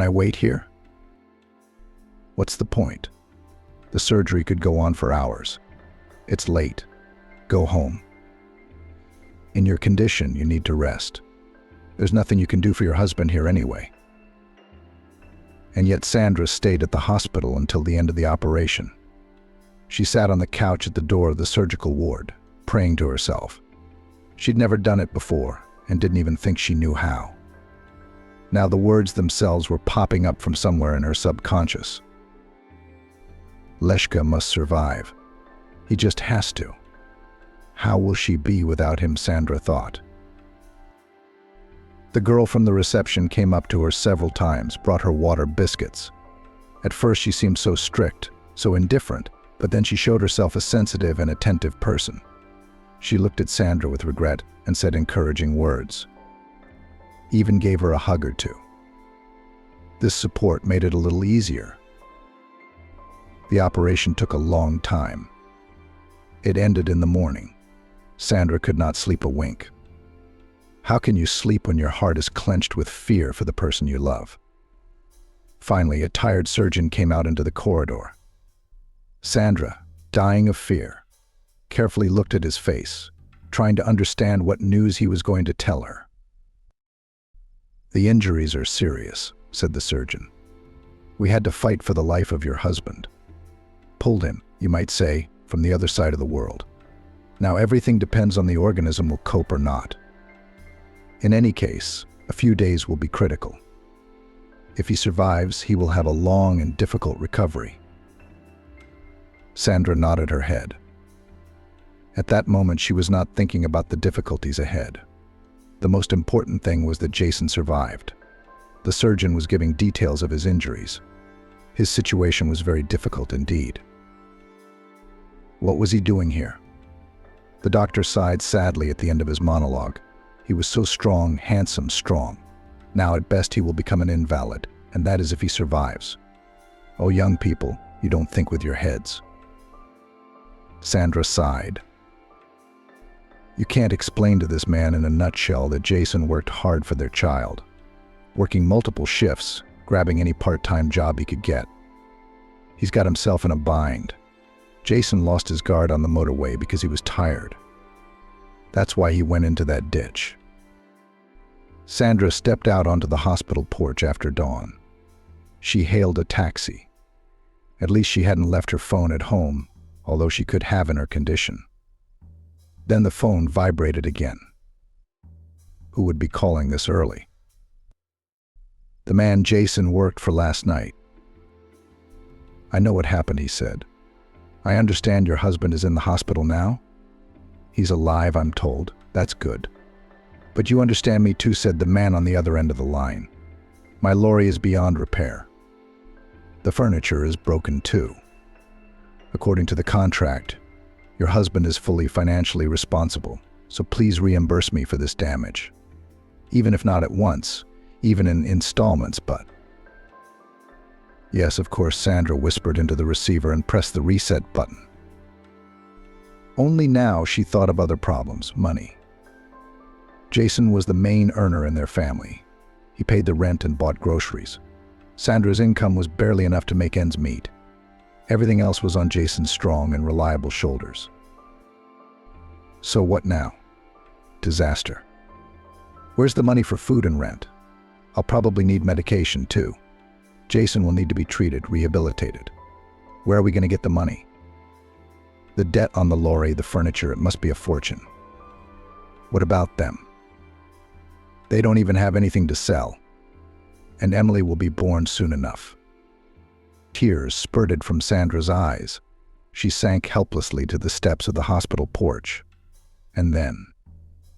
wait here?" "What's the point? The surgery could go on for hours. It's late. Go home. In your condition, you need to rest. There's nothing you can do for your husband here anyway." And yet Sandra stayed at the hospital until the end of the operation. She sat on the couch at the door of the surgical ward, praying to herself. She'd never done it before and didn't even think she knew how. Now the words themselves were popping up from somewhere in her subconscious. Leshka must survive. He just has to. How will she be without him, Sandra thought. The girl from the reception came up to her several times, brought her water, biscuits. At first she seemed so strict, so indifferent, but then she showed herself a sensitive and attentive person. She looked at Sandra with regret and said encouraging words. Even gave her a hug or two. This support made it a little easier. The operation took a long time. It ended in the morning. Sandra could not sleep a wink. How can you sleep when your heart is clenched with fear for the person you love? Finally, a tired surgeon came out into the corridor. Sandra, dying of fear, carefully looked at his face, trying to understand what news he was going to tell her. "The injuries are serious," said the surgeon. "We had to fight for the life of your husband. Pulled him, you might say, from the other side of the world. Now everything depends on the organism will cope or not. In any case, a few days will be critical. If he survives, he will have a long and difficult recovery." Sandra nodded her head. At that moment, she was not thinking about the difficulties ahead. The most important thing was that Jason survived. The surgeon was giving details of his injuries. His situation was very difficult indeed. What was he doing here? The doctor sighed sadly at the end of his monologue. He was so strong, handsome, strong. Now at best he will become an invalid, and that is if he survives. Oh, young people, you don't think with your heads. Sandra sighed. You can't explain to this man in a nutshell that Jason worked hard for their child, working multiple shifts, grabbing any part-time job he could get. He's got himself in a bind. Jason lost his guard on the motorway because he was tired. That's why he went into that ditch. Sandra stepped out onto the hospital porch after dawn. She hailed a taxi. At least she hadn't left her phone at home, although she could have in her condition. Then the phone vibrated again. Who would be calling this early? The man Jason worked for last night. I know what happened, he said. I understand your husband is in the hospital now? He's alive, I'm told. That's good. But you understand me too, said the man on the other end of the line. My lorry is beyond repair. The furniture is broken too. According to the contract, your husband is fully financially responsible, so please reimburse me for this damage. Even if not at once, even in installments, but... Yes, of course, Sandra whispered into the receiver and pressed the reset button. Only now she thought of other problems, money. Jason was the main earner in their family. He paid the rent and bought groceries. Sandra's income was barely enough to make ends meet. Everything else was on Jason's strong and reliable shoulders. So what now? Disaster. Where's the money for food and rent? I'll probably need medication too. Jason will need to be treated, rehabilitated. Where are we going to get the money? The debt on the lorry, the furniture, it must be a fortune. What about them? They don't even have anything to sell. And Emily will be born soon enough. Tears spurted from Sandra's eyes. She sank helplessly to the steps of the hospital porch. And then,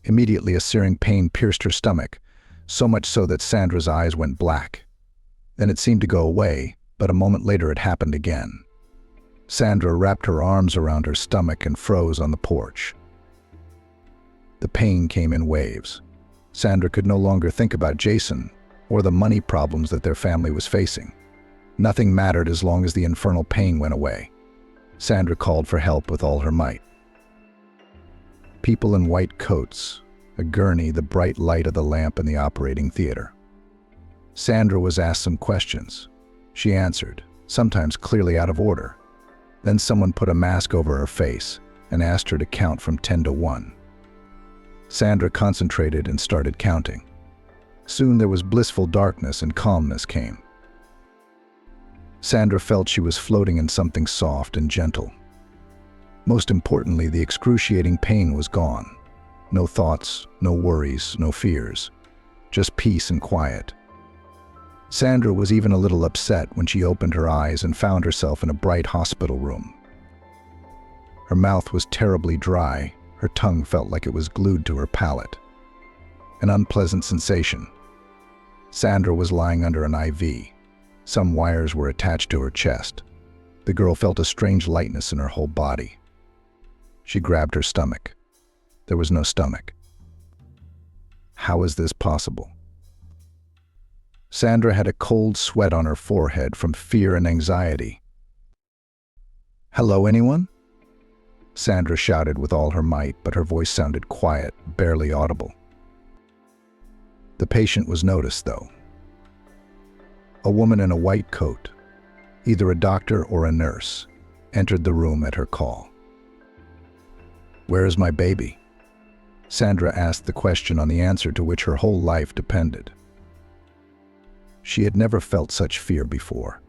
immediately a searing pain pierced her stomach, so much so that Sandra's eyes went black. Then it seemed to go away, but a moment later it happened again. Sandra wrapped her arms around her stomach and froze on the porch. The pain came in waves. Sandra could no longer think about Jason or the money problems that their family was facing. Nothing mattered as long as the infernal pain went away. Sandra called for help with all her might. People in white coats, a gurney, the bright light of the lamp in the operating theater. Sandra was asked some questions. She answered, sometimes clearly out of order. Then someone put a mask over her face and asked her to count from 10 to 1. Sandra concentrated and started counting. Soon there was blissful darkness and calmness came. Sandra felt she was floating in something soft and gentle. Most importantly, the excruciating pain was gone. No thoughts, no worries, no fears. Just peace and quiet. Sandra was even a little upset when she opened her eyes and found herself in a bright hospital room. Her mouth was terribly dry. Her tongue felt like it was glued to her palate. An unpleasant sensation. Sandra was lying under an IV. Some wires were attached to her chest. The girl felt a strange lightness in her whole body. She grabbed her stomach. There was no stomach. How is this possible? Sandra had a cold sweat on her forehead from fear and anxiety. Hello, anyone? Sandra shouted with all her might, but her voice sounded quiet, barely audible. The patient was noticed, though. A woman in a white coat, either a doctor or a nurse, entered the room at her call. Where is my baby? Sandra asked the question on the answer to which her whole life depended. She had never felt such fear before.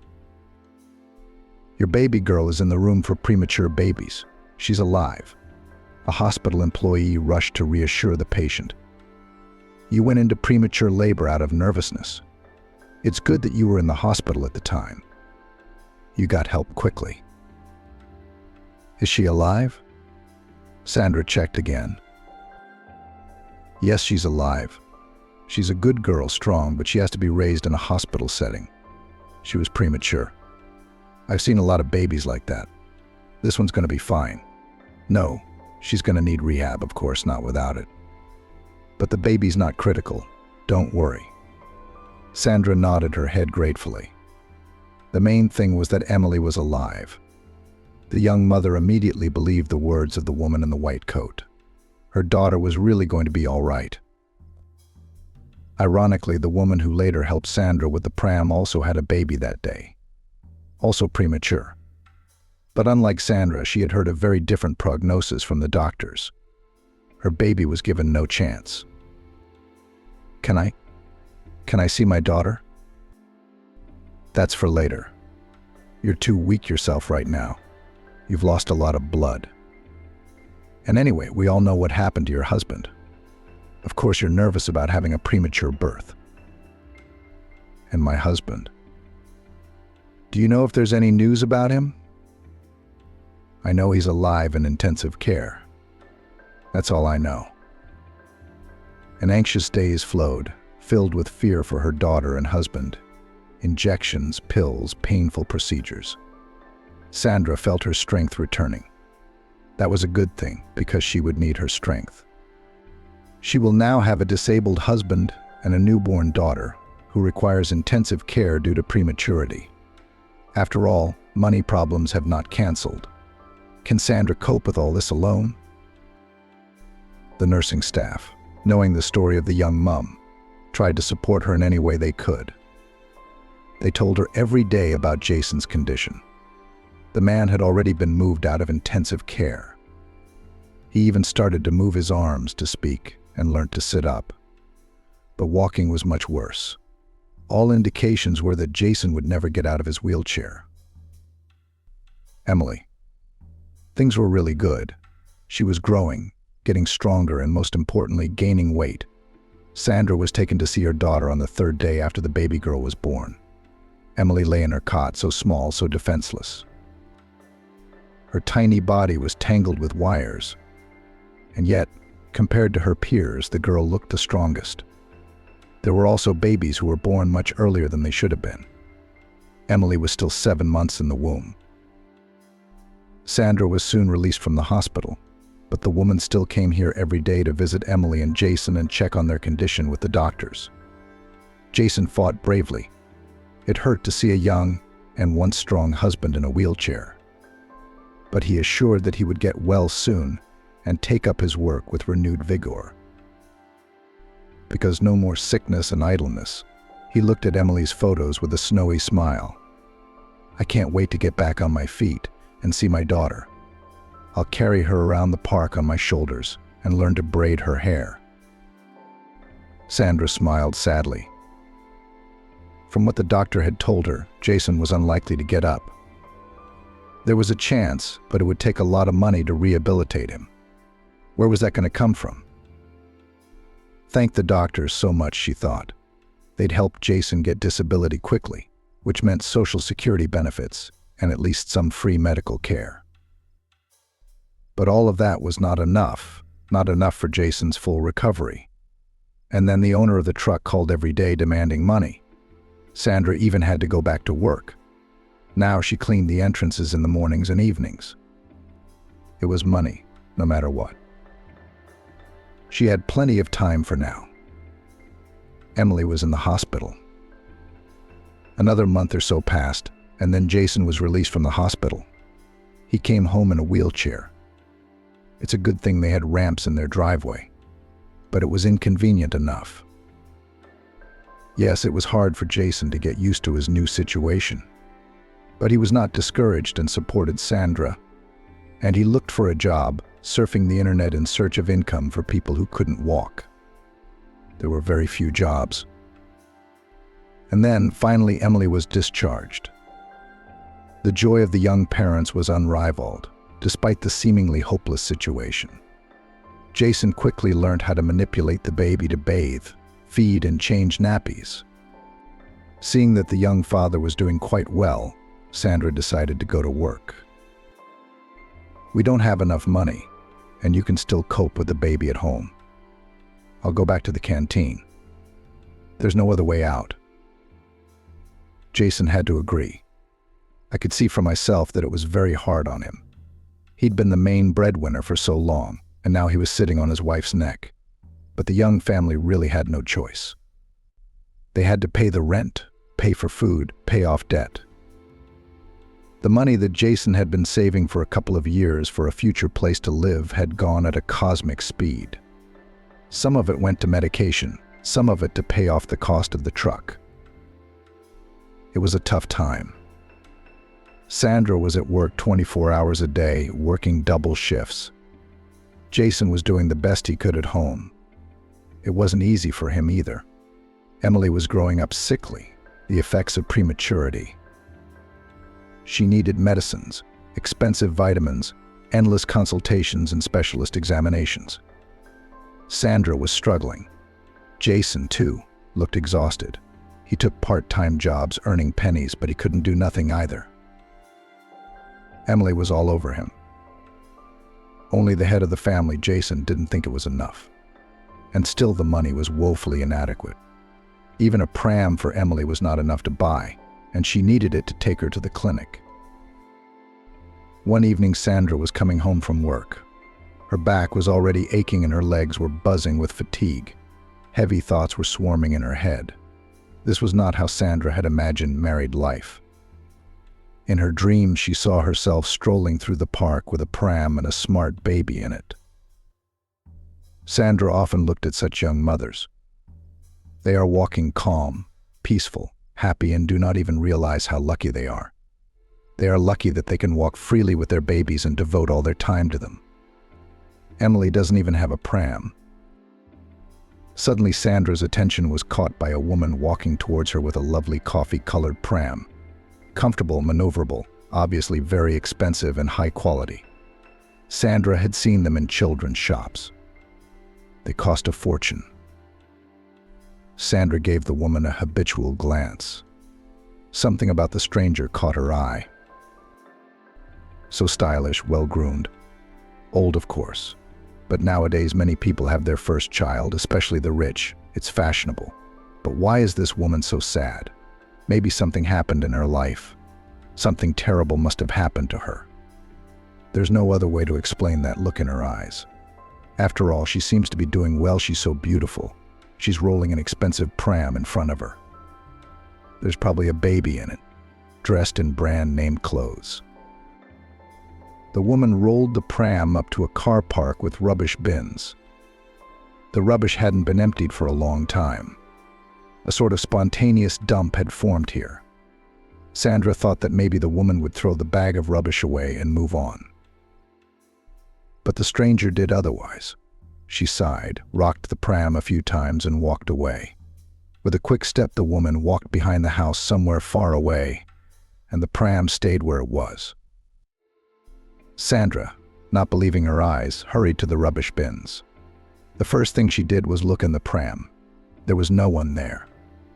Your baby girl is in the room for premature babies. She's alive. A hospital employee rushed to reassure the patient. You went into premature labor out of nervousness. It's good that you were in the hospital at the time. You got help quickly. Is she alive? Sandra checked again. Yes, she's alive. She's a good girl, strong, but she has to be raised in a hospital setting. She was premature. I've seen a lot of babies like that. This one's going to be fine. No, she's going to need rehab, of course, not without it. But the baby's not critical. Don't worry." Sandra nodded her head gratefully. The main thing was that Emily was alive. The young mother immediately believed the words of the woman in the white coat. Her daughter was really going to be all right. Ironically, the woman who later helped Sandra with the pram also had a baby that day. Also premature. But unlike Sandra, she had heard a very different prognosis from the doctors. Her baby was given no chance. Can I see my daughter?" "That's for later. You're too weak yourself right now. You've lost a lot of blood. And anyway, we all know what happened to your husband. Of course, you're nervous about having a premature birth." "And my husband? Do you know if there's any news about him?" "I know he's alive in intensive care. That's all I know." And anxious days flowed, filled with fear for her daughter and husband. Injections, pills, painful procedures. Sandra felt her strength returning. That was a good thing, because she would need her strength. She will now have a disabled husband and a newborn daughter who requires intensive care due to prematurity. After all, money problems have not canceled. Can Sandra cope with all this alone? The nursing staff, knowing the story of the young mum, tried to support her in any way they could. They told her every day about Jason's condition. The man had already been moved out of intensive care. He even started to move his arms to speak and learned to sit up. But walking was much worse. All indications were that Jason would never get out of his wheelchair. Emily. Things were really good. She was growing, getting stronger, and most importantly, gaining weight. Sandra was taken to see her daughter on the third day after the baby girl was born. Emily lay in her cot, so small, so defenseless. Her tiny body was tangled with wires. And yet, compared to her peers, the girl looked the strongest. There were also babies who were born much earlier than they should have been. Emily was still 7 months in the womb. Sandra was soon released from the hospital, but the woman still came here every day to visit Emily and Jason and check on their condition with the doctors. Jason fought bravely. It hurt to see a young and once strong husband in a wheelchair. But he assured that he would get well soon and take up his work with renewed vigor. Because no more sickness and idleness, he looked at Emily's photos with a snowy smile. "I can't wait to get back on my feet and see my daughter. I'll carry her around the park on my shoulders and learn to braid her hair." Sandra smiled sadly. From what the doctor had told her, Jason was unlikely to get up. There was a chance, but it would take a lot of money to rehabilitate him. Where was that going to come from? Thank the doctors so much, she thought. They'd help Jason get disability quickly, which meant Social Security benefits and at least some free medical care. But all of that was not enough for Jason's full recovery. And then the owner of the truck called every day demanding money. Sandra even had to go back to work. Now she cleaned the entrances in the mornings and evenings. It was money, no matter what. She had plenty of time for now. Emily was in the hospital. Another month or so passed, and then Jason was released from the hospital. He came home in a wheelchair. It's a good thing they had ramps in their driveway, but it was inconvenient enough. Yes, it was hard for Jason to get used to his new situation, but he was not discouraged and supported Sandra, and he looked for a job, surfing the internet in search of income for people who couldn't walk. There were very few jobs. And then, finally, Emily was discharged. The joy of the young parents was unrivaled, despite the seemingly hopeless situation. Jason quickly learned how to manipulate the baby to bathe, feed, and change nappies. Seeing that the young father was doing quite well, Sandra decided to go to work. "We don't have enough money, and you can still cope with the baby at home. I'll go back to the canteen. There's no other way out." Jason had to agree. I could see for myself that it was very hard on him. He'd been the main breadwinner for so long, and now he was sitting on his wife's neck. but the Young family really had no choice. They had to pay the rent, pay for food, pay off debt. The money that Jason had been saving for a couple of years for a future place to live had gone at a cosmic speed. Some of it went to medication, some of it to pay off the cost of the truck. It was a tough time. Sandra was at work 24 hours a day, working double shifts. Jason was doing the best he could at home. It wasn't easy for him either. Emily was growing up sickly, the effects of prematurity. She needed medicines, expensive vitamins, endless consultations and specialist examinations. Sandra was struggling. Jason, too, looked exhausted. He took part-time jobs earning pennies, but he couldn't do nothing either. Emily was all over him. Only the head of the family, Jason, didn't think it was enough. And still the money was woefully inadequate. Even a pram for Emily was not enough to buy, and she needed it to take her to the clinic. One evening, Sandra was coming home from work. Her back was already aching and her legs were buzzing with fatigue. Heavy thoughts were swarming in her head. This was not how Sandra had imagined married life. In her dreams, she saw herself strolling through the park with a pram and a smart baby in it. Sandra often looked at such young mothers. They are walking calm, peaceful, happy, and do not even realize how lucky they are. They are lucky that they can walk freely with their babies and devote all their time to them. Emily doesn't even have a pram. Suddenly, Sandra's attention was caught by a woman walking towards her with a lovely coffee-colored pram. Comfortable, maneuverable, obviously very expensive and high quality. Sandra had seen them in children's shops. They cost a fortune. Sandra gave the woman a habitual glance. Something about the stranger caught her eye. So stylish, well-groomed. Old, of course. But nowadays many people have their first child, especially the rich. It's fashionable. But why is this woman so sad? Maybe something happened in her life. Something terrible must have happened to her. There's no other way to explain that look in her eyes. After all, she seems to be doing well. She's so beautiful. She's rolling an expensive pram in front of her. There's probably a baby in it, dressed in brand-name clothes. The woman rolled the pram up to a car park with rubbish bins. The rubbish hadn't been emptied for a long time. A sort of spontaneous dump had formed here. Sandra thought that maybe the woman would throw the bag of rubbish away and move on. But the stranger did otherwise. She sighed, rocked the pram a few times, and walked away. With a quick step, the woman walked behind the house somewhere far away, and the pram stayed where it was. Sandra, not believing her eyes, hurried to the rubbish bins. The first thing she did was look in the pram. There was no one there.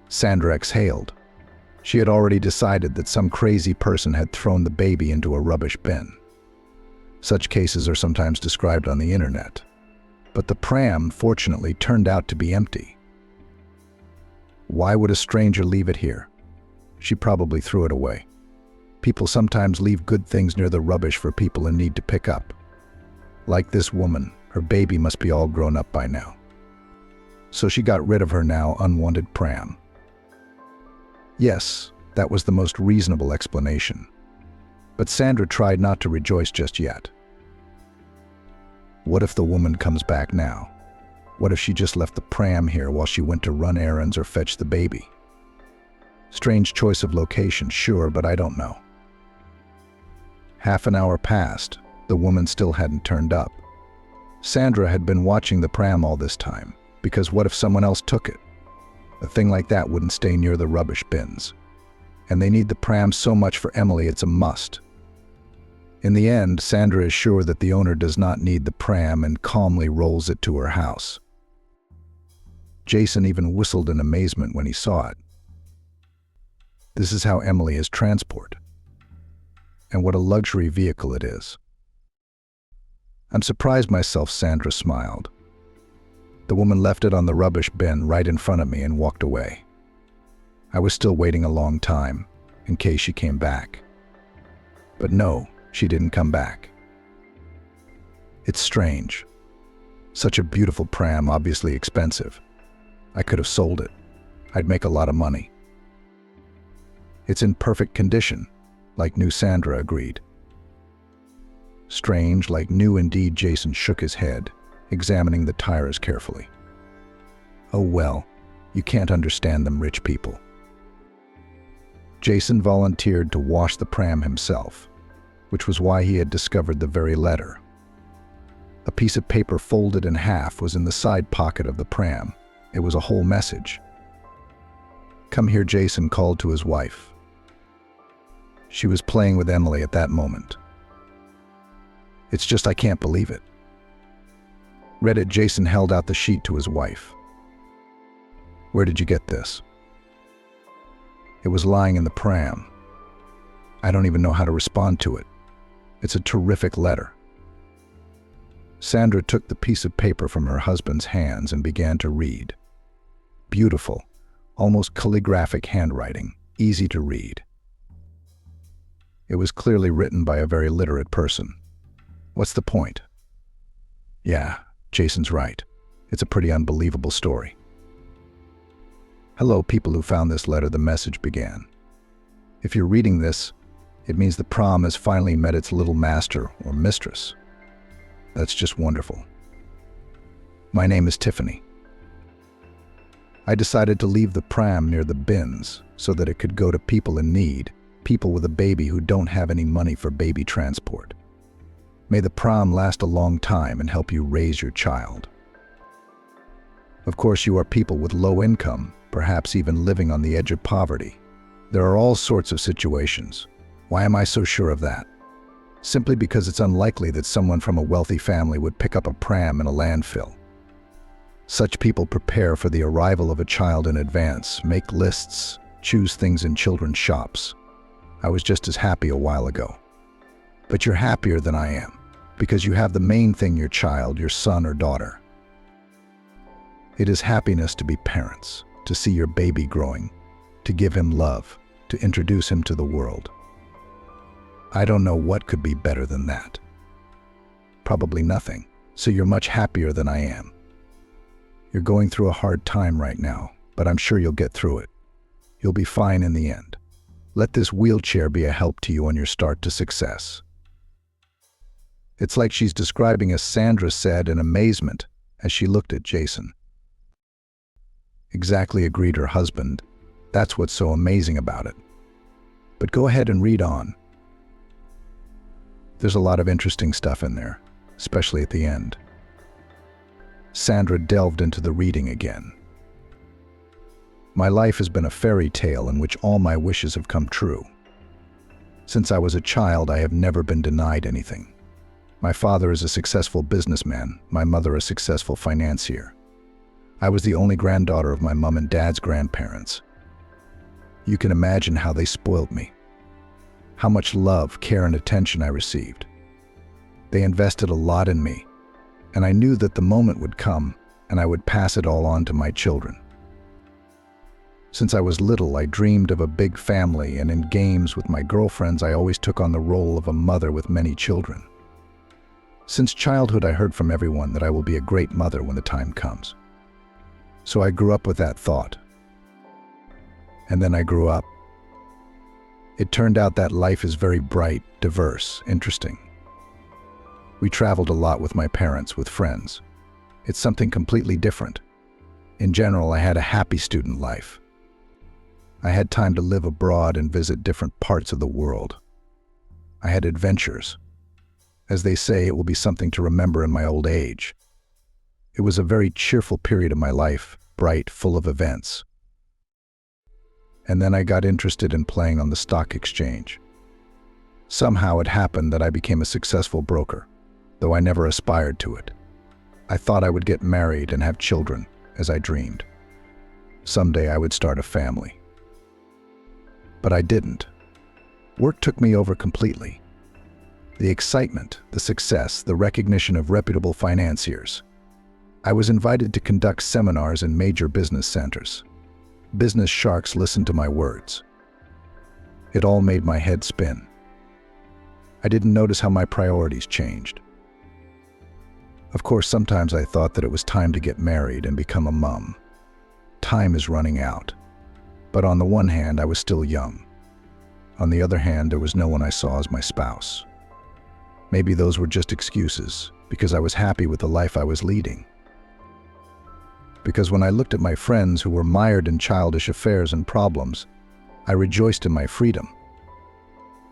Sandra exhaled. She had already decided that some crazy person had thrown the baby into a rubbish bin. Such cases are sometimes described on the internet. But the pram, fortunately, turned out to be empty. Why would a stranger leave it here? She probably threw it away. People sometimes leave good things near the rubbish for people in need to pick up. Like this woman, her baby must be all grown up by now. So she got rid of her now unwanted pram. Yes, that was the most reasonable explanation. But Sandra tried not to rejoice just yet. What if the woman comes back now? What if she just left the pram here while she went to run errands or fetch the baby? Strange choice of location, sure, but I don't know. Half an hour passed. The woman still hadn't turned up. Sandra had been watching the pram all this time, because what if someone else took it? A thing like that wouldn't stay near the rubbish bins. And they need the pram so much for Emily, it's a must. In the end, Sandra is sure that the owner does not need the pram and calmly rolls it to her house. Jason even whistled in amazement when he saw it. This is how Emily is transported. And what a luxury vehicle it is. I'm surprised myself, Sandra smiled. The woman left it on the rubbish bin right in front of me and walked away. I was still waiting a long time, in case she came back. But no, she didn't come back. It's strange. Such a beautiful pram, obviously expensive. I could have sold it. I'd make a lot of money. It's in perfect condition, like new, Sandra agreed. Strange, like new indeed, Jason shook his head, examining the tires carefully. Oh well, you can't understand them rich people. Jason volunteered to wash the pram himself, which was why he had discovered the very letter. A piece of paper folded in half was in the side pocket of the pram. It was a whole message. "Come here," Jason called to his wife. She was playing with Emily at that moment. "It's just I can't believe it." Read it. Jason held out the sheet to his wife. "Where did you get this?" "It was lying in the pram. I don't even know how to respond to it. It's a terrific letter." Sandra took the piece of paper from her husband's hands and began to read. Beautiful, almost calligraphic handwriting, easy to read. It was clearly written by a very literate person. What's the point? Yeah, Jason's right. It's a pretty unbelievable story. "Hello, people who found this letter," the message began. "If you're reading this, it means the pram has finally met its little master or mistress. That's just wonderful. My name is Tiffany. I decided to leave the pram near the bins so that it could go to people in need, people with a baby who don't have any money for baby transport. May the pram last a long time and help you raise your child. Of course, you are people with low income, perhaps even living on the edge of poverty. There are all sorts of situations. Why am I so sure of that? Simply because it's unlikely that someone from a wealthy family would pick up a pram in a landfill. Such people prepare for the arrival of a child in advance, make lists, choose things in children's shops. I was just as happy a while ago. But you're happier than I am, because you have the main thing: your child, your son or daughter. It is happiness to be parents, to see your baby growing, to give him love, to introduce him to the world. I don't know what could be better than that. Probably nothing, so you're much happier than I am. You're going through a hard time right now, but I'm sure you'll get through it. You'll be fine in the end. Let this wheelchair be a help to you on your start to success." It's like she's describing us, Sandra said in amazement as she looked at Jason. Exactly, agreed her husband. That's what's so amazing about it. But go ahead and read on. There's a lot of interesting stuff in there, especially at the end. Sandra delved into the reading again. "My life has been a fairy tale in which all my wishes have come true. Since I was a child, I have never been denied anything. My father is a successful businessman, my mother a successful financier. I was the only granddaughter of my mom and dad's grandparents. You can imagine how they spoiled me. How much love, care, and attention I received. They invested a lot in me, and I knew that the moment would come and I would pass it all on to my children. Since I was little, I dreamed of a big family, and in games with my girlfriends, I always took on the role of a mother with many children. Since childhood, I heard from everyone that I will be a great mother when the time comes. So I grew up with that thought. And then I grew up. It turned out that life is very bright, diverse, interesting. We traveled a lot with my parents, with friends. It's something completely different. In general, I had a happy student life. I had time to live abroad and visit different parts of the world. I had adventures. As they say, it will be something to remember in my old age. It was a very cheerful period of my life, bright, full of events. And then I got interested in playing on the stock exchange. Somehow it happened that I became a successful broker, though I never aspired to it. I thought I would get married and have children, as I dreamed. Someday I would start a family. But I didn't. Work took me over completely. The excitement, the success, the recognition of reputable financiers. I was invited to conduct seminars in major business centers. Business sharks listened to my words. It all made my head spin. I didn't notice how my priorities changed. Of course, sometimes I thought that it was time to get married and become a mum. Time is running out. But on the one hand, I was still young. On the other hand, there was no one I saw as my spouse. Maybe those were just excuses, because I was happy with the life I was leading. Because when I looked at my friends who were mired in childish affairs and problems, I rejoiced in my freedom.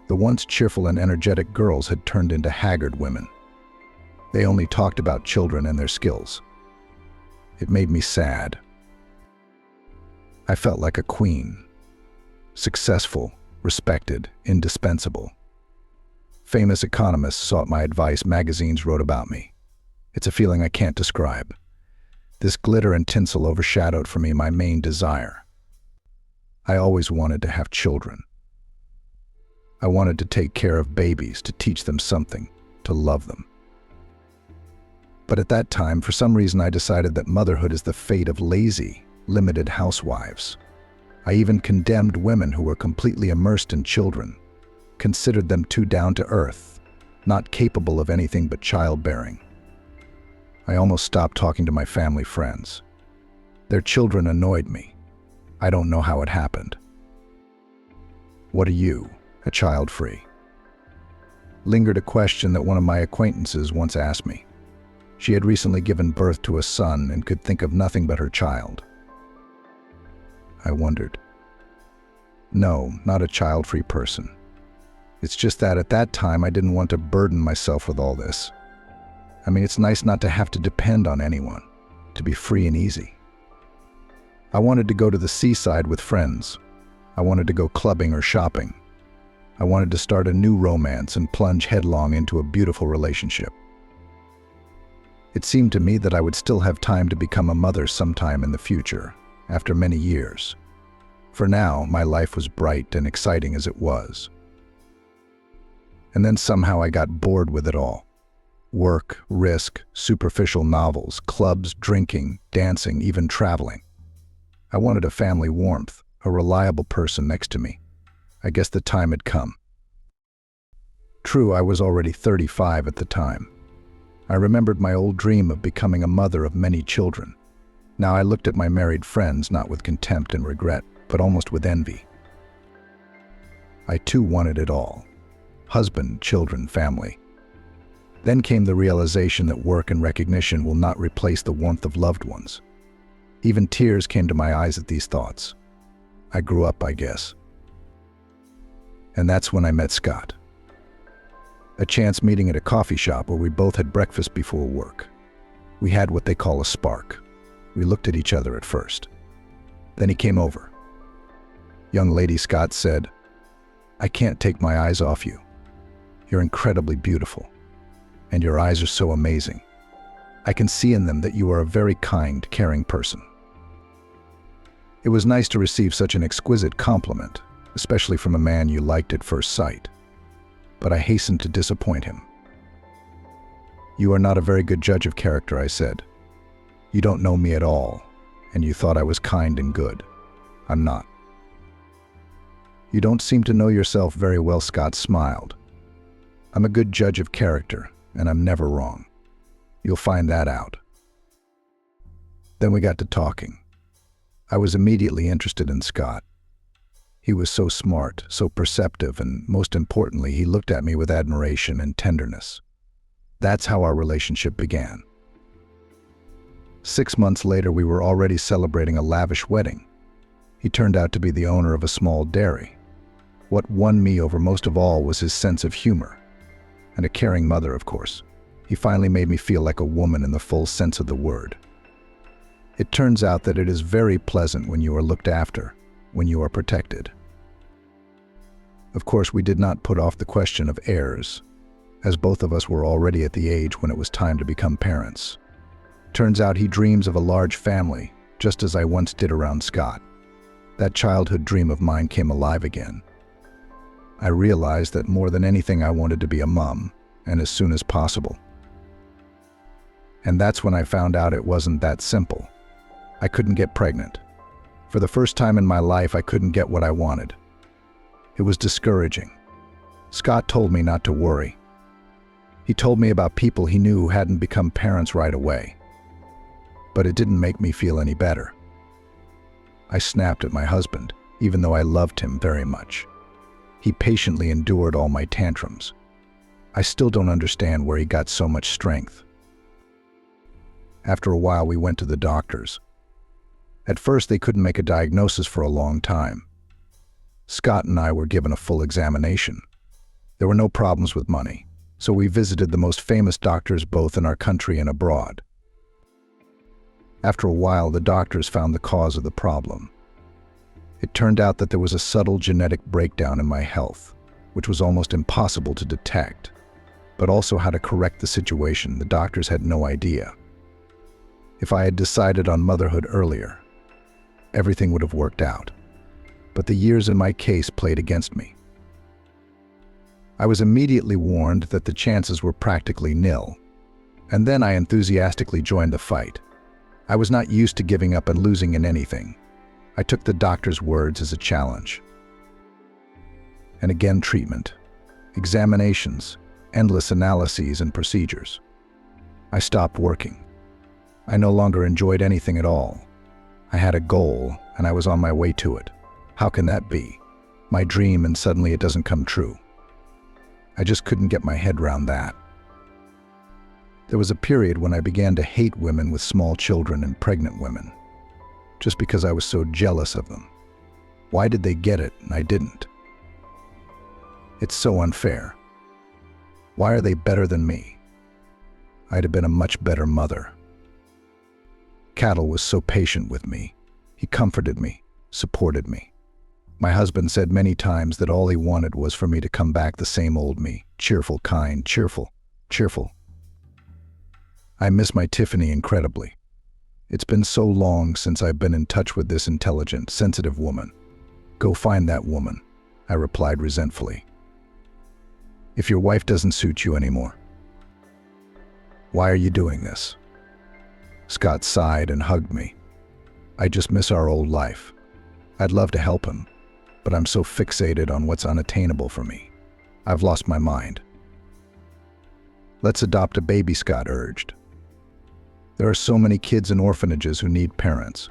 The once cheerful and energetic girls had turned into haggard women. They only talked about children and their skills. It made me sad. I felt like a queen. Successful, respected, indispensable. Famous economists sought my advice, magazines wrote about me. It's a feeling I can't describe. This glitter and tinsel overshadowed for me my main desire. I always wanted to have children. I wanted to take care of babies, to teach them something, to love them. But at that time, for some reason, I decided that motherhood is the fate of lazy, limited housewives. I even condemned women who were completely immersed in children, considered them too down to earth, not capable of anything but childbearing. I almost stopped talking to my family friends. Their children annoyed me. I don't know how it happened. What are you, a child free? Lingered a question that one of my acquaintances once asked me. She had recently given birth to a son and could think of nothing but her child. I wondered. No, not a child-free person. It's just that at that time I didn't want to burden myself with all this. I mean, it's nice not to have to depend on anyone, to be free and easy. I wanted to go to the seaside with friends. I wanted to go clubbing or shopping. I wanted to start a new romance and plunge headlong into a beautiful relationship. It seemed to me that I would still have time to become a mother sometime in the future, after many years. For now, my life was bright and exciting as it was. And then somehow I got bored with it all. Work, risk, superficial novels, clubs, drinking, dancing, even traveling. I wanted a family warmth, a reliable person next to me. I guess the time had come. True, I was already 35 at the time. I remembered my old dream of becoming a mother of many children. Now I looked at my married friends not with contempt and regret, but almost with envy. I too wanted it all. Husband, children, family. Then came the realization that work and recognition will not replace the warmth of loved ones. Even tears came to my eyes at these thoughts. I grew up, I guess. And that's when I met Scott. A chance meeting at a coffee shop where we both had breakfast before work. We had what they call a spark. We looked at each other at first. Then he came over. Young lady, Scott said, "I can't take my eyes off you. You're incredibly beautiful, and your eyes are so amazing. I can see in them that you are a very kind, caring person." It was nice to receive such an exquisite compliment, especially from a man you liked at first sight. But I hastened to disappoint him. "You are not a very good judge of character," I said. "You don't know me at all, and you thought I was kind and good. I'm not." "You don't seem to know yourself very well," Scott smiled. "I'm a good judge of character, and I'm never wrong. You'll find that out." Then we got to talking. I was immediately interested in Scott. He was so smart, so perceptive, and most importantly, he looked at me with admiration and tenderness. That's how our relationship began. 6 months later, we were already celebrating a lavish wedding. He turned out to be the owner of a small dairy. What won me over most of all was his sense of humor. And a caring mother, of course. He finally made me feel like a woman in the full sense of the word. It turns out that it is very pleasant when you are looked after, when you are protected. Of course, we did not put off the question of heirs, as both of us were already at the age when it was time to become parents. Turns out he dreams of a large family, just as I once did around Scott. That childhood dream of mine came alive again. I realized that more than anything I wanted to be a mom, and as soon as possible. And that's when I found out it wasn't that simple. I couldn't get pregnant. For the first time in my life, I couldn't get what I wanted. It was discouraging. Scott told me not to worry. He told me about people he knew who hadn't become parents right away. But it didn't make me feel any better. I snapped at my husband, even though I loved him very much. He patiently endured all my tantrums. I still don't understand where he got so much strength. After a while, we went to the doctors. At first, they couldn't make a diagnosis for a long time. Scott and I were given a full examination. There were no problems with money, so we visited the most famous doctors both in our country and abroad. After a while, the doctors found the cause of the problem. It turned out that there was a subtle genetic breakdown in my health, which was almost impossible to detect. But also how to correct the situation, the doctors had no idea. If I had decided on motherhood earlier, everything would have worked out. But the years in my case played against me. I was immediately warned that the chances were practically nil, and then I enthusiastically joined the fight. I was not used to giving up and losing in anything. I took the doctor's words as a challenge. And again, treatment, examinations, endless analyses and procedures. I stopped working. I no longer enjoyed anything at all. I had a goal, and I was on my way to it. How can that be? My dream, and suddenly it doesn't come true. I just couldn't get my head around that. There was a period when I began to hate women with small children and pregnant women, just because I was so jealous of them. Why did they get it and I didn't? It's so unfair. Why are they better than me? I'd have been a much better mother. Cattle was so patient with me. He comforted me, supported me. My husband said many times that all he wanted was for me to come back the same old me, cheerful, kind, cheerful. I miss my Tiffany incredibly. It's been so long since I've been in touch with this intelligent, sensitive woman. Go find that woman, I replied resentfully. If your wife doesn't suit you anymore, why are you doing this? Scott sighed and hugged me. I just miss our old life. I'd love to help him, but I'm so fixated on what's unattainable for me. I've lost my mind. Let's adopt a baby, Scott urged. There are so many kids in orphanages who need parents.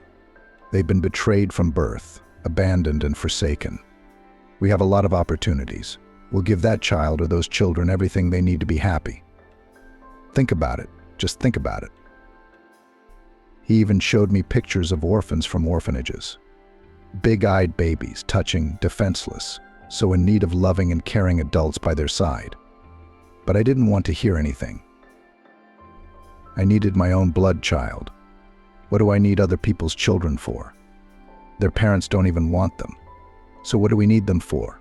They've been betrayed from birth, abandoned and forsaken. We have a lot of opportunities. We'll give that child or those children everything they need to be happy. Think about it. Just think about it. He even showed me pictures of orphans from orphanages. Big-eyed babies, touching, defenseless, so in need of loving and caring adults by their side. But I didn't want to hear anything. I needed my own blood child. What do I need other people's children for? Their parents don't even want them. So what do we need them for?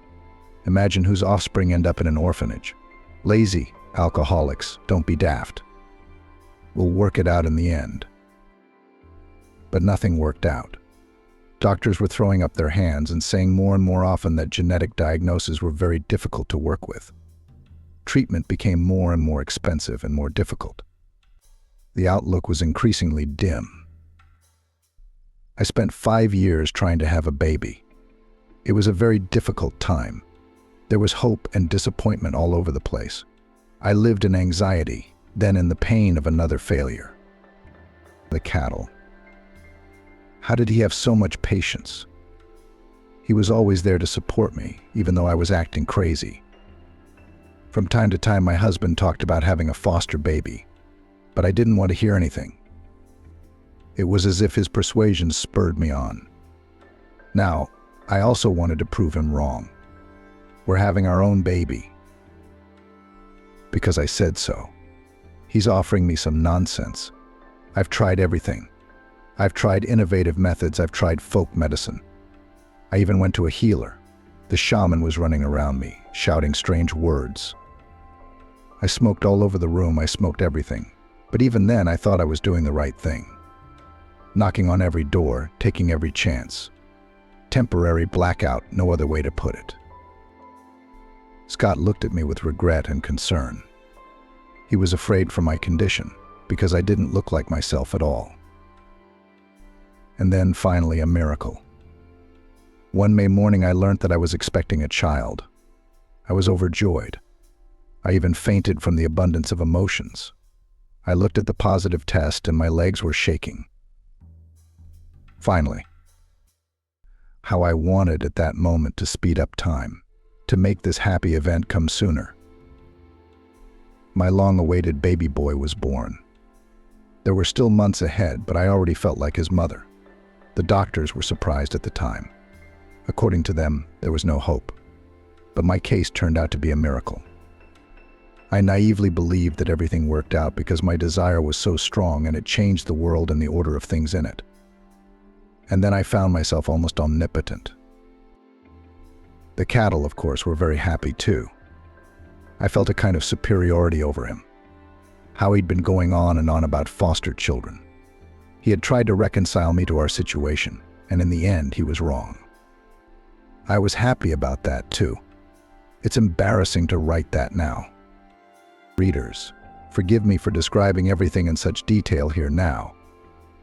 Imagine whose offspring end up in an orphanage. Lazy, alcoholics, don't be daft. We'll work it out in the end. But nothing worked out. Doctors were throwing up their hands and saying more and more often that genetic diagnoses were very difficult to work with. Treatment became more and more expensive and more difficult. The outlook was increasingly dim. I spent 5 years trying to have a baby. It was a very difficult time. There was hope and disappointment all over the place. I lived in anxiety, then in the pain of another failure. The cattle. How did he have so much patience? He was always there to support me, even though I was acting crazy. From time to time, my husband talked about having a foster baby, but I didn't want to hear anything. It was as if his persuasions spurred me on. Now, I also wanted to prove him wrong. We're having our own baby. Because I said so. He's offering me some nonsense. I've tried everything. I've tried innovative methods. I've tried folk medicine. I even went to a healer. The shaman was running around me, shouting strange words. I smoked all over the room. I smoked everything. But even then, I thought I was doing the right thing. Knocking on every door, taking every chance. Temporary blackout, no other way to put it. Scott looked at me with regret and concern. He was afraid for my condition, because I didn't look like myself at all. And then, finally, a miracle. One May morning, I learned that I was expecting a child. I was overjoyed. I even fainted from the abundance of emotions. I looked at the positive test and my legs were shaking. Finally, how I wanted at that moment to speed up time, to make this happy event come sooner. My long-awaited baby boy was born. There were still months ahead, but I already felt like his mother. The doctors were surprised at the time. According to them, there was no hope. But my case turned out to be a miracle. I naively believed that everything worked out because my desire was so strong and it changed the world and the order of things in it. And then I found myself almost omnipotent. The cattle, of course, were very happy too. I felt a kind of superiority over him. How he'd been going on and on about foster children. He had tried to reconcile me to our situation, and in the end, he was wrong. I was happy about that too. It's embarrassing to write that now. Readers, forgive me for describing everything in such detail here now.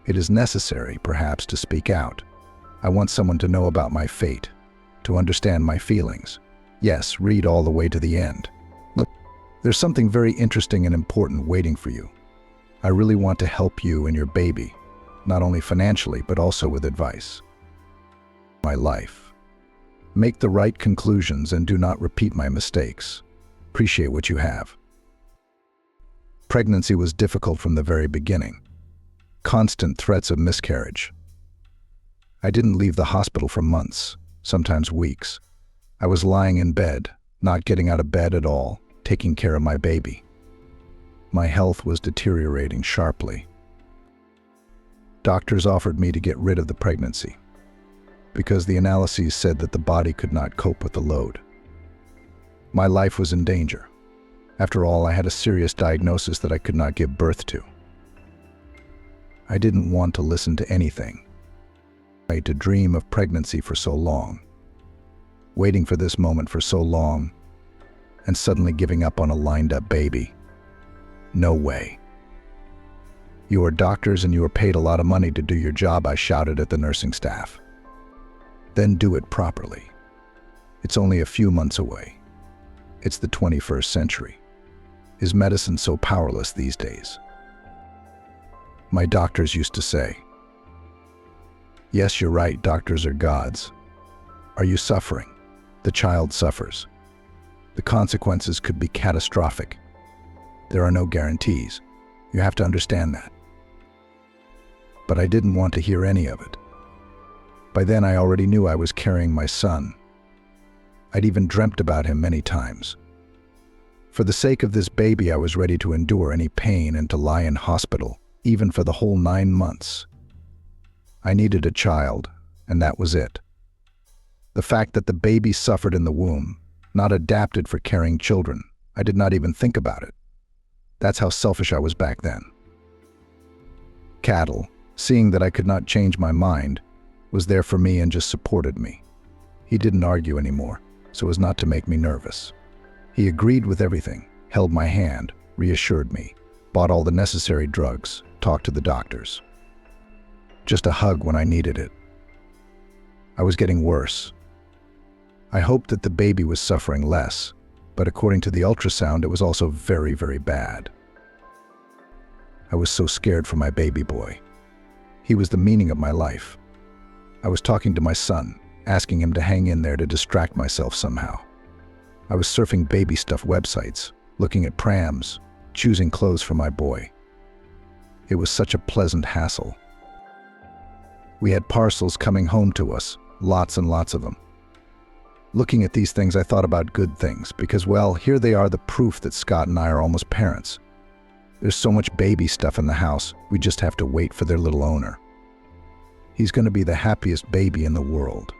It is necessary, perhaps, to speak out. I want someone to know about my fate, to understand my feelings. Yes, read all the way to the end. Look, there's something very interesting and important waiting for you. I really want to help you and your baby, not only financially, but also with advice. My life. Make the right conclusions and do not repeat my mistakes. Appreciate what you have. Pregnancy was difficult from the very beginning. Constant threats of miscarriage. I didn't leave the hospital for months, sometimes weeks. I was lying in bed, not getting out of bed at all, taking care of my baby. My health was deteriorating sharply. Doctors offered me to get rid of the pregnancy because the analyses said that the body could not cope with the load. My life was in danger. After all, I had a serious diagnosis that I could not give birth to. I didn't want to listen to anything. I had to dream of pregnancy for so long, waiting for this moment for so long, and suddenly giving up on a lined-up baby. No way. You are doctors and you are paid a lot of money to do your job, I shouted at the nursing staff. Then do it properly. It's only a few months away. It's the 21st century. Is medicine so powerless these days? My doctors used to say. Yes, you're right, doctors are gods. Are you suffering? The child suffers. The consequences could be catastrophic. There are no guarantees. You have to understand that. But I didn't want to hear any of it. By then I already knew I was carrying my son. I'd even dreamt about him many times. For the sake of this baby, I was ready to endure any pain and to lie in hospital, even for the whole 9 months. I needed a child, and that was it. The fact that the baby suffered in the womb, not adapted for carrying children, I did not even think about it. That's how selfish I was back then. Cattle, seeing that I could not change my mind, was there for me and just supported me. He didn't argue anymore, so as not to make me nervous. He agreed with everything, held my hand, reassured me, bought all the necessary drugs, talked to the doctors. Just a hug when I needed it. I was getting worse. I hoped that the baby was suffering less, but according to the ultrasound, it was also very, very bad. I was so scared for my baby boy. He was the meaning of my life. I was talking to my son, asking him to hang in there to distract myself somehow. I was surfing baby stuff websites, looking at prams, choosing clothes for my boy. It was such a pleasant hassle. We had parcels coming home to us, lots and lots of them. Looking at these things, I thought about good things because, well, here they are, the proof that Scott and I are almost parents. There's so much baby stuff in the house, we just have to wait for their little owner. He's going to be the happiest baby in the world.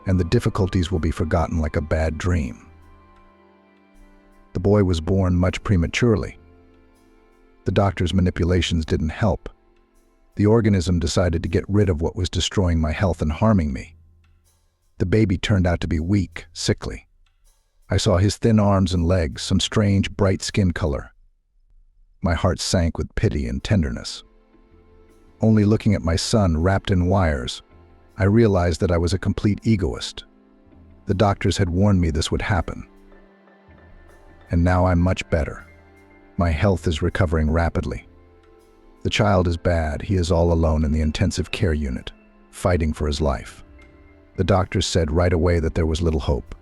And the difficulties will be forgotten like a bad dream. The boy was born much prematurely. The doctor's manipulations didn't help. The organism decided to get rid of what was destroying my health and harming me. The baby turned out to be weak, sickly. I saw his thin arms and legs, some strange, bright skin color. My heart sank with pity and tenderness. Only looking at my son wrapped in wires, I realized that I was a complete egoist. The doctors had warned me this would happen. and now I'm much better. My health is recovering rapidly. The child is bad. He is all alone in the intensive care unit, fighting for his life. The doctors said right away that there was little hope.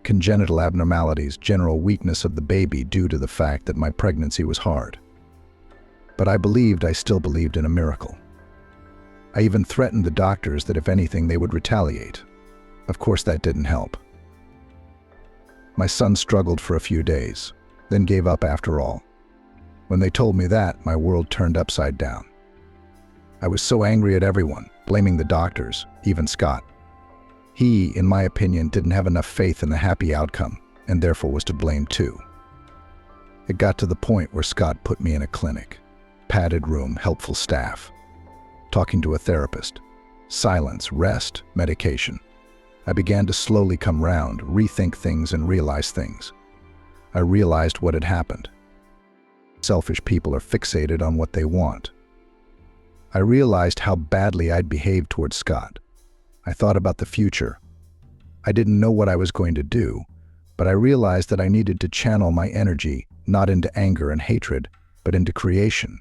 Congenital abnormalities, general weakness of the baby due to the fact that my pregnancy was hard. But I still believed in a miracle. I even threatened the doctors that if anything they would retaliate. Of course that didn't help. My son struggled for a few days, then gave up after all. When they told me that, my world turned upside down. I was so angry at everyone, blaming the doctors, even Scott. He, in my opinion, didn't have enough faith in the happy outcome, and therefore was to blame too. It got to the point where Scott put me in a clinic. Padded room, helpful staff. Talking to a therapist. Silence, rest, medication. I began to slowly come round, rethink things and realize things. I realized what had happened. Selfish people are fixated on what they want. I realized how badly I'd behaved towards Scott. I thought about the future. I didn't know what I was going to do, but I realized that I needed to channel my energy not into anger and hatred, but into creation.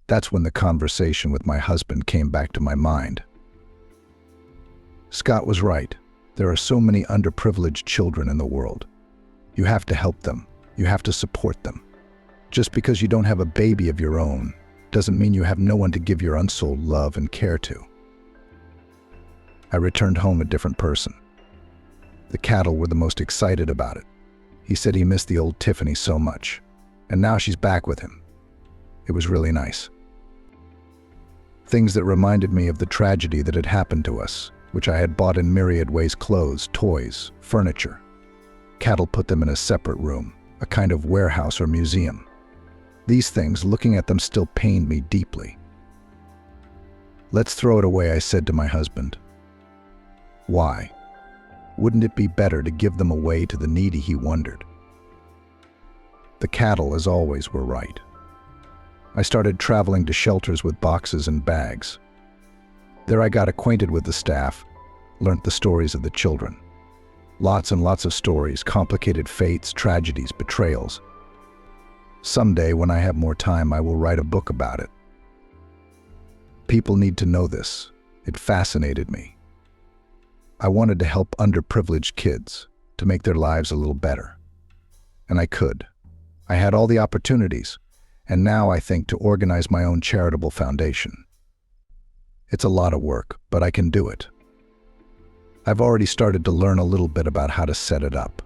That's when the conversation with my husband came back to my mind. Scott was right. There are so many underprivileged children in the world. You have to help them. You have to support them. Just because you don't have a baby of your own doesn't mean you have no one to give your unsold love and care to. I returned home a different person. The cattle were the most excited about it. He said he missed the old Tiffany so much, and now she's back with him. It was really nice. Things that reminded me of the tragedy that had happened to us, which I had bought in myriad ways: clothes, toys, furniture. Cattle put them in a separate room, a kind of warehouse or museum. These things, looking at them, still pained me deeply. "Let's throw it away," I said to my husband. "Why? Wouldn't it be better to give them away to the needy?" he wondered. The cattle, as always, were right. I started traveling to shelters with boxes and bags. There I got acquainted with the staff, learnt the stories of the children. Lots and lots of stories, complicated fates, tragedies, betrayals. Someday, when I have more time, I will write a book about it. People need to know this. It fascinated me. I wanted to help underprivileged kids, to make their lives a little better. And I could. I had all the opportunities, and now I think to organize my own charitable foundation. It's a lot of work, but I can do it. I've already started to learn a little bit about how to set it up.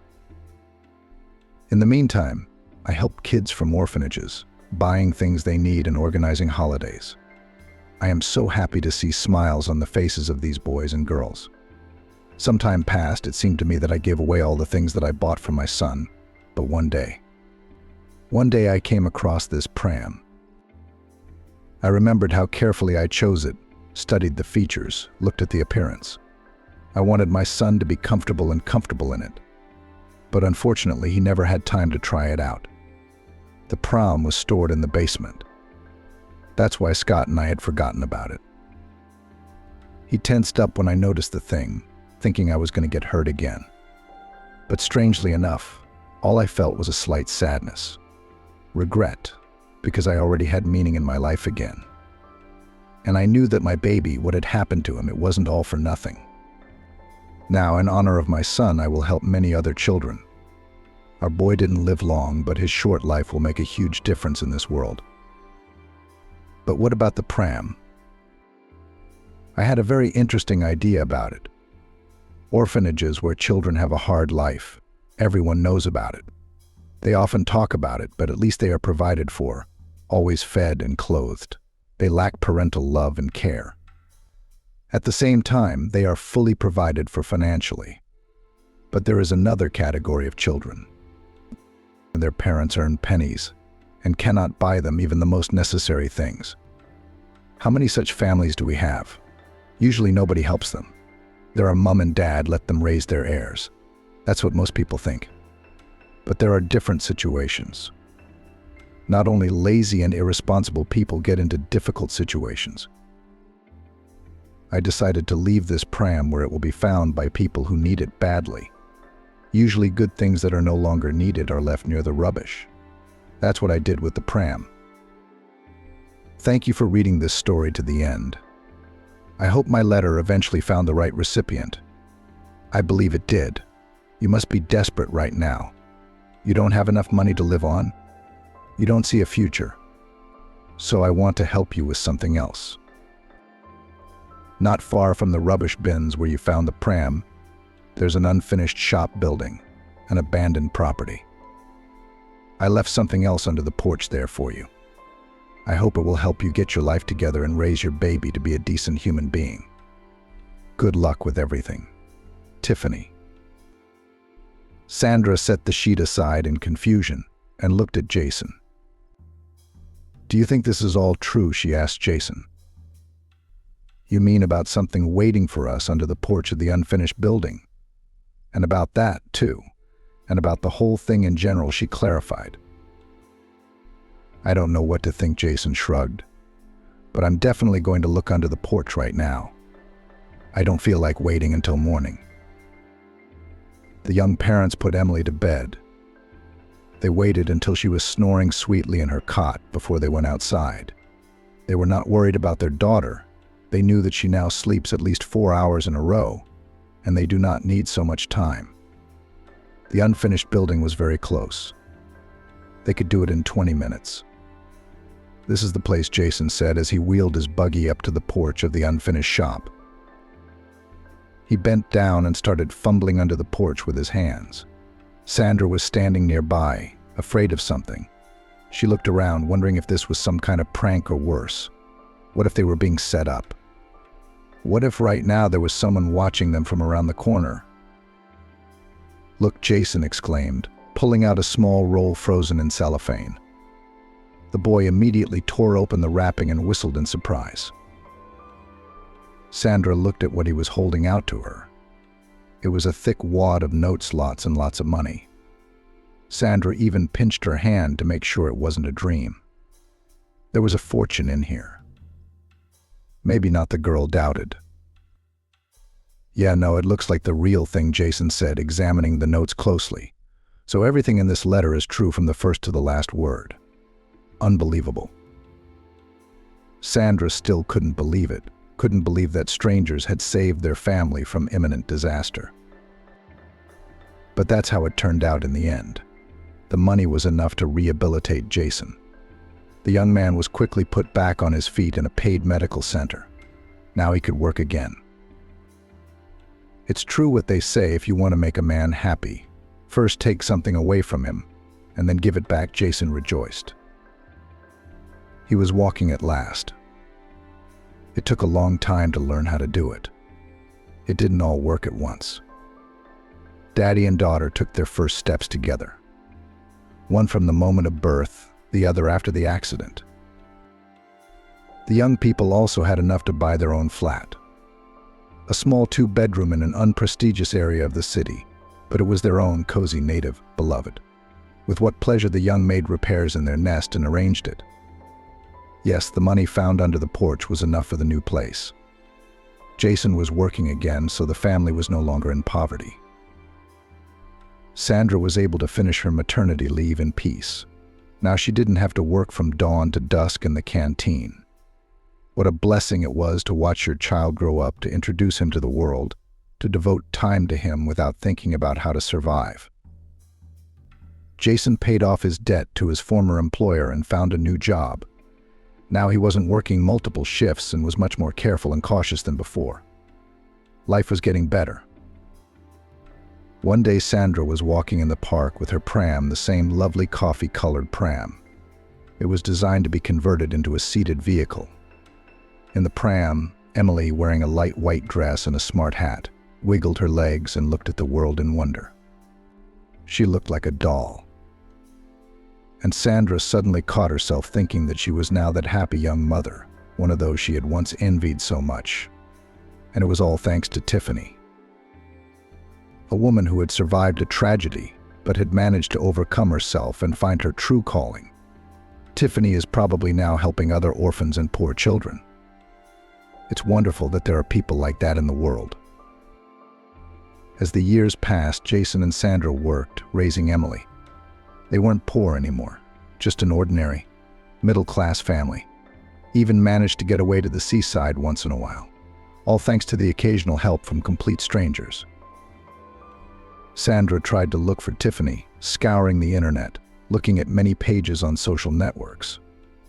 In the meantime, I help kids from orphanages, buying things they need and organizing holidays. I am so happy to see smiles on the faces of these boys and girls. Some time past, it seemed to me that I gave away all the things that I bought for my son, but one day I came across this pram. I remembered how carefully I chose it, studied the features, looked at the appearance. I wanted my son to be comfortable in it. But unfortunately, he never had time to try it out. The pram was stored in the basement. That's why Scott and I had forgotten about it. He tensed up when I noticed the thing, thinking I was going to get hurt again. But strangely enough, all I felt was a slight sadness. Regret, because I already had meaning in my life again. And I knew that my baby, what had happened to him, it wasn't all for nothing. Now, in honor of my son, I will help many other children. Our boy didn't live long, but his short life will make a huge difference in this world. But what about the pram? I had a very interesting idea about it. Orphanages where children have a hard life. Everyone knows about it. They often talk about it, but at least they are provided for, always fed and clothed. They lack parental love and care. At the same time, they are fully provided for financially. But there is another category of children. Their parents earn pennies and cannot buy them even the most necessary things. How many such families do we have? Usually nobody helps them. There are mom and dad, let them raise their heirs. That's what most people think. But there are different situations. Not only lazy and irresponsible people get into difficult situations. I decided to leave this pram where it will be found by people who need it badly. Usually good things that are no longer needed are left near the rubbish. That's what I did with the pram. Thank you for reading this story to the end. I hope my letter eventually found the right recipient. I believe it did. You must be desperate right now. You don't have enough money to live on. You don't see a future. So I want to help you with something else. Not far from the rubbish bins where you found the pram, there's an unfinished shop building, an abandoned property. I left something else under the porch there for you. I hope it will help you get your life together and raise your baby to be a decent human being. Good luck with everything. Tiffany. Sandra set the sheet aside in confusion and looked at Jason. Do you think this is all true? She asked Jason. You mean about something waiting for us under the porch of the unfinished building? And about that, too. And about the whole thing in general, she clarified. I don't know what to think, Jason shrugged. But I'm definitely going to look under the porch right now. I don't feel like waiting until morning. The young parents put Emily to bed. They waited until she was snoring sweetly in her cot before they went outside. They were not worried about their daughter. They knew that she now sleeps at least 4 hours in a row, and they do not need so much time. The unfinished building was very close. They could do it in 20 minutes. This is the place, Jason said as he wheeled his buggy up to the porch of the unfinished shop. He bent down and started fumbling under the porch with his hands. Sandra was standing nearby, afraid of something. She looked around, wondering if this was some kind of prank or worse. What if they were being set up? What if right now there was someone watching them from around the corner? Look, Jason exclaimed, pulling out a small roll frozen in cellophane. The boy immediately tore open the wrapping and whistled in surprise. Sandra looked at what he was holding out to her. It was a thick wad of note slots and lots of money. Sandra even pinched her hand to make sure it wasn't a dream. There was a fortune in here. Maybe not, the girl doubted. Yeah, no, it looks like the real thing, Jason said, examining the notes closely. So everything in this letter is true from the first to the last word. Unbelievable. Sandra still couldn't believe it, couldn't believe that strangers had saved their family from imminent disaster. But that's how it turned out in the end. The money was enough to rehabilitate Jason. The young man was quickly put back on his feet in a paid medical center. Now he could work again. It's true what they say, if you want to make a man happy, first take something away from him, and then give it back, Jason rejoiced. He was walking at last. It took a long time to learn how to do it. It didn't all work at once. Daddy and daughter took their first steps together. One from the moment of birth, the other after the accident. The young people also had enough to buy their own flat. A small 2-bedroom in an unprestigious area of the city, but it was their own cozy native beloved. With what pleasure the young made repairs in their nest and arranged it. Yes, the money found under the porch was enough for the new place. Jason was working again, so the family was no longer in poverty. Sandra was able to finish her maternity leave in peace. Now she didn't have to work from dawn to dusk in the canteen. What a blessing it was to watch your child grow up, to introduce him to the world, to devote time to him without thinking about how to survive. Jason paid off his debt to his former employer and found a new job. Now he wasn't working multiple shifts and was much more careful and cautious than before. Life was getting better. One day Sandra was walking in the park with her pram, the same lovely coffee-colored pram. It was designed to be converted into a seated vehicle. In the pram, Emily, wearing a light white dress and a smart hat, wiggled her legs and looked at the world in wonder. She looked like a doll. And Sandra suddenly caught herself thinking that she was now that happy young mother, one of those she had once envied so much. And it was all thanks to Tiffany. A woman who had survived a tragedy, but had managed to overcome herself and find her true calling. Tiffany is probably now helping other orphans and poor children. It's wonderful that there are people like that in the world. As the years passed, Jason and Sandra worked, raising Emily. They weren't poor anymore, just an ordinary, middle-class family. Even managed to get away to the seaside once in a while, all thanks to the occasional help from complete strangers. Sandra tried to look for Tiffany, scouring the internet, looking at many pages on social networks.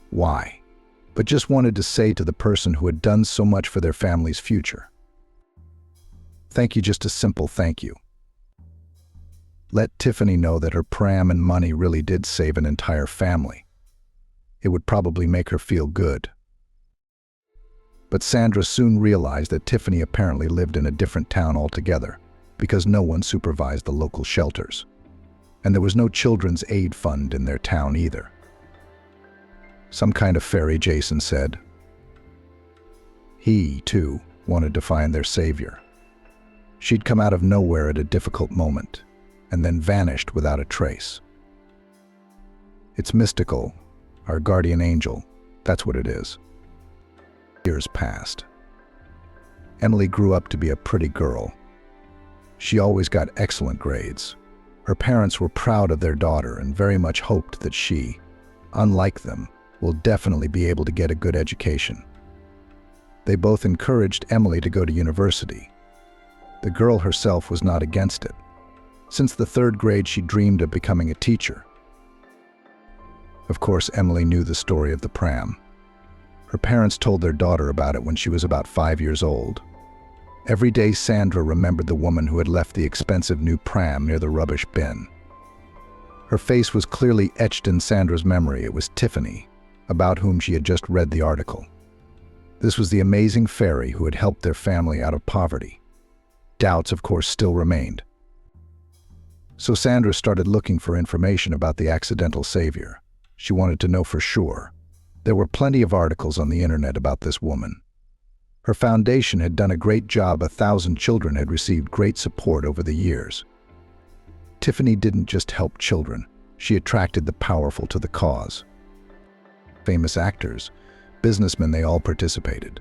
Why? But just wanted to say to the person who had done so much for their family's future, thank you, just a simple thank you. Let Tiffany know that her pram and money really did save an entire family. It would probably make her feel good. But Sandra soon realized that Tiffany apparently lived in a different town altogether, because no one supervised the local shelters. And there was no children's aid fund in their town either. Some kind of fairy, Jason said. He, too, wanted to find their savior. She'd come out of nowhere at a difficult moment, and then vanished without a trace. It's mystical, our guardian angel, that's what it is. Years passed. Emily grew up to be a pretty girl. She always got excellent grades. Her parents were proud of their daughter and very much hoped that she, unlike them, will definitely be able to get a good education. They both encouraged Emily to go to university. The girl herself was not against it. Since the third grade, she dreamed of becoming a teacher. Of course, Emily knew the story of the pram. Her parents told their daughter about it when she was about 5 years old. Every day, Sandra remembered the woman who had left the expensive new pram near the rubbish bin. Her face was clearly etched in Sandra's memory. It was Tiffany, about whom she had just read the article. This was the amazing fairy who had helped their family out of poverty. Doubts, of course, still remained. So Sandra started looking for information about the accidental savior. She wanted to know for sure. There were plenty of articles on the internet about this woman. Her foundation had done a great job. 1,000 children had received great support over the years. Tiffany didn't just help children. She attracted the powerful to the cause. Famous actors, businessmen, they all participated.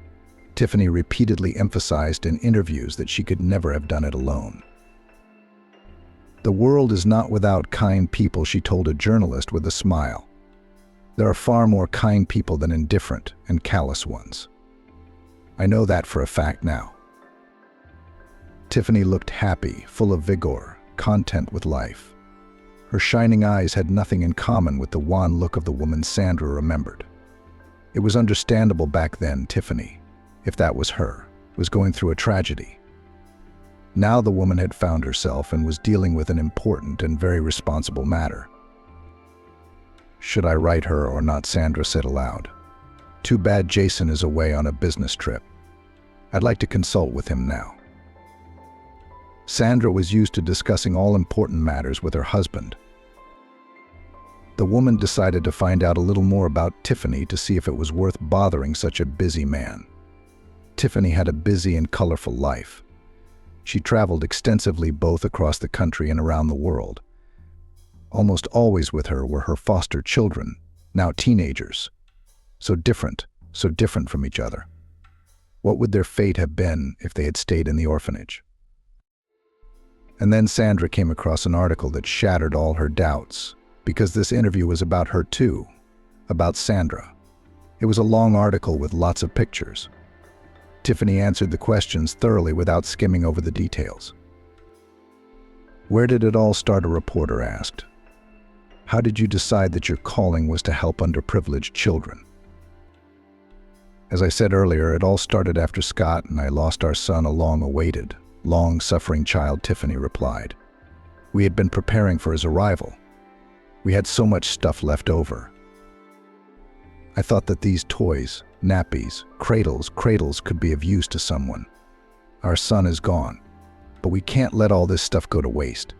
Tiffany repeatedly emphasized in interviews that she could never have done it alone. The world is not without kind people, she told a journalist with a smile. There are far more kind people than indifferent and callous ones. I know that for a fact now. Tiffany looked happy, full of vigor, content with life. Her shining eyes had nothing in common with the wan look of the woman Sandra remembered. It was understandable back then Tiffany, if that was her, was going through a tragedy. Now the woman had found herself and was dealing with an important and very responsible matter. Should I write her or not? Sandra said aloud. Too bad Jason is away on a business trip. I'd like to consult with him now. Sandra was used to discussing all important matters with her husband. The woman decided to find out a little more about Tiffany to see if it was worth bothering such a busy man. Tiffany had a busy and colorful life. She traveled extensively both across the country and around the world. Almost always with her were her foster children, now teenagers. So different from each other. What would their fate have been if they had stayed in the orphanage? And then Sandra came across an article that shattered all her doubts, because this interview was about her too, about Sandra. It was a long article with lots of pictures. Tiffany answered the questions thoroughly without skimming over the details. Where did it all start? A reporter asked. How did you decide that your calling was to help underprivileged children? As I said earlier, it all started after Scott and I lost our son, a long-awaited, long-suffering child, Tiffany replied. We had been preparing for his arrival. We had so much stuff left over. I thought that these toys, nappies, cradles could be of use to someone. Our son is gone, but we can't let all this stuff go to waste.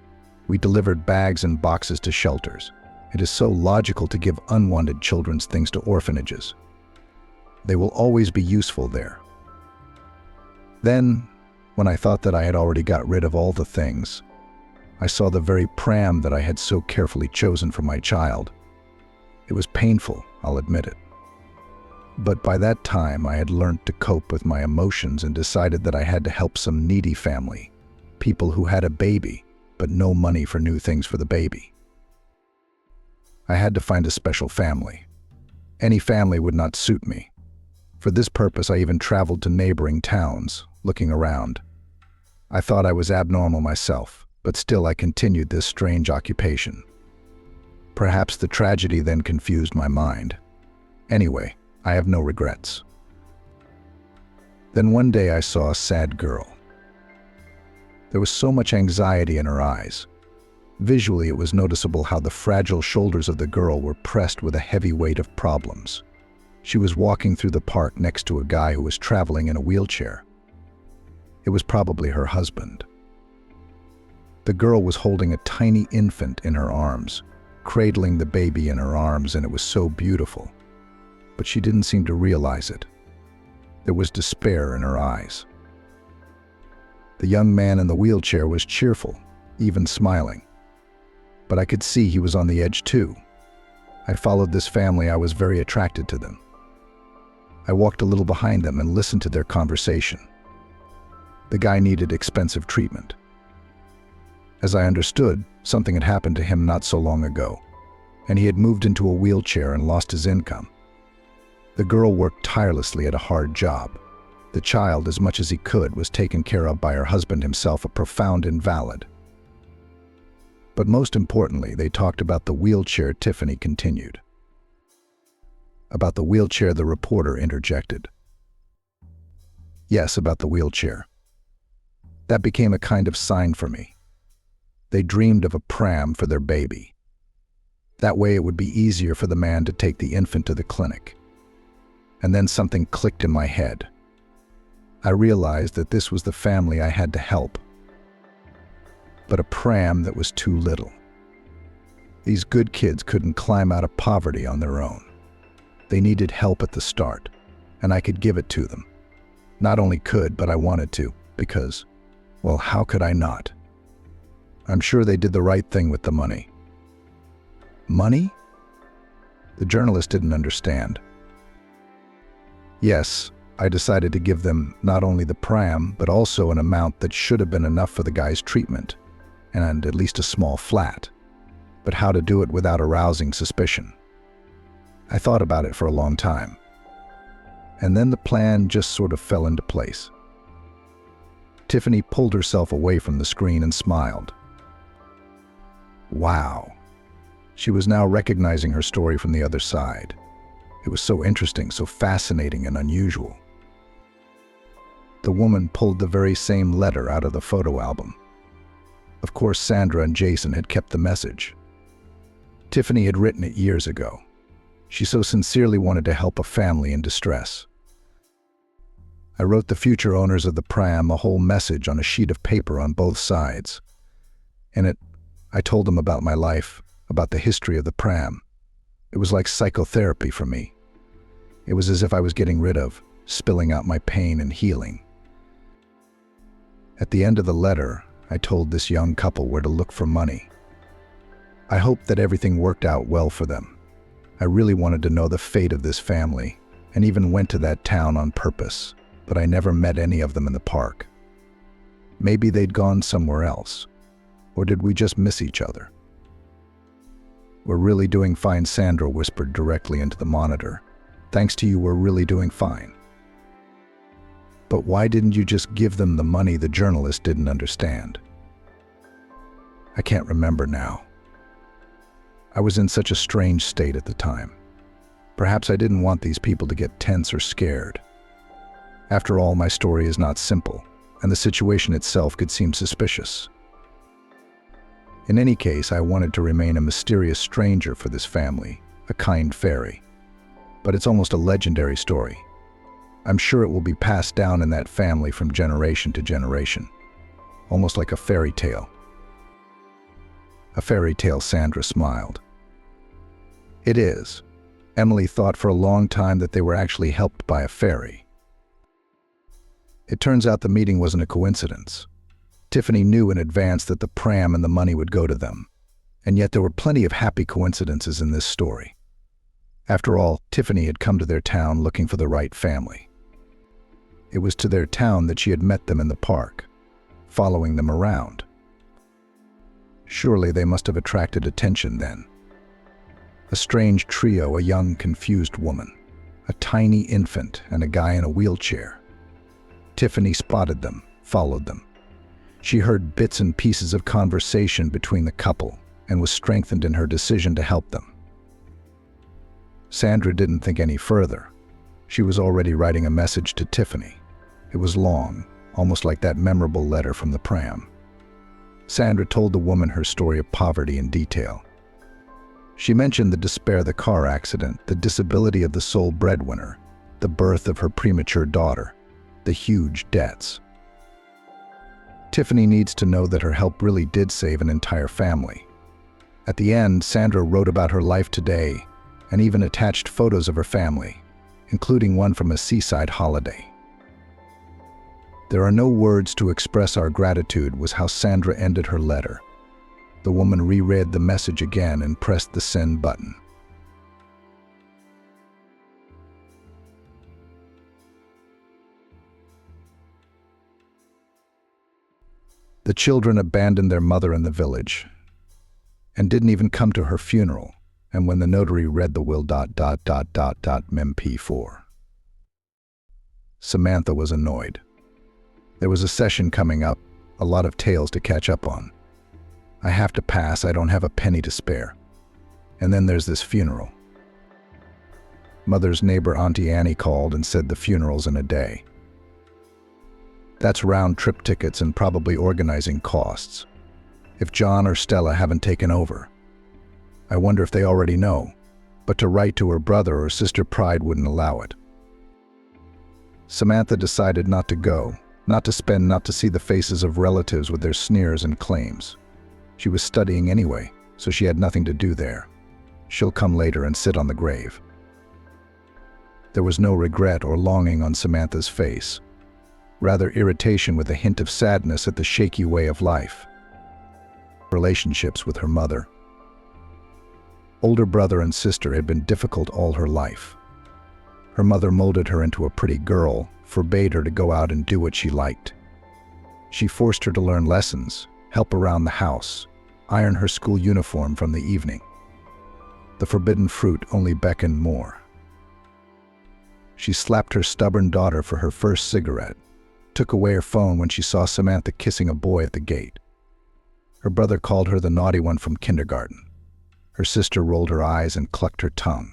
We delivered bags and boxes to shelters. It is so logical to give unwanted children's things to orphanages. They will always be useful there. Then, when I thought that I had already got rid of all the things, I saw the very pram that I had so carefully chosen for my child. It was painful, I'll admit it. But by that time, I had learned to cope with my emotions and decided that I had to help some needy family, people who had a baby, but no money for new things for the baby. I had to find a special family. Any family would not suit me. For this purpose, I even traveled to neighboring towns, looking around. I thought I was abnormal myself, but still I continued this strange occupation. Perhaps the tragedy then confused my mind. Anyway, I have no regrets. Then one day I saw a sad girl. There was so much anxiety in her eyes. Visually, it was noticeable how the fragile shoulders of the girl were pressed with a heavy weight of problems. She was walking through the park next to a guy who was traveling in a wheelchair. It was probably her husband. The girl was holding a tiny infant in her arms, cradling the baby in her arms, and it was so beautiful. But she didn't seem to realize it. There was despair in her eyes. The young man in the wheelchair was cheerful, even smiling. But I could see he was on the edge too. I followed this family. I was very attracted to them. I walked a little behind them and listened to their conversation. The guy needed expensive treatment. As I understood, something had happened to him not so long ago, and he had moved into a wheelchair and lost his income. The girl worked tirelessly at a hard job. The child, as much as he could, was taken care of by her husband himself, a profound invalid. But most importantly, they talked about the wheelchair. Tiffany continued. About the wheelchair, the reporter interjected. Yes, about the wheelchair. That became a kind of sign for me. They dreamed of a pram for their baby. That way it would be easier for the man to take the infant to the clinic. And then something clicked in my head. I realized that this was the family I had to help. But a pram that was too little. These good kids couldn't climb out of poverty on their own. They needed help at the start, and I could give it to them. Not only could, but I wanted to, because, well, how could I not? I'm sure they did the right thing with the money. Money? The journalist didn't understand. Yes, I decided to give them not only the pram, but also an amount that should have been enough for the guy's treatment, and at least a small flat. But how to do it without arousing suspicion? I thought about it for a long time. And then the plan just sort of fell into place. Tiffany pulled herself away from the screen and smiled. Wow. She was now recognizing her story from the other side. It was so interesting, so fascinating and unusual. The woman pulled the very same letter out of the photo album. Of course, Sandra and Jason had kept the message. Tiffany had written it years ago. She so sincerely wanted to help a family in distress. I wrote the future owners of the pram a whole message on a sheet of paper on both sides. In it, I told them about my life, about the history of the pram. It was like psychotherapy for me. It was as if I was getting rid of, spilling out my pain and healing. At the end of the letter, I told this young couple where to look for money. I hoped that everything worked out well for them. I really wanted to know the fate of this family, and even went to that town on purpose, but I never met any of them in the park. Maybe they'd gone somewhere else, or did we just miss each other? We're really doing fine, Sandra whispered directly into the monitor. Thanks to you, we're really doing fine. But why didn't you just give them the money? The journalist didn't understand. I can't remember now. I was in such a strange state at the time. Perhaps I didn't want these people to get tense or scared. After all, my story is not simple, and the situation itself could seem suspicious. In any case, I wanted to remain a mysterious stranger for this family, a kind fairy. But it's almost a legendary story. I'm sure it will be passed down in that family from generation to generation, almost like a fairy tale. A fairy tale, Sandra smiled. It is. Emily thought for a long time that they were actually helped by a fairy. It turns out the meeting wasn't a coincidence. Tiffany knew in advance that the pram and the money would go to them, and yet there were plenty of happy coincidences in this story. After all, Tiffany had come to their town looking for the right family. It was to their town that she had met them in the park. following them around. Surely they must have attracted attention then. A strange trio, a young, confused woman, a tiny infant, and a guy in a wheelchair. Tiffany spotted them, followed them. She heard bits and pieces of conversation between the couple and was strengthened in her decision to help them. Sandra didn't think any further. She was already writing a message to Tiffany. It was long, almost like that memorable letter from the pram. Sandra told the woman her story of poverty in detail. She mentioned the despair of the car accident, the disability of the sole breadwinner, the birth of her premature daughter, the huge debts. Tiffany needs to know that her help really did save an entire family. At the end, Sandra wrote about her life today and even attached photos of her family, including one from a seaside holiday. "There are no words to express our gratitude," was how Sandra ended her letter. The woman reread the message again and pressed the send button. The children abandoned their mother in the village and didn't even come to her funeral, and when the notary read the will MP4. Samantha was annoyed. There was a session coming up, a lot of tales to catch up on. "I have to pass, I don't have a penny to spare. And then there's this funeral." Mother's neighbor Auntie Annie called and said the funeral's in a day. That's round-trip tickets and probably organizing costs. If John or Stella haven't taken over. I wonder if they already know, but to write to her brother or sister pride wouldn't allow it. Samantha decided not to go, not to spend, not to see the faces of relatives with their sneers and claims. She was studying anyway, so she had nothing to do there. She'll come later and sit on the grave. There was no regret or longing on Samantha's face, rather irritation with a hint of sadness at the shaky way of life. Relationships with her mother. Older brother and sister had been difficult all her life. Her mother molded her into a pretty girl, forbade her to go out and do what she liked. She forced her to learn lessons, help around the house, iron her school uniform from the evening. The forbidden fruit only beckoned more. She slapped her stubborn daughter for her first cigarette, took away her phone when she saw Samantha kissing a boy at the gate. Her brother called her the naughty one from kindergarten. Her sister rolled her eyes and clucked her tongue.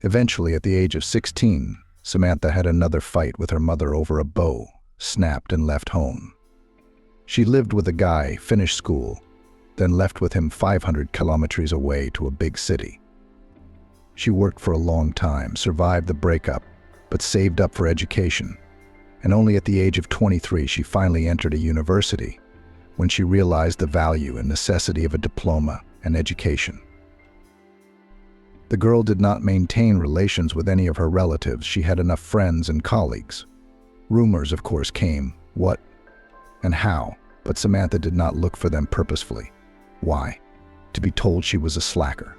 Eventually, at the age of 16, Samantha had another fight with her mother over a bow, snapped and left home. She lived with a guy, finished school, then left with him 500 kilometers away to a big city. She worked for a long time, survived the breakup, but saved up for education. And only at the age of 23 she finally entered a university, when she realized the value and necessity of a diploma and education. The girl did not maintain relations with any of her relatives. She had enough friends and colleagues. Rumors, of course, came, what and how, but Samantha did not look for them purposefully. Why? To be told she was a slacker.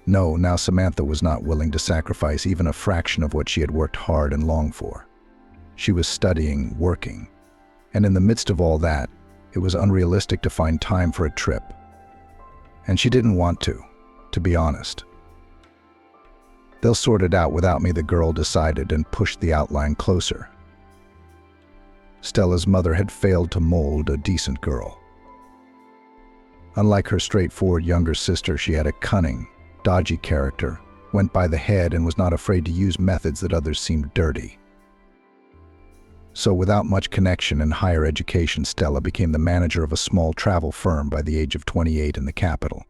No, now Samantha was not willing to sacrifice even a fraction of what she had worked hard and longed for. She was studying, working, and in the midst of all that, it was unrealistic to find time for a trip. And she didn't want to be honest. "They'll sort it out without me," the girl decided and pushed the outline closer. Stella's mother had failed to mold a decent girl. Unlike her straightforward younger sister, she had a cunning, dodgy character, went by the head and was not afraid to use methods that others seemed dirty. So without much connection and higher education, Stella became the manager of a small travel firm by the age of 28 in the capital.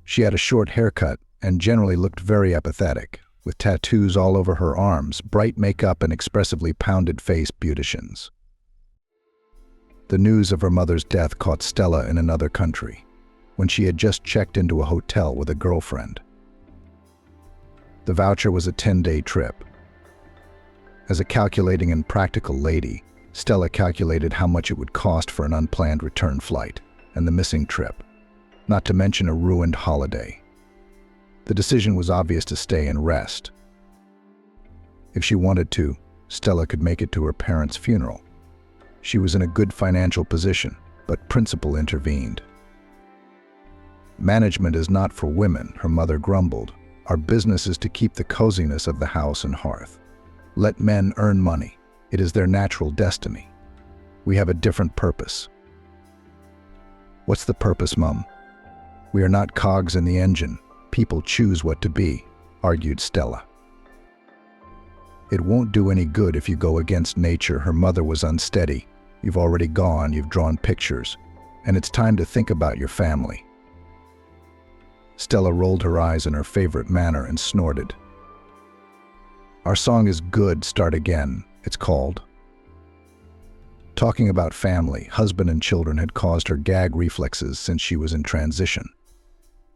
She had a short haircut and generally looked very apathetic, with tattoos all over her arms, bright makeup and expressively pounded face beauticians. The news of her mother's death caught Stella in another country, when she had just checked into a hotel with a girlfriend. The voucher was a 10-day trip. As a calculating and practical lady, Stella calculated how much it would cost for an unplanned return flight and the missing trip, not to mention a ruined holiday. The decision was obvious: to stay and rest. If she wanted to, Stella could make it to her parents' funeral. She was in a good financial position, but principal intervened. "Management is not for women," her mother grumbled. "Our business is to keep the coziness of the house and hearth. Let men earn money. It is their natural destiny. We have a different purpose." "What's the purpose, Mum?" "We are not cogs in the engine. People choose what to be," argued Stella. "It won't do any good if you go against nature." Her mother was unsteady. "You've already gone, you've drawn pictures, and it's time to think about your family." Stella rolled her eyes in her favorite manner and snorted. "Our song is good, start again," it's called. Talking about family, husband and children had caused her gag reflexes since she was in transition.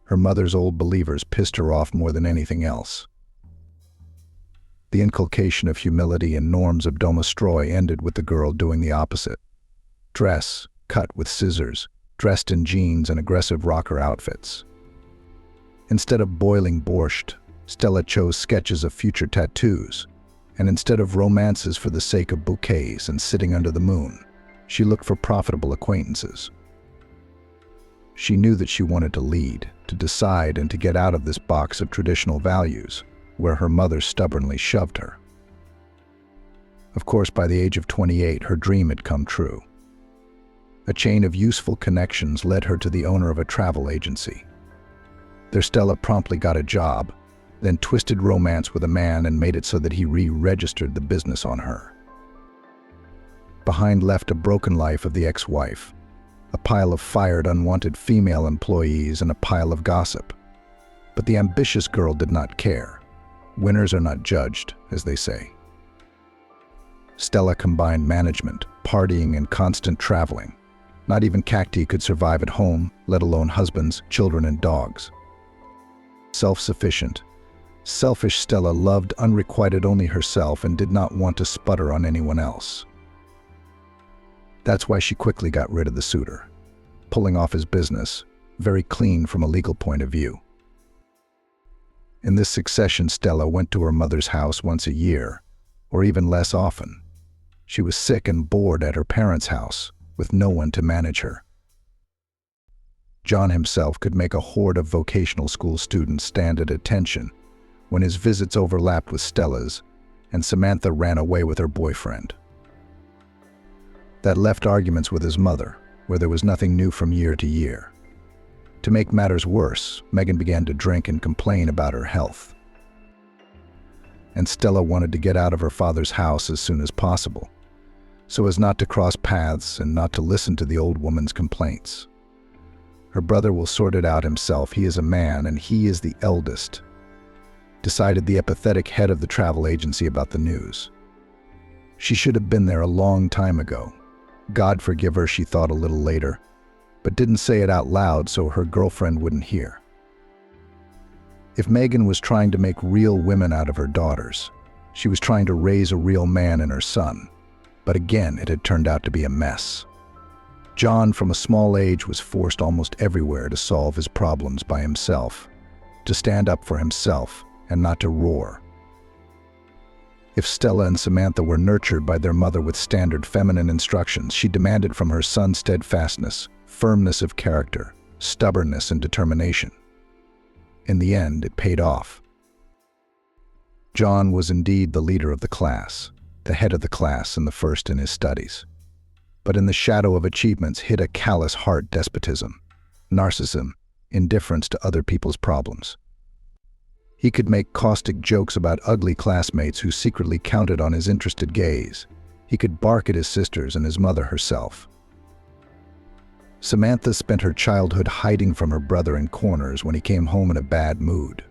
Her mother's old believers pissed her off more than anything else. The inculcation of humility and norms of domestroy ended with the girl doing the opposite. Dress, cut with scissors, dressed in jeans and aggressive rocker outfits. Instead of boiling borscht, Stella chose sketches of future tattoos, and instead of romances for the sake of bouquets and sitting under the moon, she looked for profitable acquaintances. She knew that she wanted to lead, to decide, and to get out of this box of traditional values, where her mother stubbornly shoved her. Of course, by the age of 28, her dream had come true. A chain of useful connections led her to the owner of a travel agency. There Stella promptly got a job, then twisted romance with a man and made it so that he re-registered the business on her. Behind left a broken life of the ex-wife, a pile of fired unwanted female employees, and a pile of gossip. But the ambitious girl did not care. Winners are not judged, as they say. Stella combined management, partying, and constant traveling. Not even cacti could survive at home, let alone husbands, children, and dogs. Self-sufficient, selfish Stella loved unrequited only herself and did not want to sputter on anyone else. That's why she quickly got rid of the suitor, pulling off his business, very clean from a legal point of view. In this succession, Stella went to her mother's house once a year, or even less often. She was sick and bored at her parents' house, with no one to manage her. John himself could make a horde of vocational school students stand at attention when his visits overlapped with Stella's, and Samantha ran away with her boyfriend. That left arguments with his mother, where there was nothing new from year to year. To make matters worse, Megan began to drink and complain about her health. And Stella wanted to get out of her father's house as soon as possible, so as not to cross paths and not to listen to the old woman's complaints. Her brother will sort it out himself. He is a man, and he is the eldest, decided the apathetic head of the travel agency about the news. She should have been there a long time ago. God forgive her, she thought a little later, but didn't say it out loud so her girlfriend wouldn't hear. If Megan was trying to make real women out of her daughters, she was trying to raise a real man in her son. But again, it had turned out to be a mess. John, from a small age, was forced almost everywhere to solve his problems by himself, to stand up for himself and not to roar. If Stella and Samantha were nurtured by their mother with standard feminine instructions, she demanded from her son steadfastness, firmness of character, stubbornness, and determination. In the end, it paid off. John was indeed the leader of the class, the head of the class and the first in his studies. But in the shadow of achievements hid a callous heart despotism, narcissism, indifference to other people's problems. He could make caustic jokes about ugly classmates who secretly counted on his interested gaze. He could bark at his sisters and his mother herself. Samantha spent her childhood hiding from her brother in corners when he came home in a bad mood.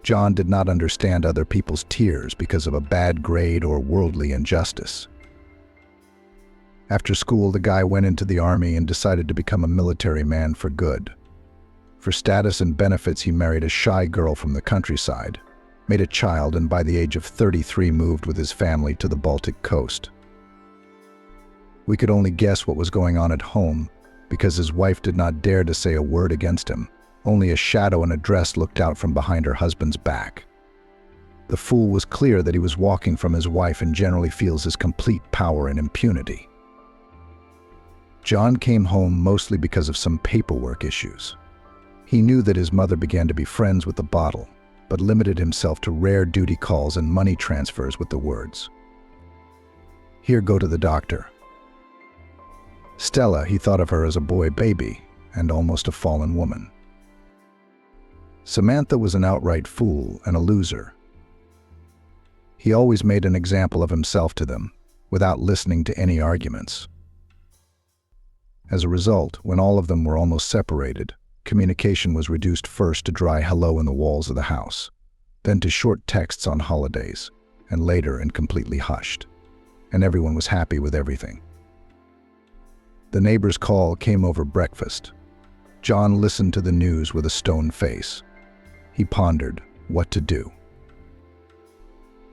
John did not understand other people's tears because of a bad grade or worldly injustice. After school, the guy went into the army and decided to become a military man for good. For status and benefits, he married a shy girl from the countryside, made a child, and by the age of 33 moved with his family to the Baltic coast. We could only guess what was going on at home because his wife did not dare to say a word against him. Only a shadow in a dress looked out from behind her husband's back. The fool was clear that he was walking from his wife and generally feels his complete power and impunity. John came home mostly because of some paperwork issues. He knew that his mother began to be friends with the bottle, but limited himself to rare duty calls and money transfers with the words, "Here, go to the doctor." Stella, he thought of her as a boy baby and almost a fallen woman. Samantha was an outright fool and a loser. He always made an example of himself to them, without listening to any arguments. As a result, when all of them were almost separated, communication was reduced first to dry hello in the walls of the house, then to short texts on holidays, and later and completely hushed. And everyone was happy with everything. The neighbor's call came over breakfast. John listened to the news with a stone face. He pondered what to do.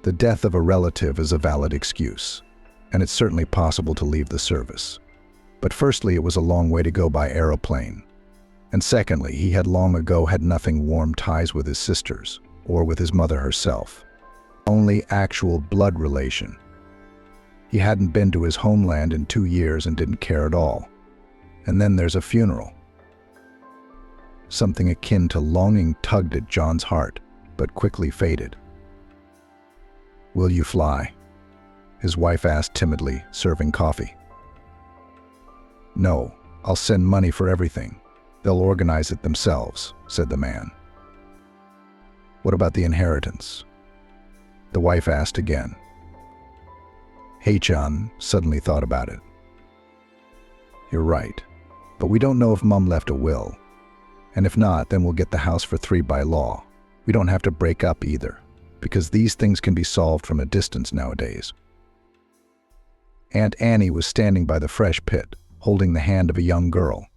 The death of a relative is a valid excuse, and it's certainly possible to leave the service. But firstly, it was a long way to go by aeroplane. And secondly, he had long ago had nothing warm ties with his sisters, or with his mother herself. Only actual blood relation. He hadn't been to his homeland in 2 years and didn't care at all. And then there's a funeral. Something akin to longing tugged at John's heart, but quickly faded. "Will you fly?" his wife asked timidly, serving coffee. "No, I'll send money for everything. They'll organize it themselves," said the man. "What about the inheritance?" the wife asked again. John suddenly thought about it. "You're right, but we don't know if Mom left a will. And if not, then we'll get the house for 3 by law. We don't have to break up either, because these things can be solved from a distance nowadays." Aunt Annie was standing by the fresh pit, holding the hand of a young girl.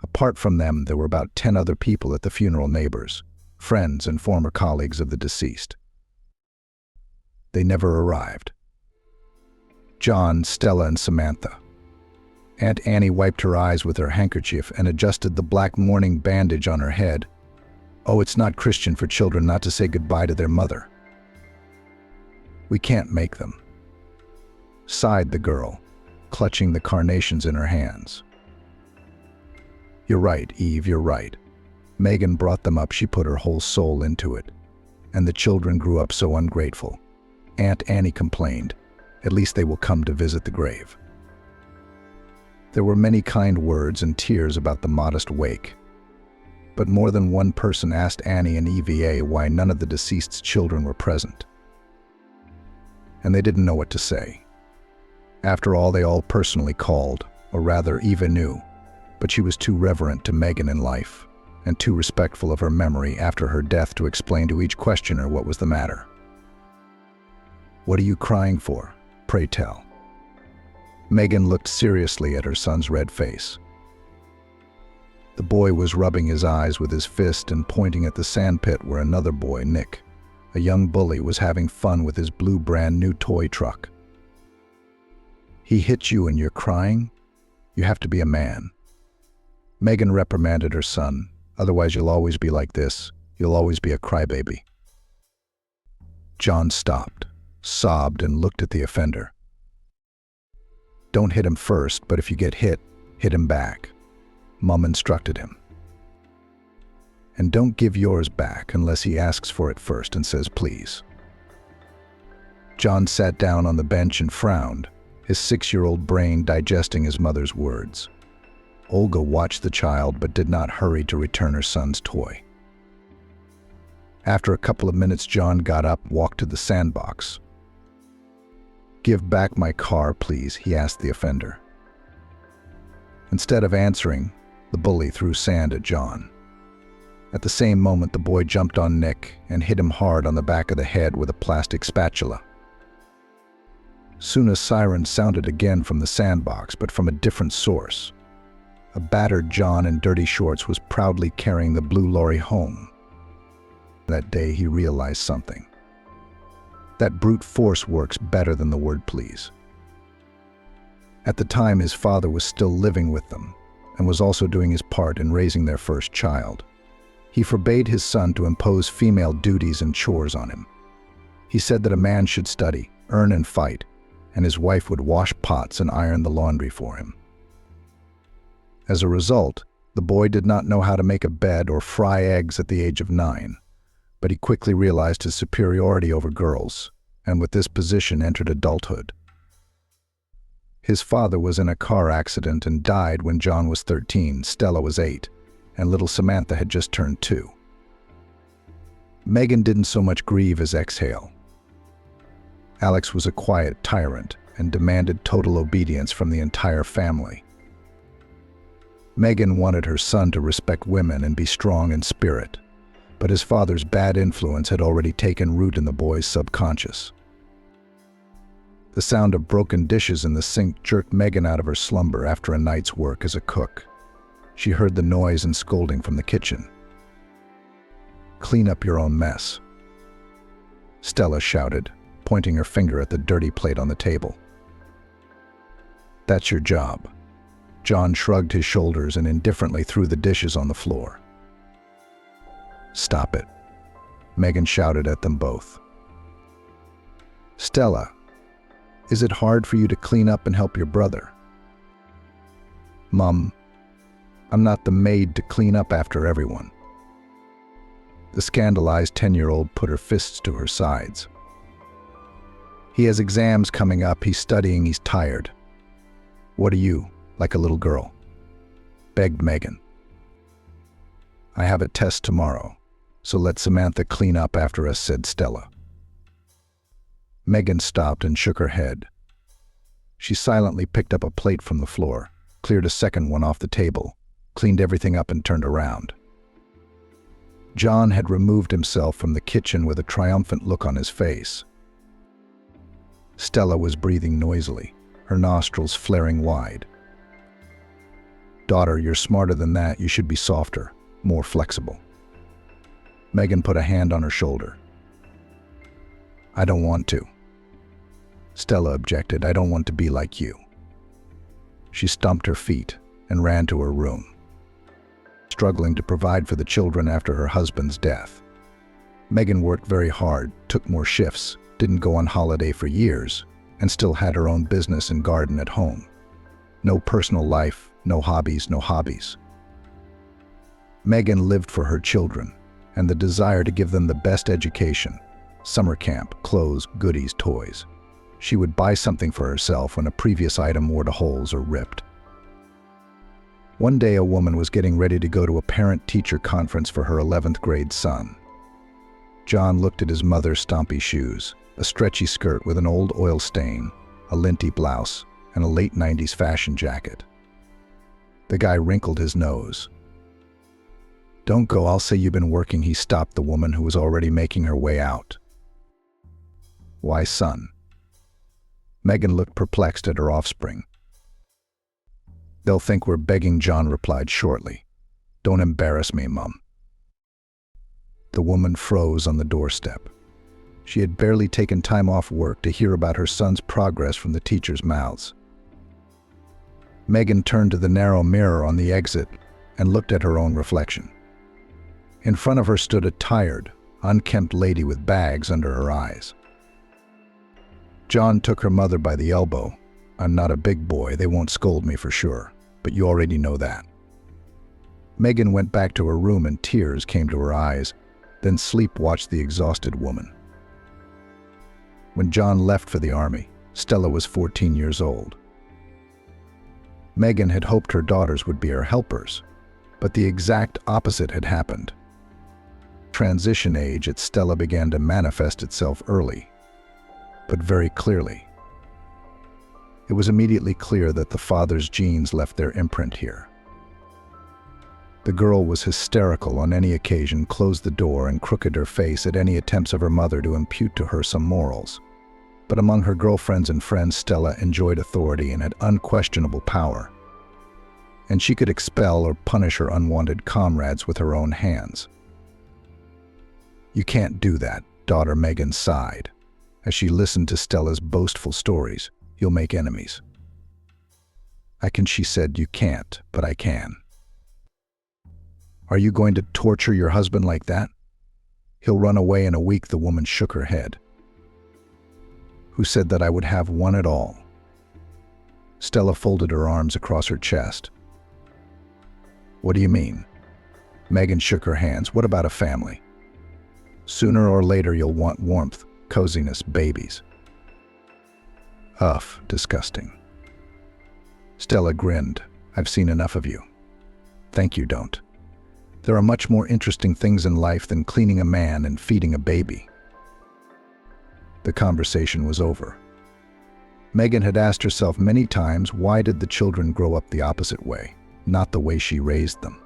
Apart from them, there were about 10 other people at the funeral, neighbors, friends, and former colleagues of the deceased. They never arrived. John, Stella, and Samantha. Aunt Annie wiped her eyes with her handkerchief and adjusted the black mourning bandage on her head. "Oh, it's not Christian for children not to say goodbye to their mother." "We can't make them," sighed the girl, clutching the carnations in her hands. "You're right, Eve, you're right. Megan brought them up, she put her whole soul into it. And the children grew up so ungrateful." Aunt Annie complained. "At least they will come to visit the grave." There were many kind words and tears about the modest wake. But more than one person asked Annie and EVA why none of the deceased's children were present. And they didn't know what to say. After all, they all personally called, or rather Eva knew, but she was too reverent to Megan in life, and too respectful of her memory after her death to explain to each questioner what was the matter. "What are you crying for? Pray tell." Megan looked seriously at her son's red face. The boy was rubbing his eyes with his fist and pointing at the sandpit where another boy, Nick, a young bully, was having fun with his blue brand-new toy truck. "He hit you and you're crying? You have to be a man." Megan reprimanded her son. "Otherwise you'll always be like this. You'll always be a crybaby." John stopped, sobbed, and looked at the offender. "Don't hit him first, but if you get hit, hit him back," Mom instructed him. "And don't give yours back unless he asks for it first and says please." John sat down on the bench and frowned, his 6-year-old brain digesting his mother's words. Olga watched the child but did not hurry to return her son's toy. After a couple of minutes, John got up, walked to the sandbox. "Give back my car, please," he asked the offender. Instead of answering, the bully threw sand at John. At the same moment, the boy jumped on Nick and hit him hard on the back of the head with a plastic spatula. Soon a siren sounded again from the sandbox, but from a different source. A battered John in dirty shorts was proudly carrying the blue lorry home. That day he realized something. That brute force works better than the word please. At the time, his father was still living with them and was also doing his part in raising their first child. He forbade his son to impose female duties and chores on him. He said that a man should study, earn and fight, and his wife would wash pots and iron the laundry for him. As a result, the boy did not know how to make a bed or fry eggs at the age of 9, but he quickly realized his superiority over girls, and with this position entered adulthood. His father was in a car accident and died when John was 13, Stella was 8, and little Samantha had just turned 2. Megan didn't so much grieve as exhale. Alex was a quiet tyrant and demanded total obedience from the entire family. Megan wanted her son to respect women and be strong in spirit, but his father's bad influence had already taken root in the boy's subconscious. The sound of broken dishes in the sink jerked Megan out of her slumber after a night's work as a cook. She heard the noise and scolding from the kitchen. "Clean up your own mess," Stella shouted, pointing her finger at the dirty plate on the table. "That's your job." John shrugged his shoulders and indifferently threw the dishes on the floor. "Stop it," Megan shouted at them both. "Stella, is it hard for you to clean up and help your brother?" "Mom, I'm not the maid to clean up after everyone." The scandalized 10-year-old put her fists to her sides. "He has exams coming up, he's studying, he's tired. What are you, like a little girl?" begged Megan. "I have a test tomorrow, so let Samantha clean up after us," said Stella. Megan stopped and shook her head. She silently picked up a plate from the floor, cleared a second one off the table, cleaned everything up and turned around. John had removed himself from the kitchen with a triumphant look on his face. Stella was breathing noisily, her nostrils flaring wide. "Daughter, you're smarter than that. You should be softer, more flexible." Megan put a hand on her shoulder. "I don't want to." Stella objected. "I don't want to be like you." She stomped her feet and ran to her room, struggling to provide for the children after her husband's death. Megan worked very hard, took more shifts, didn't go on holiday for years, and still had her own business and garden at home. No personal life, no hobbies. Megan lived for her children and the desire to give them the best education, summer camp, clothes, goodies, toys. She would buy something for herself when a previous item wore to holes or ripped. One day, a woman was getting ready to go to a parent-teacher conference for her 11th grade son. John looked at his mother's stompy shoes, a stretchy skirt with an old oil stain, a linty blouse, and a late 90s fashion jacket. The guy wrinkled his nose. "Don't go, I'll say you've been working," he stopped the woman who was already making her way out. "Why, son?" Megan looked perplexed at her offspring. "They'll think we're begging," John replied shortly. "Don't embarrass me, Mum." The woman froze on the doorstep. She had barely taken time off work to hear about her son's progress from the teachers' mouths. Megan turned to the narrow mirror on the exit and looked at her own reflection. In front of her stood a tired, unkempt lady with bags under her eyes. John took her mother by the elbow. "I'm not a big boy, they won't scold me for sure, but you already know that." Megan went back to her room and tears came to her eyes, then sleep watched the exhausted woman. When John left for the army, Stella was 14 years old. Megan had hoped her daughters would be her helpers, but the exact opposite had happened. Transition age at Stella began to manifest itself early, but very clearly. It was immediately clear that the father's genes left their imprint here. The girl was hysterical on any occasion, closed the door, and crooked her face at any attempts of her mother to impute to her some morals. But among her girlfriends and friends, Stella enjoyed authority and had unquestionable power. And she could expel or punish her unwanted comrades with her own hands. "You can't do that," daughter Megan sighed, as she listened to Stella's boastful stories. "You'll make enemies." "I can," she said. "You can't, but I can." "Are you going to torture your husband like that? He'll run away in a week." The woman shook her head. Who said that I would have one at all? Stella folded her arms across her chest. What do you mean? Megan shook her hands. What about a family? Sooner or later you'll want warmth, coziness, babies. Ugh, disgusting. Stella grinned. I've seen enough of you. Thank you, don't. There are much more interesting things in life than cleaning a man and feeding a baby. The conversation was over. Megan had asked herself many times, why did the children grow up the opposite way, not the way she raised them?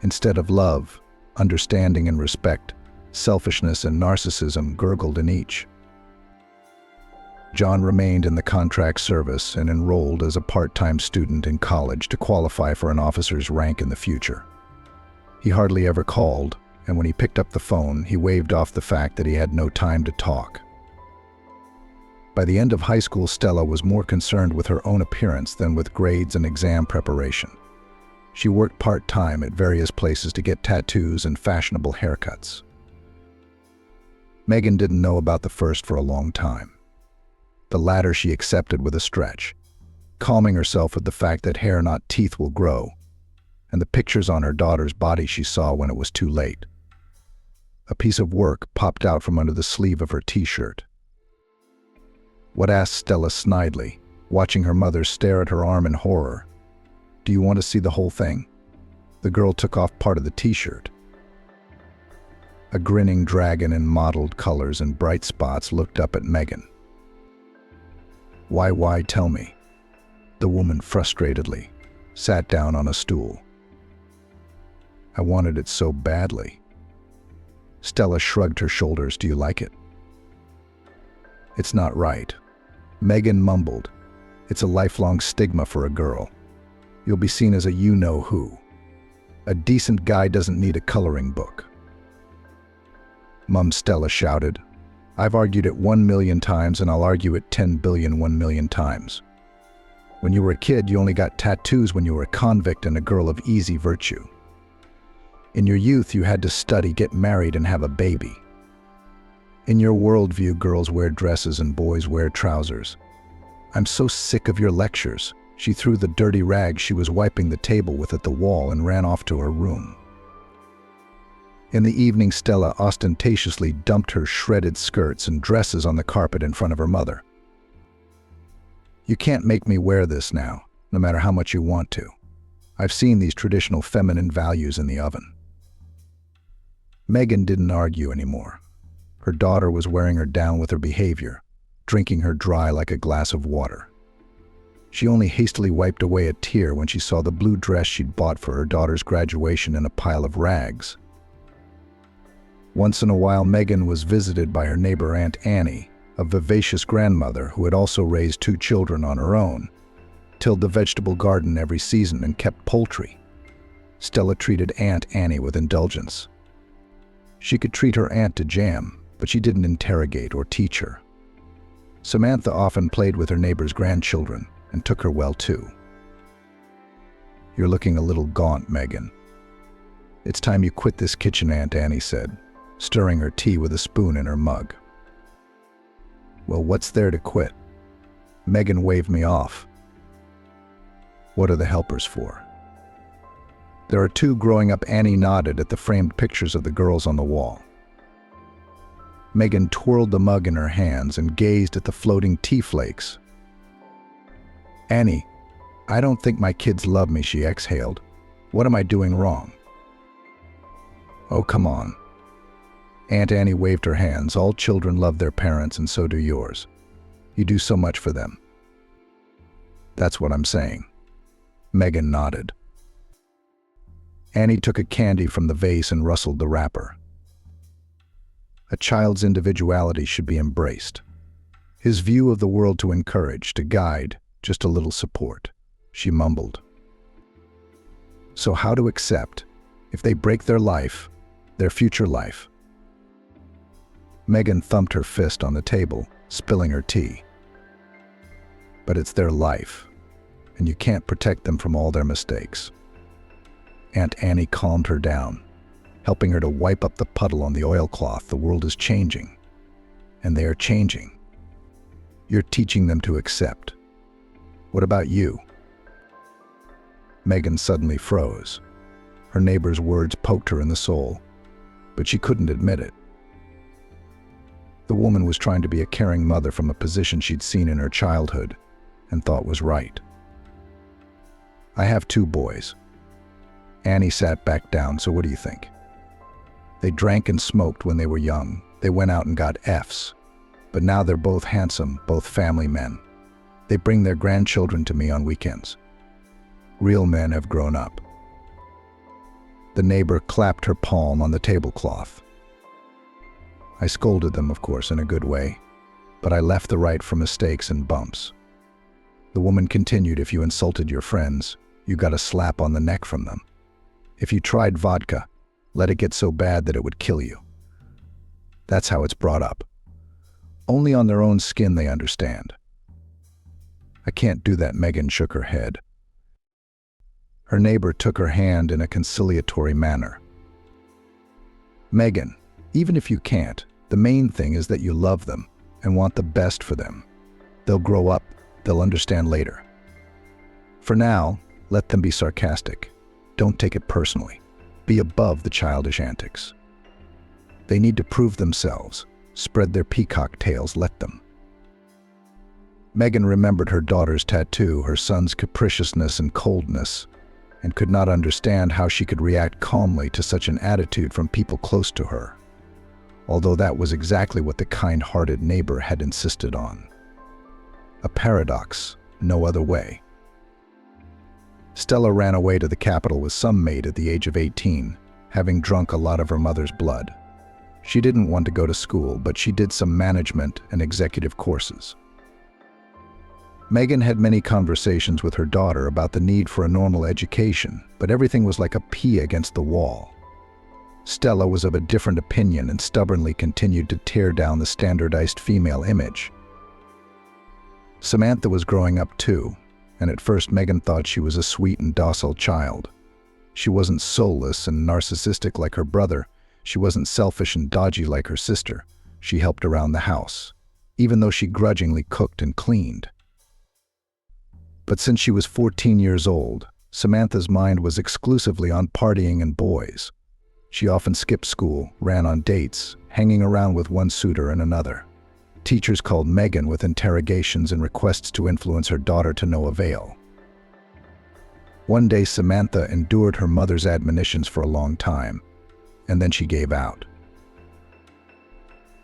Instead of love, understanding and respect, selfishness and narcissism gurgled in each. John remained in the contract service and enrolled as a part-time student in college to qualify for an officer's rank in the future. He hardly ever called, and when he picked up the phone, he waved off the fact that he had no time to talk. By the end of high school, Stella was more concerned with her own appearance than with grades and exam preparation. She worked part-time at various places to get tattoos and fashionable haircuts. Megan didn't know about the first for a long time. The latter she accepted with a stretch, calming herself with the fact that hair, not teeth, will grow, and the pictures on her daughter's body she saw when it was too late. A piece of work popped out from under the sleeve of her t-shirt. What, asked Stella snidely, watching her mother stare at her arm in horror. Do you want to see the whole thing? The girl took off part of the t-shirt. A grinning dragon in mottled colors and bright spots looked up at Megan. Why, tell me? The woman frustratedly sat down on a stool. I wanted it so badly. Stella shrugged her shoulders. Do you like it? It's not right. Megan mumbled. It's a lifelong stigma for a girl. You'll be seen as a you-know-who. A decent guy doesn't need a coloring book. Mum, Stella shouted. I've argued it 1,000,000 times and I'll argue it 10 billion 1,000,000 times. When you were a kid, you only got tattoos when you were a convict and a girl of easy virtue. In your youth, you had to study, get married, and have a baby. In your worldview, girls wear dresses and boys wear trousers. I'm so sick of your lectures. She threw the dirty rag she was wiping the table with at the wall and ran off to her room. In the evening, Stella ostentatiously dumped her shredded skirts and dresses on the carpet in front of her mother. You can't make me wear this now, no matter how much you want to. I've seen these traditional feminine values in the oven. Megan didn't argue anymore. Her daughter was wearing her down with her behavior, drinking her dry like a glass of water. She only hastily wiped away a tear when she saw the blue dress she'd bought for her daughter's graduation in a pile of rags. Once in a while, Megan was visited by her neighbor Aunt Annie, a vivacious grandmother who had also raised 2 children on her own, tilled the vegetable garden every season, and kept poultry. Stella treated Aunt Annie with indulgence. She could treat her aunt to jam, but she didn't interrogate or teach her. Samantha often played with her neighbor's grandchildren and took her well too. You're looking a little gaunt, Megan. It's time you quit this kitchen, Aunt Annie said, stirring her tea with a spoon in her mug. Well, what's there to quit? Megan waved me off. What are the helpers for? There are 2 growing up. Annie nodded at the framed pictures of the girls on the wall. Megan twirled the mug in her hands and gazed at the floating tea flakes. Annie, I don't think my kids love me, she exhaled. What am I doing wrong? Oh, come on. Aunt Annie waved her hands. All children love their parents, and so do yours. You do so much for them. That's what I'm saying. Megan nodded. Annie took a candy from the vase and rustled the wrapper. A child's individuality should be embraced. His view of the world to encourage, to guide, just a little support, she mumbled. So how to accept, if they break their life, their future life? Megan thumped her fist on the table, spilling her tea. But it's their life, and you can't protect them from all their mistakes. Aunt Annie calmed her down, helping her to wipe up the puddle on the oilcloth. The world is changing, and they are changing. You're teaching them to accept. What about you? Megan suddenly froze. Her neighbor's words poked her in the soul, but she couldn't admit it. The woman was trying to be a caring mother from a position she'd seen in her childhood and thought was right. I have 2 boys. Annie sat back down, so what do you think? They drank and smoked when they were young. They went out and got Fs. But now they're both handsome, both family men. They bring their grandchildren to me on weekends. Real men have grown up. The neighbor clapped her palm on the tablecloth. I scolded them, of course, in a good way, but I left the right for mistakes and bumps. The woman continued, if you insulted your friends, you got a slap on the neck from them. If you tried vodka, let it get so bad that it would kill you. That's how it's brought up. Only on their own skin they understand. I can't do that, Megan shook her head. Her neighbor took her hand in a conciliatory manner. Megan, even if you can't, the main thing is that you love them and want the best for them. They'll grow up, they'll understand later. For now, let them be sarcastic. Don't take it personally. Be above the childish antics. They need to prove themselves. Spread their peacock tails, let them. Megan remembered her daughter's tattoo, her son's capriciousness and coldness, and could not understand how she could react calmly to such an attitude from people close to her, although that was exactly what the kind-hearted neighbor had insisted on. A paradox, no other way. Stella ran away to the capital with some maid at the age of 18, having drunk a lot of her mother's blood. She didn't want to go to school, but she did some management and executive courses. Megan had many conversations with her daughter about the need for a normal education, but everything was like a pea against the wall. Stella was of a different opinion and stubbornly continued to tear down the standardized female image. Samantha was growing up too, and at first Megan thought she was a sweet and docile child. She wasn't soulless and narcissistic like her brother. She wasn't selfish and dodgy like her sister. She helped around the house, even though she grudgingly cooked and cleaned. But since she was 14 years old, Samantha's mind was exclusively on partying and boys. She often skipped school, ran on dates, hanging around with one suitor and another. Teachers called Megan with interrogations and requests to influence her daughter to no avail. One day Samantha endured her mother's admonitions for a long time, and then she gave out.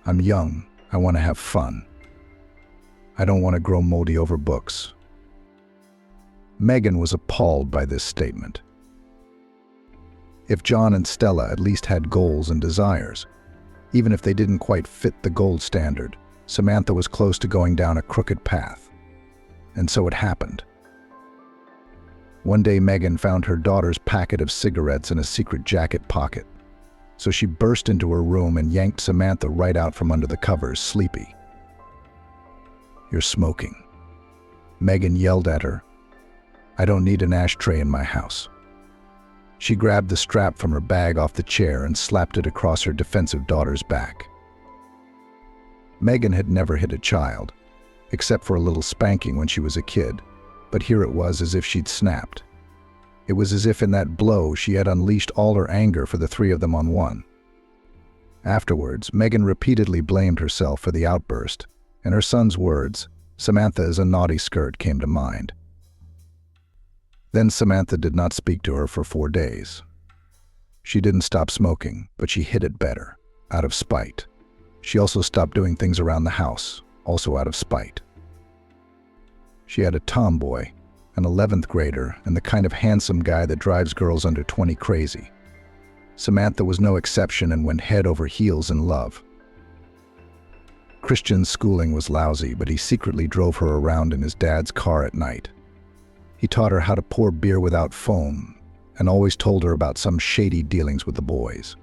I'm young, I want to have fun. I don't want to grow moldy over books. Megan was appalled by this statement. If John and Stella at least had goals and desires, even if they didn't quite fit the gold standard, Samantha was close to going down a crooked path. And so it happened. One day Megan found her daughter's packet of cigarettes in a secret jacket pocket. So she burst into her room and yanked Samantha right out from under the covers, sleepy. You're smoking. Megan yelled at her. I don't need an ashtray in my house. She grabbed the strap from her bag off the chair and slapped it across her defensive daughter's back. Megan had never hit a child, except for a little spanking when she was a kid, but here it was as if she'd snapped. It was as if in that blow she had unleashed all her anger for the 3 of them on one. Afterwards, Megan repeatedly blamed herself for the outburst, and her son's words, Samantha is a naughty skirt, came to mind. Then Samantha did not speak to her for 4 days. She didn't stop smoking, but she hid it better, out of spite. She also stopped doing things around the house, also out of spite. She had a tomboy, an 11th grader, and the kind of handsome guy that drives girls under 20 crazy. Samantha was no exception and went head over heels in love. Christian's schooling was lousy, but he secretly drove her around in his dad's car at night. He taught her how to pour beer without foam, and always told her about some shady dealings with the boys.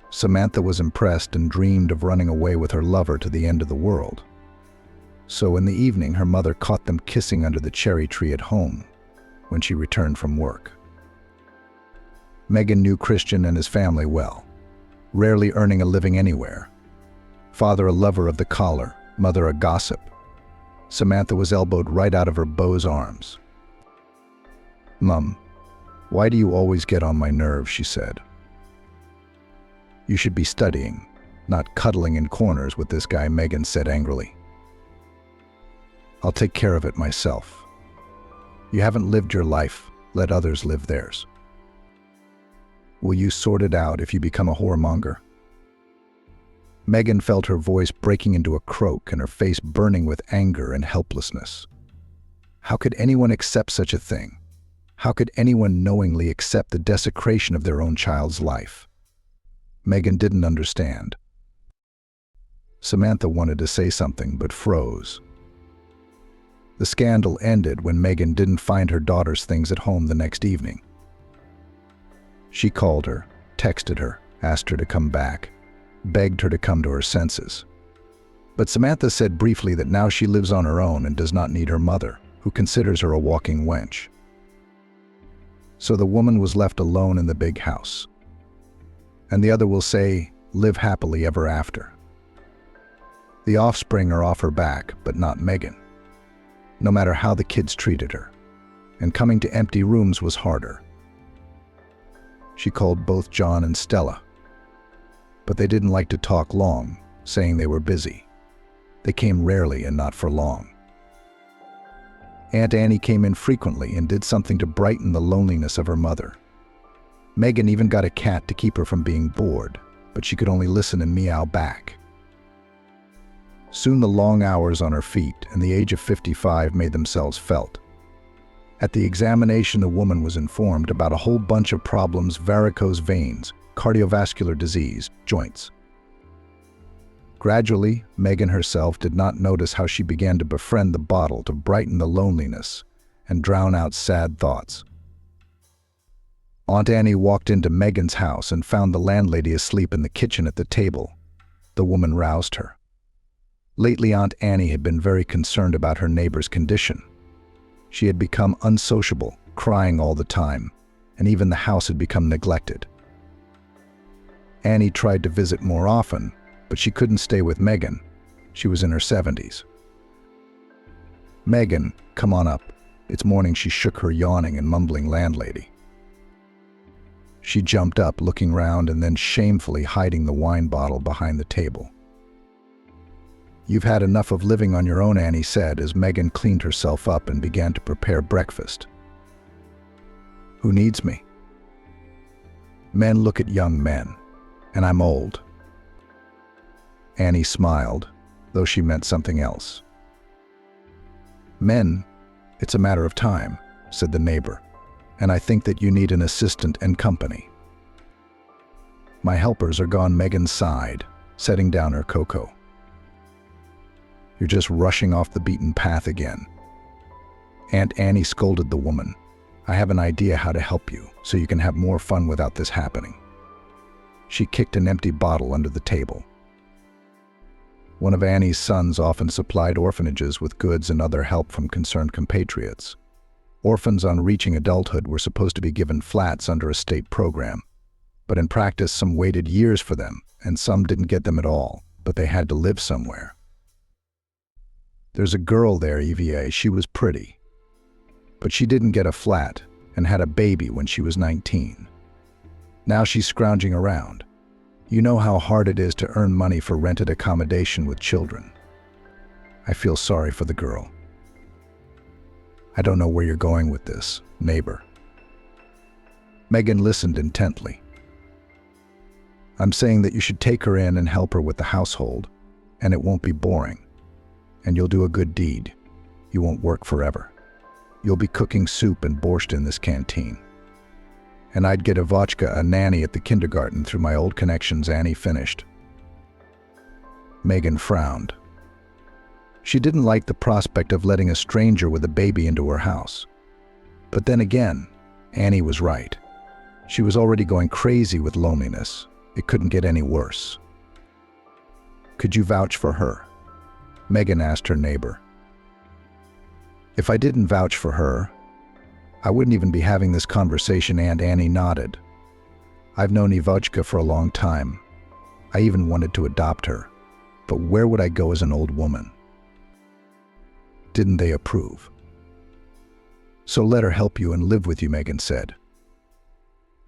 Samantha was impressed and dreamed of running away with her lover to the end of the world. So in the evening, her mother caught them kissing under the cherry tree at home when she returned from work. Megan knew Christian and his family well, rarely earning a living anywhere. Father a lover of the collar, mother a gossip. Samantha was elbowed right out of her beau's arms. "Mum, why do you always get on my nerves?" she said. "You should be studying, not cuddling in corners with this guy," Megan said angrily. "I'll take care of it myself. You haven't lived your life, let others live theirs. Will you sort it out if you become a whoremonger?" Megan felt her voice breaking into a croak and her face burning with anger and helplessness. How could anyone accept such a thing? How could anyone knowingly accept the desecration of their own child's life? Megan didn't understand. Samantha wanted to say something but froze. The scandal ended when Megan didn't find her daughter's things at home the next evening. She called her, texted her, asked her to come back, begged her to come to her senses. But Samantha said briefly that now she lives on her own and does not need her mother, who considers her a walking wench. So the woman was left alone in the big house. And the other will say, live happily ever after. The offspring are off her back, but not Megan. No matter how the kids treated her. And coming to empty rooms was harder. She called both John and Stella. But they didn't like to talk long, saying they were busy. They came rarely and not for long. Aunt Annie came in frequently and did something to brighten the loneliness of her mother. Megan even got a cat to keep her from being bored, but she could only listen and meow back. Soon the long hours on her feet and the age of 55 made themselves felt. At the examination, the woman was informed about a whole bunch of problems: varicose veins, cardiovascular disease, joints. Gradually, Megan herself did not notice how she began to befriend the bottle to brighten the loneliness and drown out sad thoughts. Aunt Annie walked into Megan's house and found the landlady asleep in the kitchen at the table. The woman roused her. Lately, Aunt Annie had been very concerned about her neighbor's condition. She had become unsociable, crying all the time, and even the house had become neglected. Annie tried to visit more often, but she couldn't stay with Megan. She was in her 70s. "Megan, come on up. It's morning," she shook her yawning and mumbling landlady. She jumped up, looking round and then shamefully hiding the wine bottle behind the table. "You've had enough of living on your own," Annie said as Megan cleaned herself up and began to prepare breakfast. "Who needs me? Men look at young men, and I'm old." Annie smiled, though she meant something else. "Men, it's a matter of time," said the neighbor, "and I think that you need an assistant and company." "My helpers are gone," Megan sighed, setting down her cocoa. "You're just rushing off the beaten path again." Aunt Annie scolded the woman. "I have an idea how to help you, so you can have more fun without this happening." She kicked an empty bottle under the table. One of Annie's sons often supplied orphanages with goods and other help from concerned compatriots. Orphans on reaching adulthood were supposed to be given flats under a state program, but in practice some waited years for them, and some didn't get them at all, but they had to live somewhere. "There's a girl there, EVA, she was pretty. But she didn't get a flat and had a baby when she was 19. Now she's scrounging around. You know how hard it is to earn money for rented accommodation with children. I feel sorry for the girl." "I don't know where you're going with this, neighbor." Megan listened intently. "I'm saying that you should take her in and help her with the household, and it won't be boring. And you'll do a good deed. You won't work forever. You'll be cooking soup and borscht in this canteen. And I'd get Ivotchka a nanny at the kindergarten through my old connections," Annie finished. Megan frowned. She didn't like the prospect of letting a stranger with a baby into her house. But then again, Annie was right. She was already going crazy with loneliness. It couldn't get any worse. "Could you vouch for her?" Megan asked her neighbor. "If I didn't vouch for her, I wouldn't even be having this conversation," Aunt Annie nodded. "I've known Ivotchka for a long time. I even wanted to adopt her. But where would I go as an old woman? Didn't they approve? So let her help you and live with you, Megan said.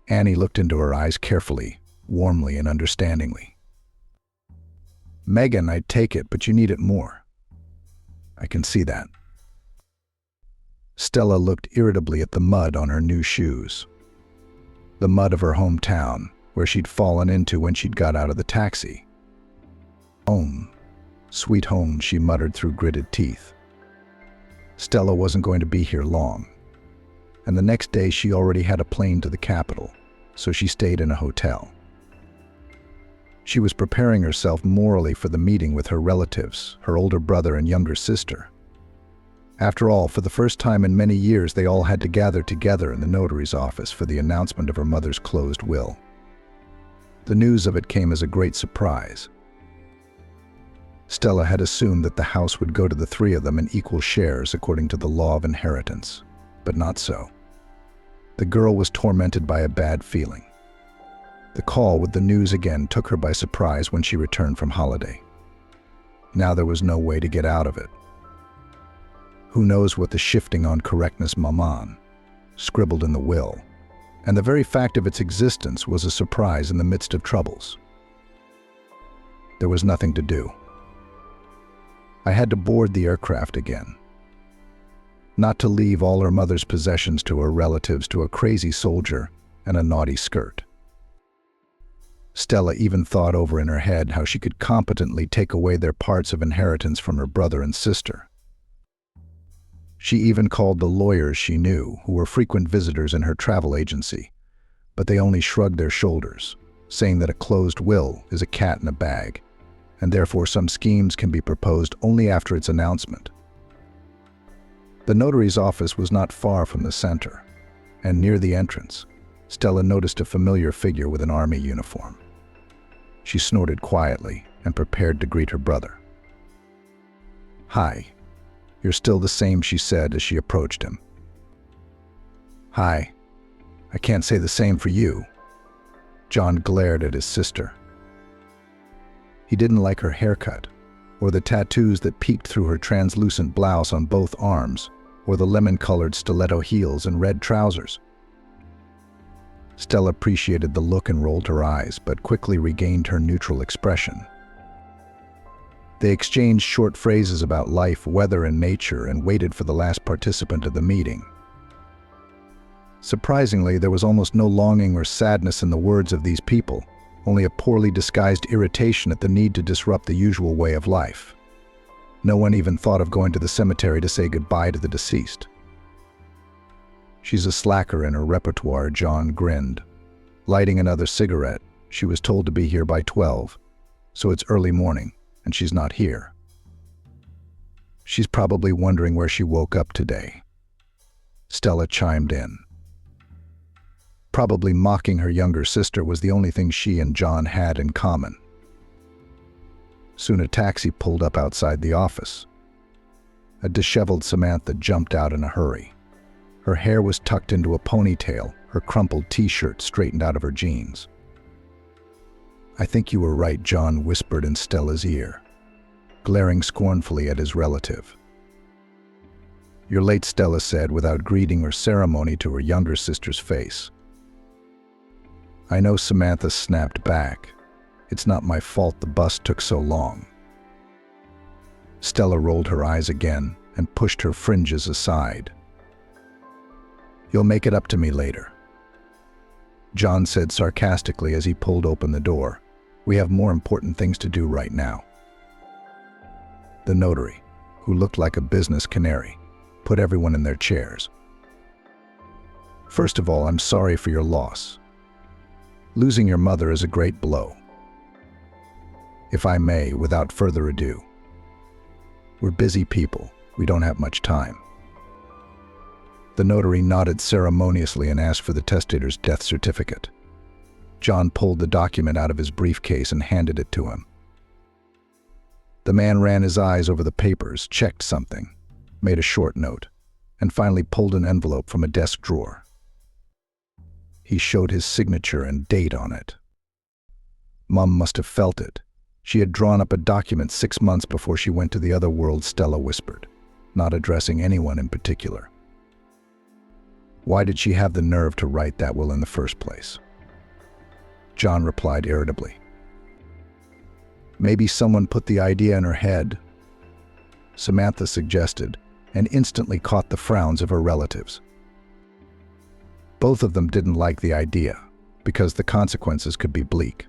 Annie looked into her eyes carefully, warmly and understandingly. Megan, I'd take it, but you need it more. I can see that. Stella looked irritably at the mud on her new shoes. The mud of her hometown, where she'd fallen into when she'd got out of the taxi. Home. Sweet home, she muttered through gritted teeth. Stella wasn't going to be here long, and the next day she already had a plane to the capital, so she stayed in a hotel. She was preparing herself morally for the meeting with her relatives, her older brother and younger sister. After all, for the first time in many years, they all had to gather together in the notary's office for the announcement of her mother's closed will. The news of it came as a great surprise. Stella had assumed that the house would go to the three of them in equal shares according to the law of inheritance, but not so. The girl was tormented by a bad feeling. The call with the news again took her by surprise when she returned from holiday. Now there was no way to get out of it. Who knows what the shifting on correctness maman scribbled in the will, and the very fact of its existence was a surprise in the midst of troubles. There was nothing to do. I had to board the aircraft again. Not to leave all her mother's possessions to her relatives, to a crazy soldier and a naughty skirt. Stella even thought over in her head how she could competently take away their parts of inheritance from her brother and sister. She even called the lawyers she knew, who were frequent visitors in her travel agency, but they only shrugged their shoulders, saying that a closed will is a cat in a bag, and therefore some schemes can be proposed only after its announcement. The notary's office was not far from the center, and near the entrance, Stella noticed a familiar figure with an army uniform. She snorted quietly and prepared to greet her brother. "Hi. You're still the same," she said as she approached him. "Hi. I can't say the same for you." John glared at his sister. He didn't like her haircut, or the tattoos that peeked through her translucent blouse on both arms, or the lemon-colored stiletto heels and red trousers. Stella appreciated the look and rolled her eyes, but quickly regained her neutral expression. They exchanged short phrases about life, weather, and nature, and waited for the last participant of the meeting. Surprisingly, there was almost no longing or sadness in the words of these people, only a poorly disguised irritation at the need to disrupt the usual way of life. No one even thought of going to the cemetery to say goodbye to the deceased. "She's a slacker in her repertoire," John grinned. Lighting another cigarette, "She was told to be here by 12, so it's early morning, and she's not here. She's probably wondering where she woke up today." Stella chimed in. Probably mocking her younger sister was the only thing she and John had in common. Soon a taxi pulled up outside the office. A disheveled Samantha jumped out in a hurry. Her hair was tucked into a ponytail, her crumpled t-shirt straightened out of her jeans. "I think you were right," John whispered in Stella's ear, glaring scornfully at his relative. "You're late," Stella said without greeting or ceremony to her younger sister's face. "I know," Samantha snapped back. "It's not my fault the bus took so long." Stella rolled her eyes again and pushed her fringes aside. "You'll make it up to me later," John said sarcastically as he pulled open the door. "We have more important things to do right now." The notary, who looked like a business canary, put everyone in their chairs. "First of all, I'm sorry for your loss. Losing your mother is a great blow. If I may, without further ado. We're busy people. We don't have much time." The notary nodded ceremoniously and asked for the testator's death certificate. John pulled the document out of his briefcase and handed it to him. The man ran his eyes over the papers, checked something, made a short note, and finally pulled an envelope from a desk drawer. He showed his signature and date on it. Mum must have felt it. She had drawn up a document 6 months before she went to the other world, Stella whispered, not addressing anyone in particular. Why did she have the nerve to write that will in the first place? John replied irritably. Maybe someone put the idea in her head, Samantha suggested, and instantly caught the frowns of her relatives. Both of them didn't like the idea, because the consequences could be bleak.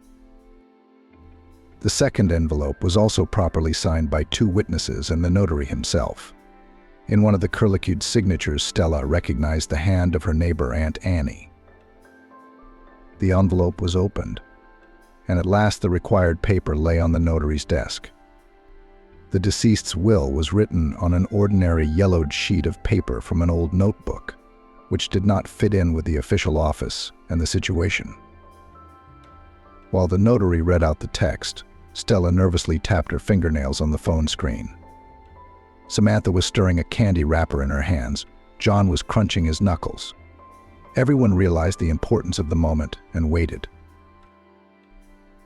The second envelope was also properly signed by 2 witnesses and the notary himself. In one of the curlicued signatures, Stella recognized the hand of her neighbor Aunt Annie. The envelope was opened, and at last the required paper lay on the notary's desk. The deceased's will was written on an ordinary yellowed sheet of paper from an old notebook, which did not fit in with the official office and the situation. While the notary read out the text, Stella nervously tapped her fingernails on the phone screen. Samantha was stirring a candy wrapper in her hands. John was crunching his knuckles. Everyone realized the importance of the moment and waited.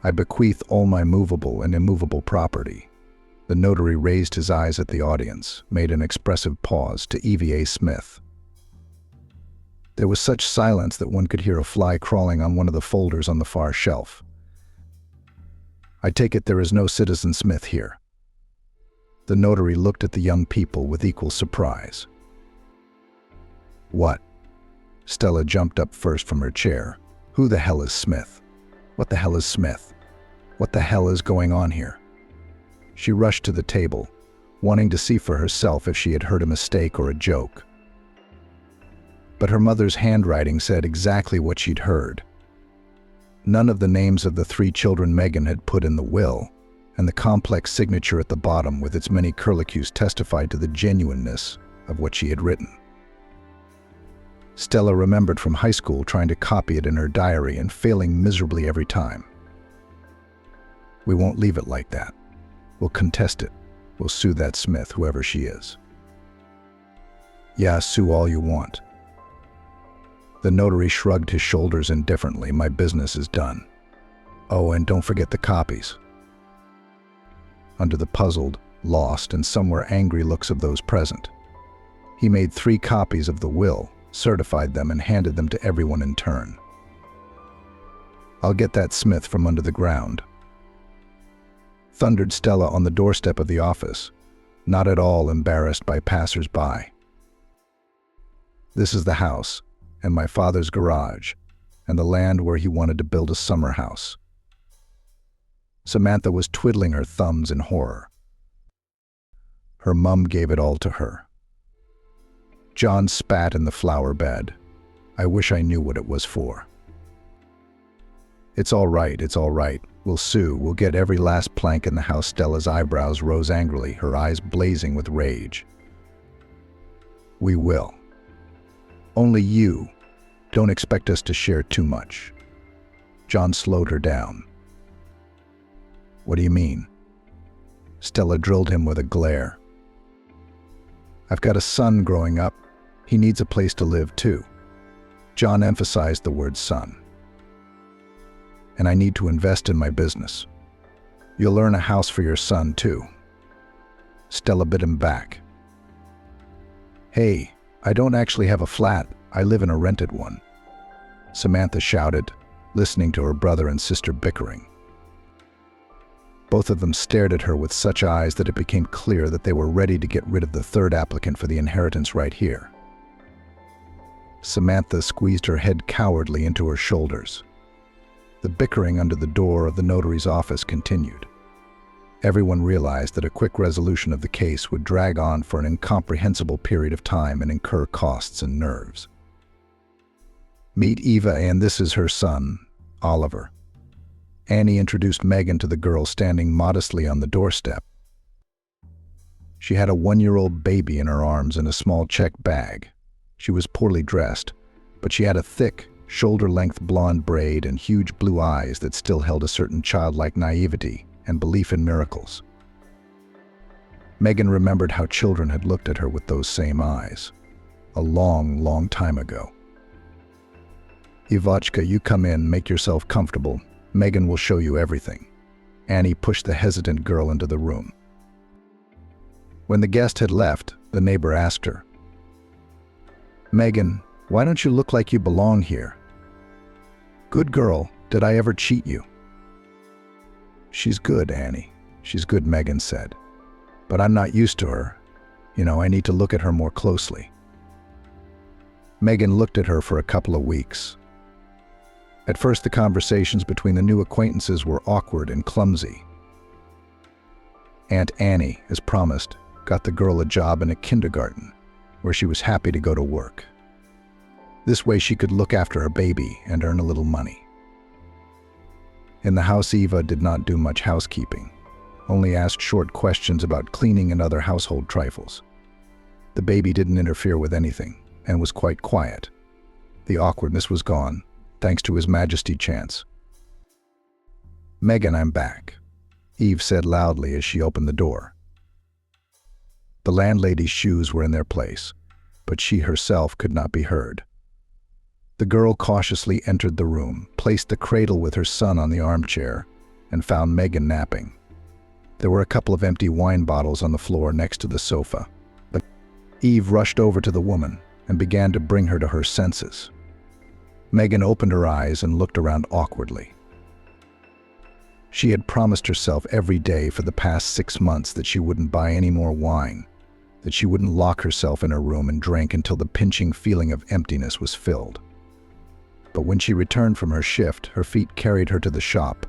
I bequeath all my movable and immovable property. The notary raised his eyes at the audience, made an expressive pause to EVA Smith. There was such silence that one could hear a fly crawling on one of the folders on the far shelf. I take it there is no Citizen Smith here. The notary looked at the young people with equal surprise. What? Stella jumped up first from her chair. Who the hell is Smith? What the hell is Smith? What the hell is going on here? She rushed to the table, wanting to see for herself if she had heard a mistake or a joke. But her mother's handwriting said exactly what she'd heard. None of the names of the 3 children Megan had put in the will, and the complex signature at the bottom with its many curlicues testified to the genuineness of what she had written. Stella remembered from high school trying to copy it in her diary and failing miserably every time. We won't leave it like that. We'll contest it. We'll sue that Smith, whoever she is. Yeah, sue all you want. The notary shrugged his shoulders indifferently. My business is done. Oh, and don't forget the copies. Under the puzzled, lost, and somewhere angry looks of those present, he made 3 copies of the will, certified them, and handed them to everyone in turn. I'll get that Smith from under the ground, thundered Stella on the doorstep of the office, not at all embarrassed by passers-by. This is the house, and my father's garage, and the land where he wanted to build a summer house. Samantha was twiddling her thumbs in horror. Her mum gave it all to her. John spat in the flower bed. I wish I knew what it was for. It's all right, it's all right. We'll sue, we'll get every last plank in the house. Stella's eyebrows rose angrily, her eyes blazing with rage. We will. Only you. Don't expect us to share too much. John slowed her down. What do you mean? Stella drilled him with a glare. I've got a son growing up. He needs a place to live too. John emphasized the word son. And I need to invest in my business. You'll earn a house for your son too. Stella bit him back. Hey, I don't actually have a flat. I live in a rented one. Samantha shouted, listening to her brother and sister bickering. Both of them stared at her with such eyes that it became clear that they were ready to get rid of the third applicant for the inheritance right here. Samantha squeezed her head cowardly into her shoulders. The bickering under the door of the notary's office continued. Everyone realized that a quick resolution of the case would drag on for an incomprehensible period of time and incur costs and nerves. Meet Eva, and this is her son, Oliver. Annie introduced Megan to the girl standing modestly on the doorstep. She had a 1-year-old baby in her arms and a small check bag. She was poorly dressed, but she had a thick, shoulder-length blonde braid and huge blue eyes that still held a certain childlike naivety and belief in miracles. Megan remembered how children had looked at her with those same eyes, a long, long time ago. Ivachka, you come in, make yourself comfortable. Megan will show you everything. Annie pushed the hesitant girl into the room. When the guest had left, the neighbor asked her, "Megan, why don't you look like you belong here?" "Good girl, did I ever cheat you?" "She's good, Annie. She's good," Megan said. "But I'm not used to her. I need to look at her more closely." Megan looked at her for a couple of weeks. At first, the conversations between the new acquaintances were awkward and clumsy. Aunt Annie, as promised, got the girl a job in a kindergarten, where she was happy to go to work. This way she could look after her baby and earn a little money. In the house, Eva did not do much housekeeping, only asked short questions about cleaning and other household trifles. The baby didn't interfere with anything and was quite quiet. The awkwardness was gone, thanks to His Majesty chants. "Megan, I'm back," Eve said loudly as she opened the door. The landlady's shoes were in their place, but she herself could not be heard. The girl cautiously entered the room, placed the cradle with her son on the armchair, and found Megan napping. There were a couple of empty wine bottles on the floor next to the sofa. But Eve rushed over to the woman and began to bring her to her senses. Megan opened her eyes and looked around awkwardly. She had promised herself every day for the past 6 months that she wouldn't buy any more wine, that she wouldn't lock herself in her room and drink until the pinching feeling of emptiness was filled. But when she returned from her shift, her feet carried her to the shop,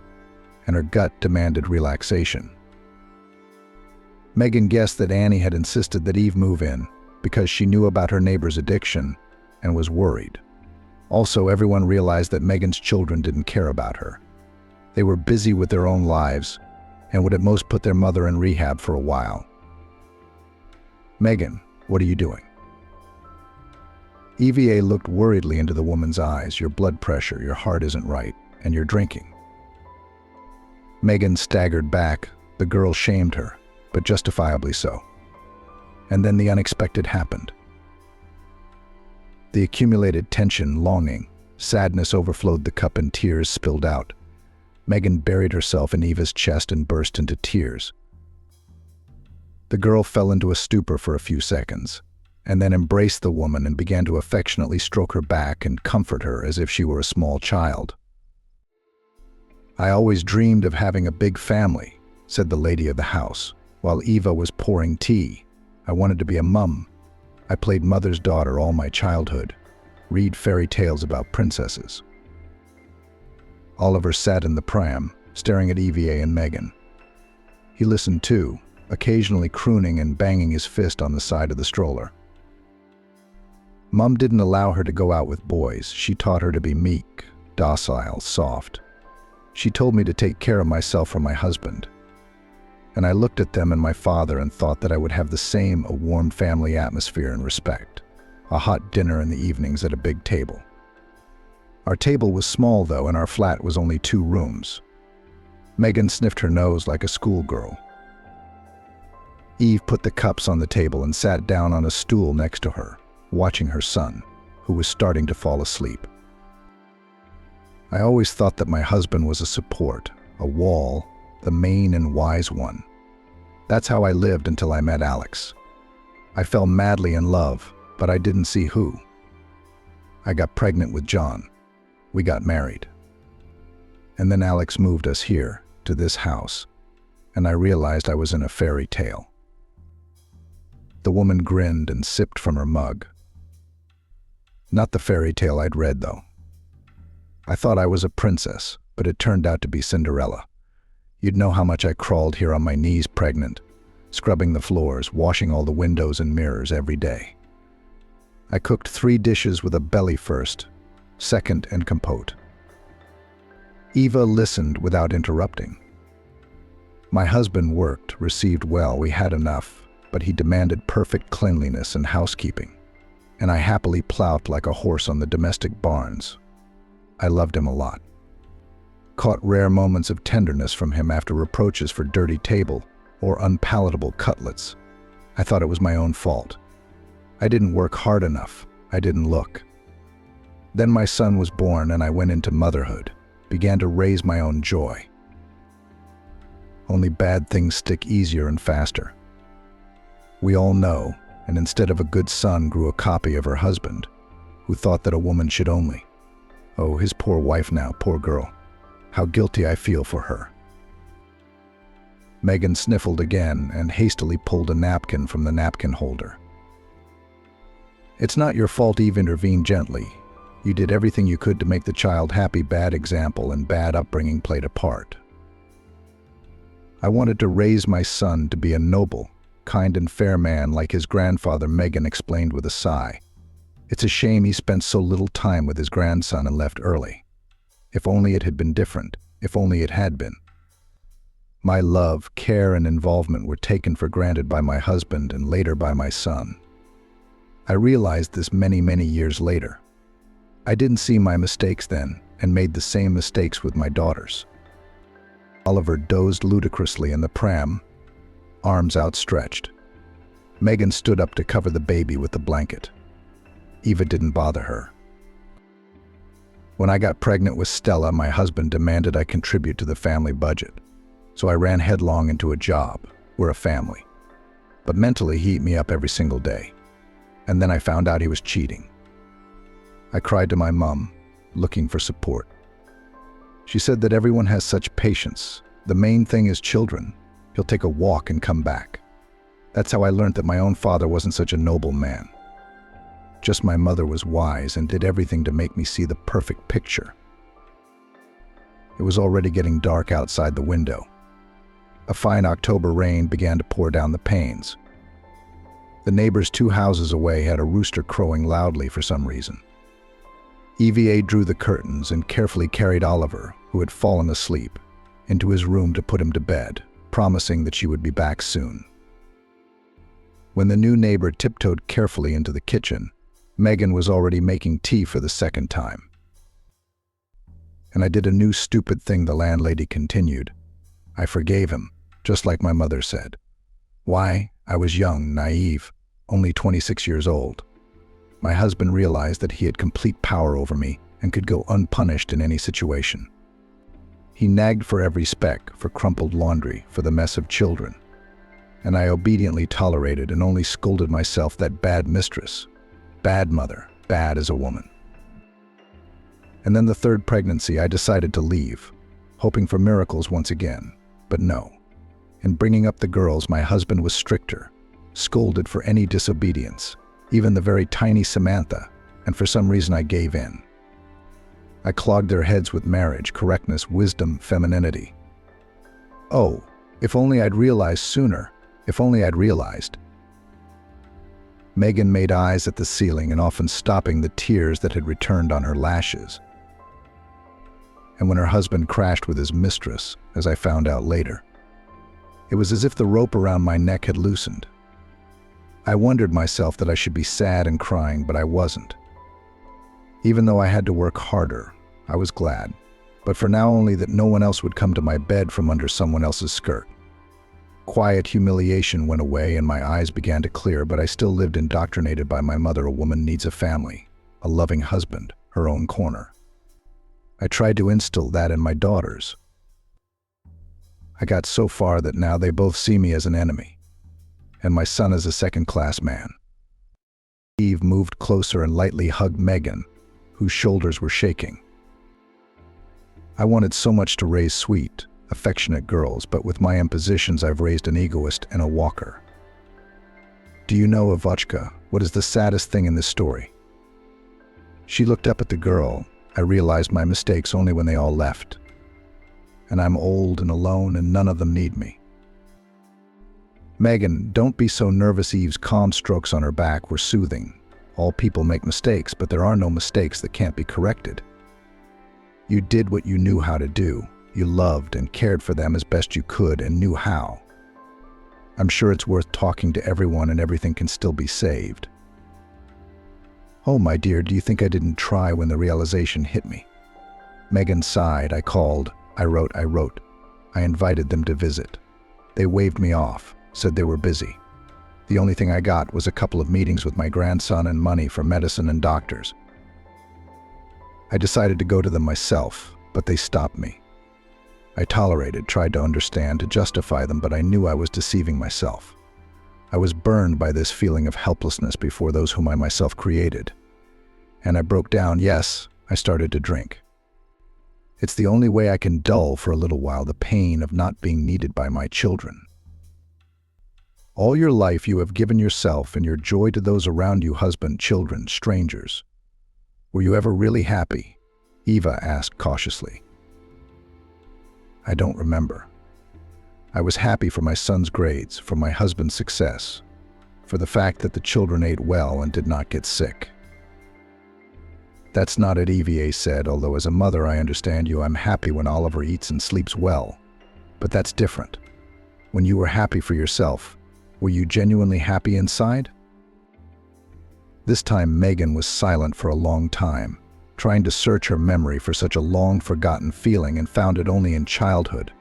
and her gut demanded relaxation. Megan guessed that Annie had insisted that Eve move in because she knew about her neighbor's addiction and was worried. Also, everyone realized that Megan's children didn't care about her. They were busy with their own lives and would at most put their mother in rehab for a while. "Megan, what are you doing?" EVA looked worriedly into the woman's eyes. "Your blood pressure, your heart isn't right, and you're drinking." Megan staggered back. The girl shamed her, but justifiably so. And then the unexpected happened. The accumulated tension, longing, sadness overflowed the cup and tears spilled out. Megan buried herself in Eva's chest and burst into tears. The girl fell into a stupor for a few seconds, and then embraced the woman and began to affectionately stroke her back and comfort her as if she were a small child. "I always dreamed of having a big family," said the lady of the house, while Eva was pouring tea. "I wanted to be a mum. I played mother's daughter all my childhood, read fairy tales about princesses." Oliver sat in the pram, staring at EVA and Megan. He listened too, occasionally crooning and banging his fist on the side of the stroller. Mum didn't allow her to go out with boys. She taught her to be meek, docile, soft. She told me to take care of myself for my husband. And I looked at them and my father and thought that I would have the same, a warm family atmosphere and respect. A hot dinner in the evenings at a big table. Our table was small though, and our flat was only 2 rooms. Megan sniffed her nose like a schoolgirl. Eve put the cups on the table and sat down on a stool next to her, watching her son, who was starting to fall asleep. I always thought that my husband was a support, a wall, the main and wise one. That's how I lived until I met Alex. I fell madly in love, but I didn't see who. I got pregnant with John. We got married. And then Alex moved us here, to this house, and I realized I was in a fairy tale. The woman grinned and sipped from her mug. Not the fairy tale I'd read, though. I thought I was a princess, but it turned out to be Cinderella. You'd know how much I crawled here on my knees pregnant, scrubbing the floors, washing all the windows and mirrors every day. I cooked 3 dishes with a belly first, second and compote. Eva listened without interrupting. My husband worked, received well, we had enough, but he demanded perfect cleanliness and housekeeping, and I happily plowed like a horse on the domestic barns. I loved him a lot. Caught rare moments of tenderness from him after reproaches for dirty table or unpalatable cutlets. I thought it was my own fault. I didn't work hard enough. I didn't look. Then my son was born and I went into motherhood, began to raise my own joy. only bad things stick easier and faster. We all know, and instead of a good son grew a copy of her husband, who thought that a woman should only. Oh, his poor wife now, poor girl. How guilty I feel for her. Megan sniffled again and hastily pulled a napkin from the napkin holder. It's not your fault, Eve intervened gently. You did everything you could to make the child happy. Bad example and bad upbringing played a part. I wanted to raise my son to be a noble, kind and fair man like his grandfather, Megan explained with a sigh. It's a shame he spent so little time with his grandson and left early. If only it had been different, if only it had been. My love, care, and involvement were taken for granted by my husband and later by my son. I realized this many, many years later. I didn't see my mistakes then and made the same mistakes with my daughters. Oliver dozed ludicrously in the pram, arms outstretched. Megan stood up to cover the baby with the blanket. Eva didn't bother her. When I got pregnant with Stella, my husband demanded I contribute to the family budget. So I ran headlong into a job. We're a family. But mentally, he ate me up every single day. And then I found out he was cheating. I cried to my mom, looking for support. She said that everyone has such patience. The main thing is children. He'll take a walk and come back. That's how I learned that my own father wasn't such a noble man. Just my mother was wise and did everything to make me see the perfect picture. It was already getting dark outside the window. A fine October rain began to pour down the panes. The neighbors 2 houses away had a rooster crowing loudly for some reason. EVA drew the curtains and carefully carried Oliver, who had fallen asleep, into his room to put him to bed, promising that she would be back soon. When the new neighbor tiptoed carefully into the kitchen, Megan was already making tea for the second time. And I did a new stupid thing, the landlady continued. I forgave him, just like my mother said. Why? I was young, naive, only 26 years old. My husband realized that he had complete power over me and could go unpunished in any situation. He nagged for every speck, for crumpled laundry, for the mess of children. And I obediently tolerated and only scolded myself that bad mistress, bad mother, bad as a woman. And then the 3rd pregnancy, I decided to leave, hoping for miracles once again, but no. In bringing up the girls, my husband was stricter, scolded for any disobedience, even the very tiny Samantha, and for some reason I gave in. I clogged their heads with marriage, correctness, wisdom, femininity. Oh, if only I'd realized sooner, if only I'd realized. Megan made eyes at the ceiling and often stopping the tears that had returned on her lashes. And when her husband crashed with his mistress, as I found out later, it was as if the rope around my neck had loosened. I wondered myself that I should be sad and crying, but I wasn't. Even though I had to work harder, I was glad, but for now only that no one else would come to my bed from under someone else's skirt. Quiet humiliation went away and my eyes began to clear, but I still lived indoctrinated by my mother. A woman needs a family, a loving husband, her own corner. I tried to instill that in my daughters. I got so far that now they both see me as an enemy, and my son as a second-class man. Eve moved closer and lightly hugged Megan, whose shoulders were shaking. I wanted so much to raise sweet, affectionate girls, but with my impositions I've raised an egoist and a walker. Do you know, Avochka, what is the saddest thing in this story? She looked up at the girl. I realized my mistakes only when they all left. And I'm old and alone and none of them need me. Megan, don't be so nervous. Eve's calm strokes on her back were soothing. All people make mistakes, but there are no mistakes that can't be corrected. You did what you knew how to do. You loved and cared for them as best you could and knew how. I'm sure it's worth talking to everyone and everything can still be saved. Oh, my dear, do you think I didn't try when the realization hit me? Megan sighed. I called. I wrote. I invited them to visit. They waved me off, said they were busy. The only thing I got was a couple of meetings with my grandson and money for medicine and doctors. I decided to go to them myself, but they stopped me. I tolerated, tried to understand, to justify them, but I knew I was deceiving myself. I was burned by this feeling of helplessness before those whom I myself created. And I broke down. Yes, I started to drink. It's the only way I can dull for a little while the pain of not being needed by my children. All your life you have given yourself and your joy to those around you, husband, children, strangers. Were you ever really happy? Eva asked cautiously. I don't remember. I was happy for my son's grades, for my husband's success, for the fact that the children ate well and did not get sick. That's not it, Eva said, although as a mother I understand you. I'm happy when Oliver eats and sleeps well. But that's different. When you were happy for yourself, were you genuinely happy inside? This time Megan was silent for a long time, trying to search her memory for such a long-forgotten feeling, and found it only in childhood,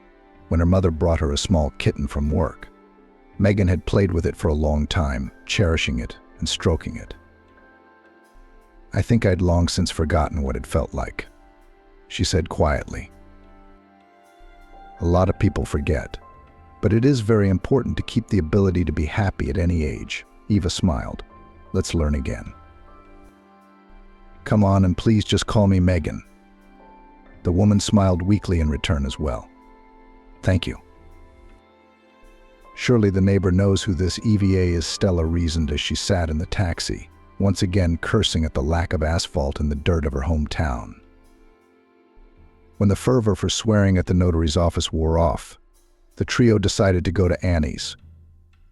when her mother brought her a small kitten from work. Megan had played with it for a long time, cherishing it and stroking it. I think I'd long since forgotten what it felt like, she said quietly. A lot of people forget, but it is very important to keep the ability to be happy at any age. Eva smiled. Let's learn again. Come on, and please just call me Megan. The woman smiled weakly in return as well. Thank you. Surely the neighbor knows who this Eva is, Stella reasoned as she sat in the taxi, once again cursing at the lack of asphalt in the dirt of her hometown. When the fervor for swearing at the notary's office wore off, the trio decided to go to Annie's.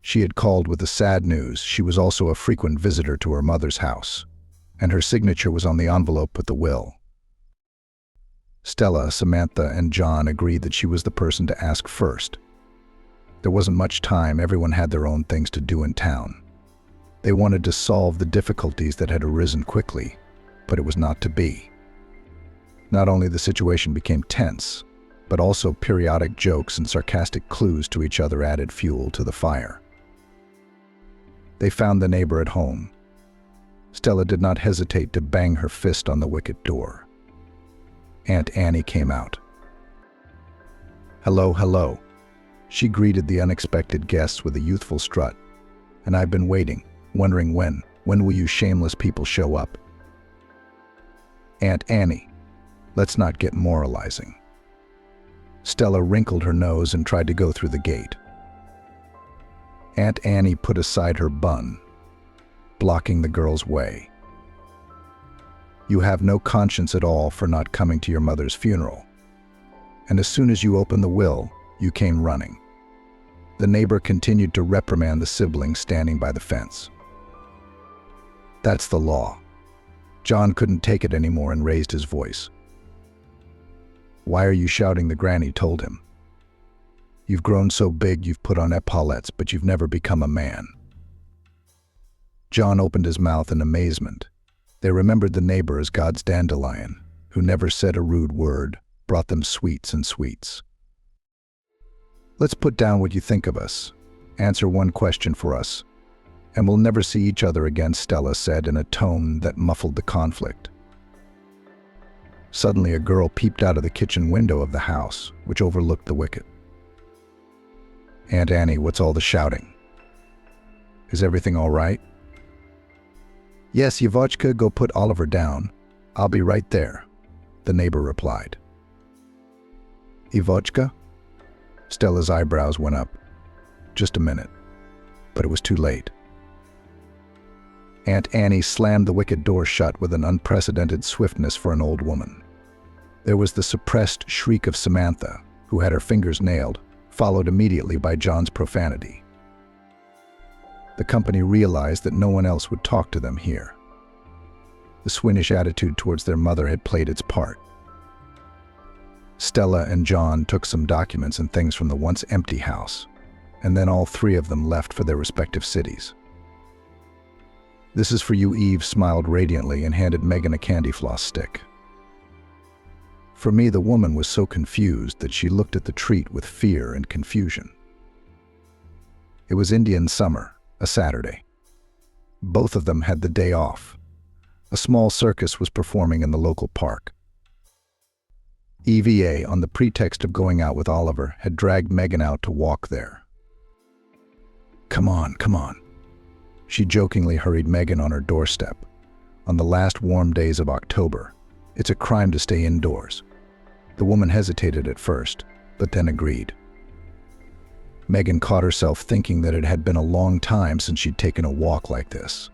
She had called with the sad news she was also a frequent visitor to her mother's house, and her signature was on the envelope with the will. Stella, Samantha, and John agreed that she was the person to ask first. There wasn't much time. Everyone had their own things to do in town. They wanted to solve the difficulties that had arisen quickly, but it was not to be. Not only the situation became tense, but also periodic jokes and sarcastic clues to each other added fuel to the fire. They found the neighbor at home. Stella did not hesitate to bang her fist on the wicket door. Aunt Annie came out. Hello, hello. She greeted the unexpected guests with a youthful strut. And I've been waiting, wondering when will you shameless people show up? Aunt Annie, let's not get moralizing. Stella wrinkled her nose and tried to go through the gate. Aunt Annie put aside her bun, blocking the girl's way. You have no conscience at all for not coming to your mother's funeral. And as soon as you opened the will, you came running. The neighbor continued to reprimand the sibling standing by the fence. That's the law. John couldn't take it anymore and raised his voice. Why are you shouting? The granny told him. You've grown so big you've put on epaulettes, but you've never become a man. John opened his mouth in amazement. They remembered the neighbor as God's dandelion, who never said a rude word, brought them sweets and sweets. Let's put down what you think of us. Answer one question for us, and we'll never see each other again, Stella said in a tone that muffled the conflict. Suddenly, a girl peeped out of the kitchen window of the house, which overlooked the wicket. Aunt Annie, what's all the shouting? Is everything all right? Yes, Yvonchka, go put Oliver down. I'll be right there, the neighbor replied. Yvonchka? Stella's eyebrows went up. Just a minute. But it was too late. Aunt Annie slammed the wicket door shut with an unprecedented swiftness for an old woman. There was the suppressed shriek of Samantha, who had her fingers nailed, followed immediately by John's profanity. The company realized that no one else would talk to them here. The swinish attitude towards their mother had played its part. Stella and John took some documents and things from the once empty house, and then all three of them left for their respective cities. This is for you, Eve smiled radiantly and handed Megan a candy floss stick. For me, the woman was so confused that she looked at the treat with fear and confusion. It was Indian summer, a Saturday. Both of them had the day off. A small circus was performing in the local park. EVA, on the pretext of going out with Oliver, had dragged Megan out to walk there. Come on, come on. She jokingly hurried Megan on her doorstep. On the last warm days of October, it's a crime to stay indoors. The woman hesitated at first, but then agreed. Megan caught herself thinking that it had been a long time since she'd taken a walk like this.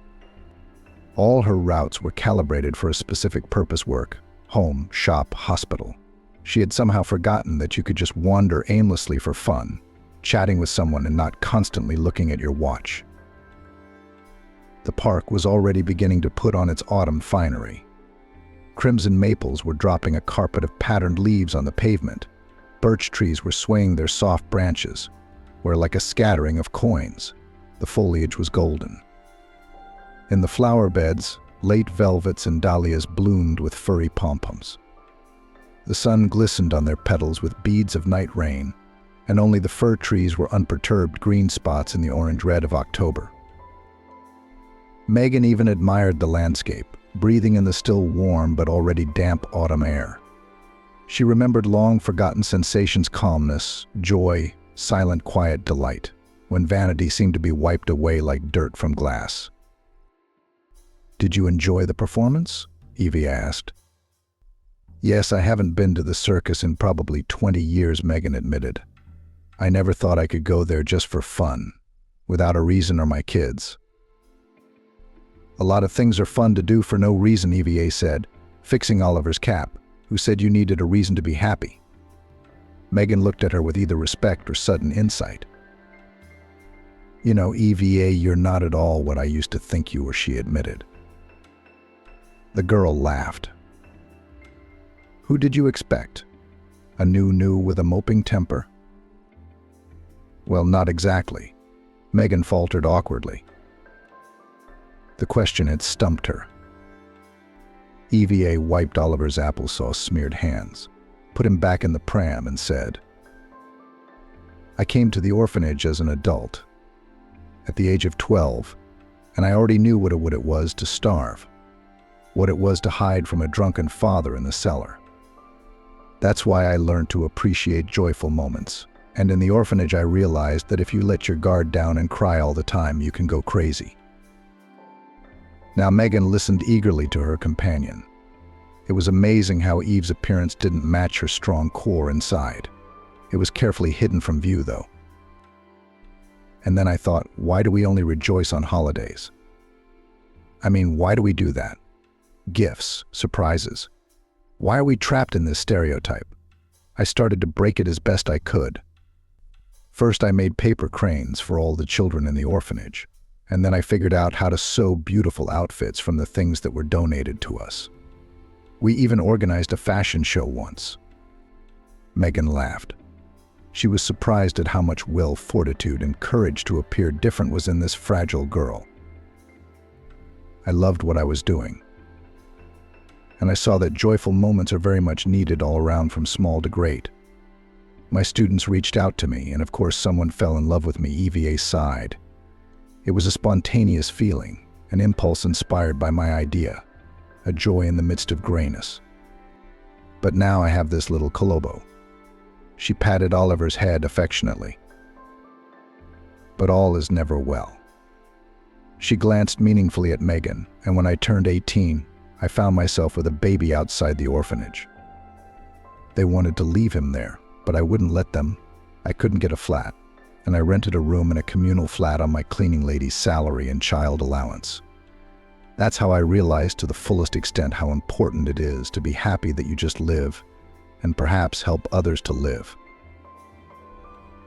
All her routes were calibrated for a specific purpose: work, home, shop, hospital. She had somehow forgotten that you could just wander aimlessly for fun, chatting with someone and not constantly looking at your watch. The park was already beginning to put on its autumn finery. Crimson maples were dropping a carpet of patterned leaves on the pavement. Birch trees were swaying their soft branches, where, like a scattering of coins, the foliage was golden. In the flower beds, late velvets and dahlias bloomed with furry pom-poms. The sun glistened on their petals with beads of night rain, and only the fir trees were unperturbed green spots in the orange red of October. Megan even admired the landscape, breathing in the still warm but already damp autumn air. She remembered long-forgotten sensations: calmness, joy, silent, quiet delight, when vanity seemed to be wiped away like dirt from glass. "Did you enjoy the performance?" Evie asked. "Yes, I haven't been to the circus in probably 20 years, Megan admitted. I never thought I could go there just for fun, without a reason or my kids." "A lot of things are fun to do for no reason," EVA said, fixing Oliver's cap, who said you needed a reason to be happy. Megan looked at her with either respect or sudden insight. "You know, EVA, you're not at all what I used to think you were," she admitted. The girl laughed. "Who did you expect? A new with a moping temper?" "Well, not exactly," Megan faltered awkwardly. The question had stumped her. EVA wiped Oliver's applesauce-smeared hands, put him back in the pram, and said, "I came to the orphanage as an adult, at the age of 12, and I already knew what it was to starve, what it was to hide from a drunken father in the cellar. That's why I learned to appreciate joyful moments, and in the orphanage I realized that if you let your guard down and cry all the time, you can go crazy." Now Megan listened eagerly to her companion. It was amazing how Eve's appearance didn't match her strong core inside. It was carefully hidden from view, though. And then I thought, why do we only rejoice on holidays? I mean, why do we do that? Gifts, surprises. Why are we trapped in this stereotype? I started to break it as best I could. First, I made paper cranes for all the children in the orphanage, and then I figured out how to sew beautiful outfits from the things that were donated to us. We even organized a fashion show once. Megan laughed. She was surprised at how much will, fortitude, and courage to appear different was in this fragile girl. I loved what I was doing, and I saw that joyful moments are very much needed all around, from small to great. My students reached out to me, and of course someone fell in love with me. EVA sighed. It was a spontaneous feeling, an impulse inspired by my idea, a joy in the midst of grayness. But now I have this little Colombo. She patted Oliver's head affectionately. But all is never well. She glanced meaningfully at Megan, and when I turned 18, I found myself with a baby outside the orphanage. They wanted to leave him there, but I wouldn't let them. I couldn't get a flat, and I rented a room in a communal flat on my cleaning lady's salary and child allowance. That's how I realized to the fullest extent how important it is to be happy that you just live, and perhaps help others to live.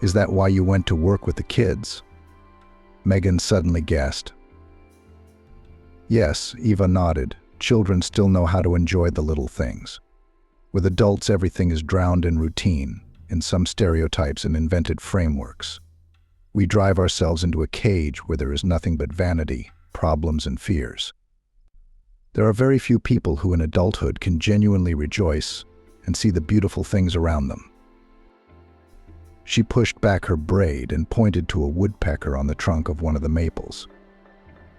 Is that why you went to work with the kids? Megan suddenly guessed. Yes, Eva nodded. Children still know how to enjoy the little things. With adults, everything is drowned in routine, in some stereotypes and invented frameworks. We drive ourselves into a cage where there is nothing but vanity, problems, and fears. There are very few people who in adulthood can genuinely rejoice and see the beautiful things around them. She pushed back her braid and pointed to a woodpecker on the trunk of one of the maples.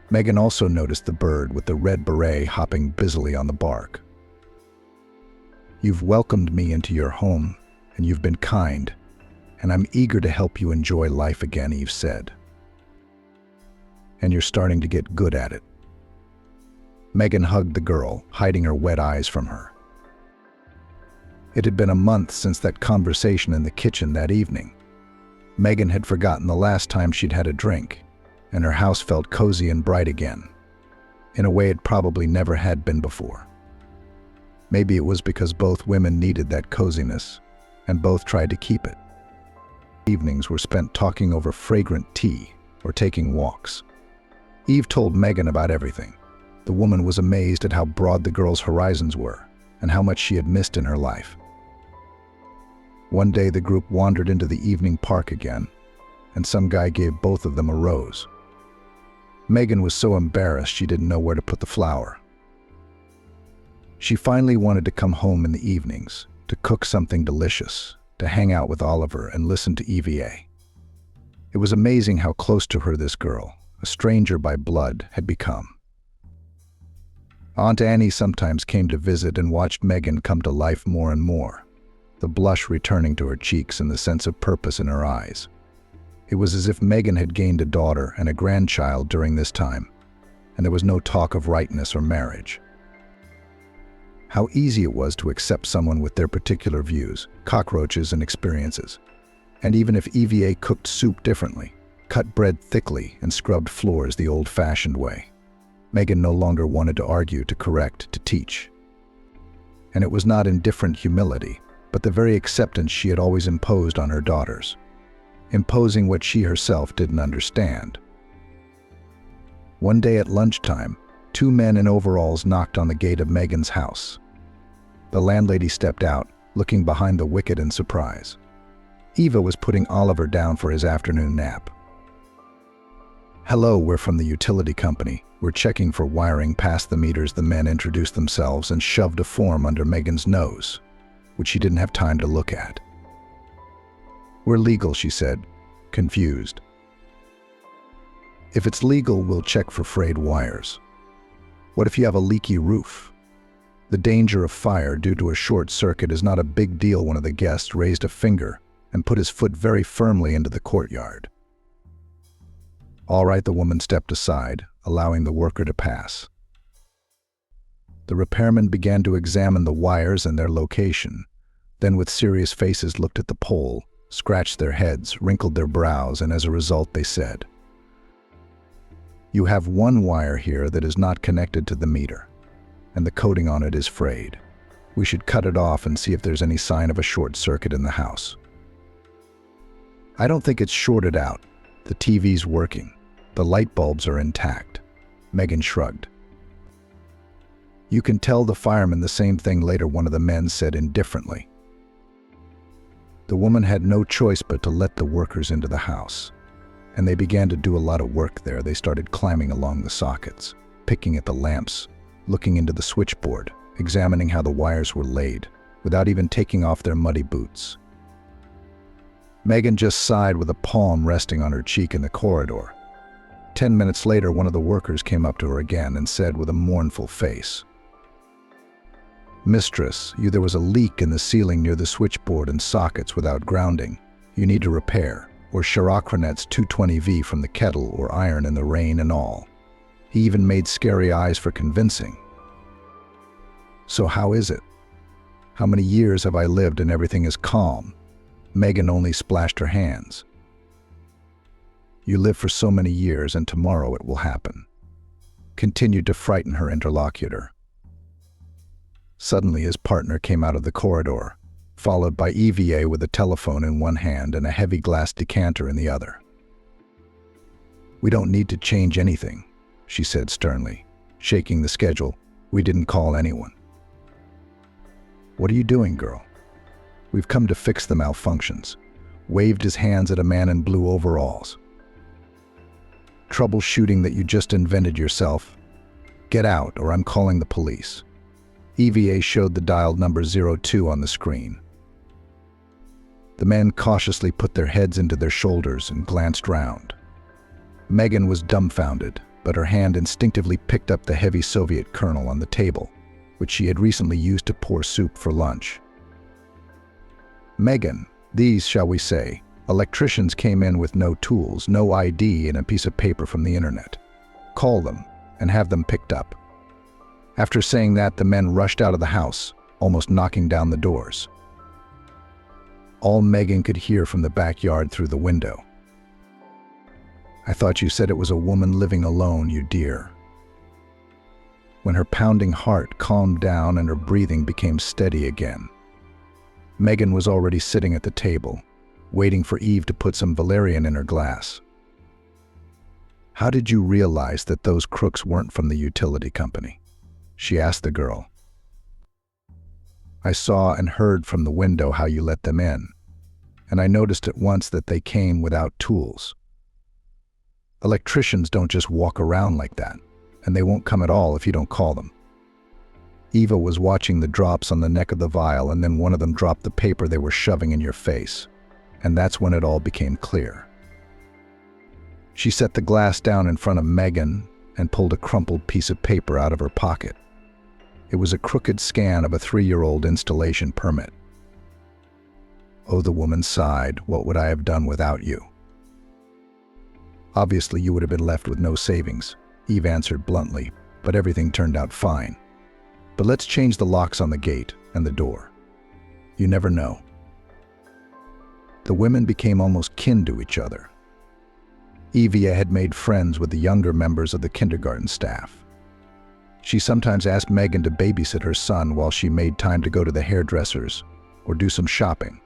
Megan also noticed the bird with the red beret hopping busily on the bark. You've welcomed me into your home, and you've been kind, and I'm eager to help you enjoy life again," Eve said. "And you're starting to get good at it." Megan hugged the girl, hiding her wet eyes from her. It had been a month since that conversation in the kitchen that evening. Megan had forgotten the last time she'd had a drink, and her house felt cozy and bright again, in a way it probably never had been before. Maybe it was because both women needed that coziness, and both tried to keep it. Evenings were spent talking over fragrant tea or taking walks. Eve told Megan about everything. The woman was amazed at how broad the girl's horizons were and how much she had missed in her life. One day the group wandered into the evening park again, and some guy gave both of them a rose. Megan was so embarrassed she didn't know where to put the flower. She finally wanted to come home in the evenings, to cook something delicious, to hang out with Oliver and listen to EVA. It was amazing how close to her this girl, a stranger by blood, had become. Aunt Annie sometimes came to visit and watched Megan come to life more and more, the blush returning to her cheeks and the sense of purpose in her eyes. It was as if Megan had gained a daughter and a grandchild during this time, and there was no talk of rightness or marriage. How easy it was to accept someone with their particular views, cockroaches, and experiences. And even if EVA cooked soup differently, cut bread thickly, and scrubbed floors the old-fashioned way, Megan no longer wanted to argue, to correct, to teach. And it was not indifferent humility, but the very acceptance she had always imposed on her daughters, imposing what she herself didn't understand. One day at lunchtime, two men in overalls knocked on the gate of Megan's house. The landlady stepped out, looking behind the wicket in surprise. Eva was putting Oliver down for his afternoon nap. "Hello, we're from the utility company. We're checking for wiring past the meters." The men introduced themselves and shoved a form under Megan's nose, which she didn't have time to look at. "We're legal," she said, confused. "If it's legal, we'll check for frayed wires. What if you have a leaky roof? The danger of fire due to a short circuit is not a big deal." One of the guests raised a finger and put his foot very firmly into the courtyard. "All right," the woman stepped aside, allowing the worker to pass. The repairman began to examine the wires and their location, then with serious faces looked at the pole, scratched their heads, wrinkled their brows, and as a result they said, "You have one wire here that is not connected to the meter, and the coating on it is frayed. We should cut it off and see if there's any sign of a short circuit in the house." "I don't think it's shorted out. The TV's working. The light bulbs are intact." Megan shrugged. "You can tell the fireman the same thing later," one of the men said indifferently. The woman had no choice but to let the workers into the house, and they began to do a lot of work there. They started climbing along the sockets, picking at the lamps, looking into the switchboard, examining how the wires were laid, without even taking off their muddy boots. Megan just sighed with a palm resting on her cheek in the corridor. 10 minutes later, one of the workers came up to her again and said with a mournful face, "Mistress, there was a leak in the ceiling near the switchboard and sockets without grounding. You need to repair, or Chiracronet's 220V from the kettle or iron in the rain and all." He even made scary eyes for convincing. "So how is it? How many years have I lived and everything is calm?" Megan only splashed her hands. "You live for so many years, and tomorrow it will happen," continued to frighten her interlocutor. Suddenly his partner came out of the corridor, followed by EVA with a telephone in one hand and a heavy glass decanter in the other. "We don't need to change anything," she said sternly, shaking the schedule. "We didn't call anyone." "What are you doing, girl?" "We've come to fix the malfunctions," waved his hands at a man in blue overalls. "Troubleshooting that you just invented yourself. Get out, or I'm calling the police." EVA showed the dialed number 02 on the screen. The men cautiously put their heads into their shoulders and glanced round. Megan was dumbfounded, but her hand instinctively picked up the heavy Soviet kernel on the table. which she had recently used to pour soup for lunch. Megan, these, shall we say, electricians came in with no tools, no ID, and a piece of paper from the internet. Call them and have them picked up. After saying that, the men rushed out of the house, almost knocking down the doors. All Megan could hear from the backyard through the window. I thought you said it was a woman living alone, you dear. When her pounding heart calmed down and her breathing became steady again, Megan was already sitting at the table, waiting for Eve to put some valerian in her glass. How did you realize that those crooks weren't from the utility company? She asked the girl. I saw and heard from the window how you let them in, and I noticed at once that they came without tools. Electricians don't just walk around like that, and they won't come at all if you don't call them. Eva was watching the drops on the neck of the vial, and then one of them dropped the paper they were shoving in your face, and that's when it all became clear. She set the glass down in front of Megan and pulled a crumpled piece of paper out of her pocket. It was a crooked scan of a 3-year-old installation permit. Oh, the woman sighed. What would I have done without you? Obviously, you would have been left with no savings, Eve answered bluntly, but everything turned out fine. But let's change the locks on the gate and the door. You never know. The women became almost kin to each other. Evia had made friends with the younger members of the kindergarten staff. She sometimes asked Megan to babysit her son while she made time to go to the hairdressers or do some shopping.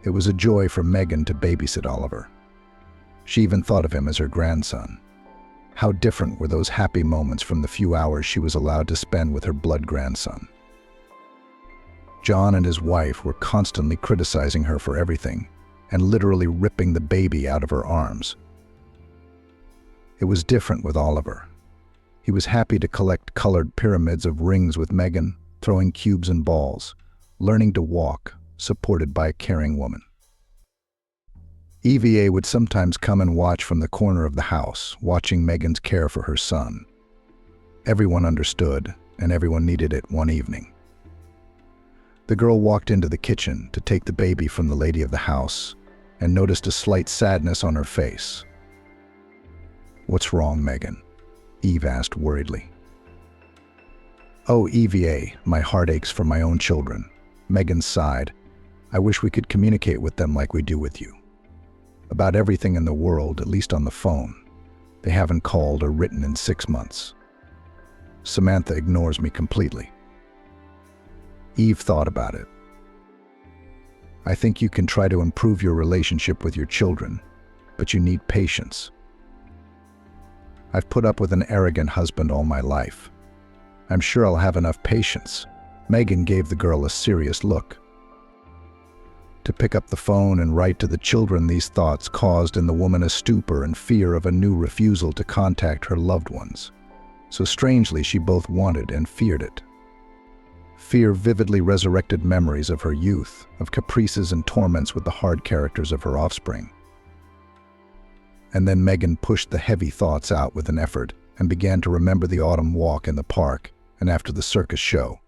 It was a joy for Megan to babysit Oliver. She even thought of him as her grandson. How different were those happy moments from the few hours she was allowed to spend with her blood grandson. John and his wife were constantly criticizing her for everything and literally ripping the baby out of her arms. It was different with Oliver. He was happy to collect colored pyramids of rings with Megan, throwing cubes and balls, learning to walk, supported by a caring woman. EVA would sometimes come and watch from the corner of the house, watching Megan's care for her son. Everyone understood, and everyone needed it one evening. The girl walked into the kitchen to take the baby from the lady of the house and noticed a slight sadness on her face. "What's wrong, Megan?" Eve asked worriedly. "Oh, EVA, my heart aches for my own children." Megan sighed. "I wish we could communicate with them like we do with you. About everything in the world, at least on the phone. They haven't called or written in 6 months. Samantha ignores me completely." Eve thought about it. "I think you can try to improve your relationship with your children, but you need patience. I've put up with an arrogant husband all my life. I'm sure I'll have enough patience." Megan gave the girl a serious look. To pick up the phone and write to the children, these thoughts caused in the woman a stupor and fear of a new refusal to contact her loved ones. So strangely, she both wanted and feared it. Fear vividly resurrected memories of her youth, of caprices and torments with the hard characters of her offspring. And then Megan pushed the heavy thoughts out with an effort and began to remember the autumn walk in the park and after the circus show.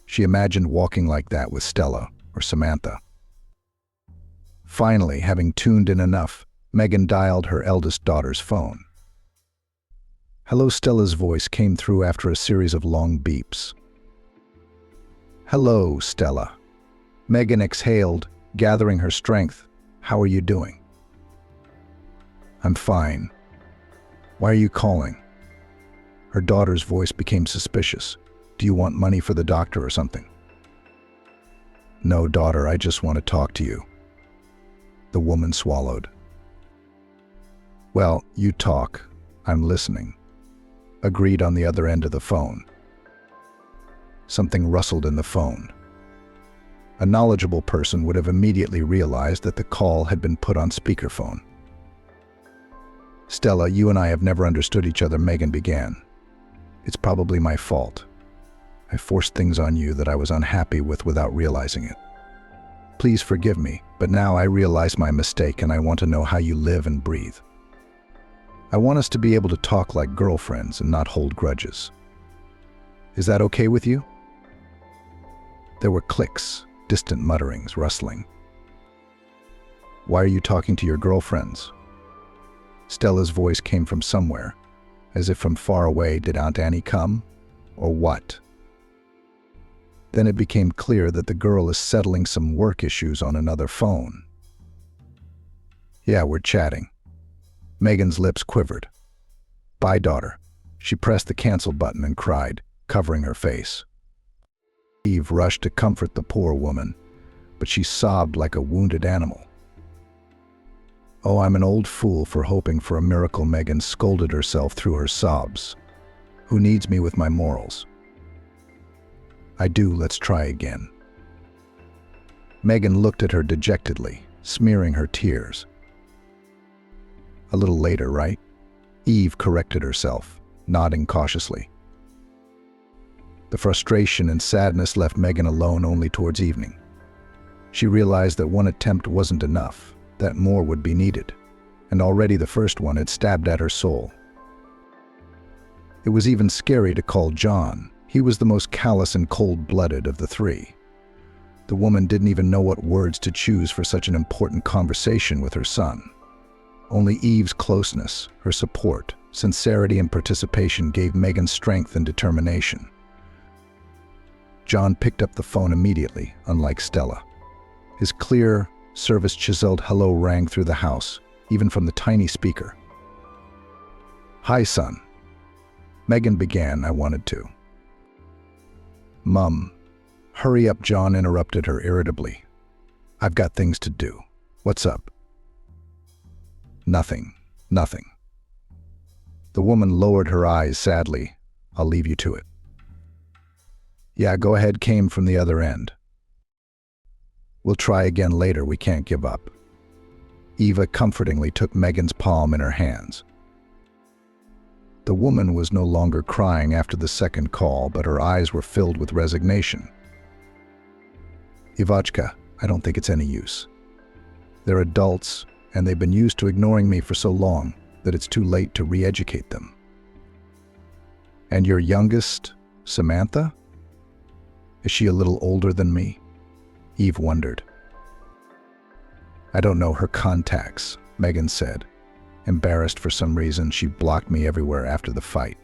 She imagined walking like that with Stella or Samantha. Finally, having tuned in enough, Megan dialed her eldest daughter's phone. "Hello," Stella's voice came through after a series of long beeps. "Hello, Stella." Megan exhaled, gathering her strength. "How are you doing?" "I'm fine. Why are you calling?" Her daughter's voice became suspicious. "Do you want money for the doctor or something?" "No, daughter, I just want to talk to you." The woman swallowed. "Well, you talk. I'm listening," agreed on the other end of the phone. Something rustled in the phone. A knowledgeable person would have immediately realized that the call had been put on speakerphone. "Stella, you and I have never understood each other," Megan began. "It's probably my fault. I forced things on you that I was unhappy with without realizing it. Please forgive me, but now I realize my mistake and I want to know how you live and breathe. I want us to be able to talk like girlfriends and not hold grudges. Is that okay with you?" There were clicks, distant mutterings, rustling. "Why are you talking to your girlfriends?" Stella's voice came from somewhere, as if from far away. Did Aunt Annie come? Or what? Then it became clear that the girl is settling some work issues on another phone. "Yeah, we're chatting." Megan's lips quivered. "Bye, daughter." She pressed the cancel button and cried, covering her face. Eve rushed to comfort the poor woman, but she sobbed like a wounded animal. "Oh, I'm an old fool for hoping for a miracle," Megan scolded herself through her sobs. "Who needs me with my morals?" "I do, let's try again." Megan looked at her dejectedly, smearing her tears. "A little later, right?" Eve corrected herself, nodding cautiously. The frustration and sadness left Megan alone only towards evening. She realized that one attempt wasn't enough, that more would be needed, and already the first one had stabbed at her soul. It was even scary to call John. He was the most callous and cold-blooded of the three. The woman didn't even know what words to choose for such an important conversation with her son. Only Eve's closeness, her support, sincerity and participation gave Megan strength and determination. John picked up the phone immediately, unlike Stella. His clear, service-chiseled hello rang through the house, even from the tiny speaker. "Hi, son." Megan began. I wanted to. "Mum." "Hurry up," John interrupted her irritably. "I've got things to do." "What's up?" Nothing. The woman lowered her eyes sadly. "I'll leave you to it." "Yeah, go ahead," came from the other end. "We'll try again later, we can't give up." Eva comfortingly took Megan's palm in her hands. The woman was no longer crying after the second call, but her eyes were filled with resignation. "Ivachka, I don't think it's any use. They're adults, and they've been used to ignoring me for so long that it's too late to re-educate them." "And your youngest, Samantha? Is she a little older than me?" Eve wondered. "I don't know her contacts," Megan said. Embarrassed for some reason, she blocked me everywhere after the fight.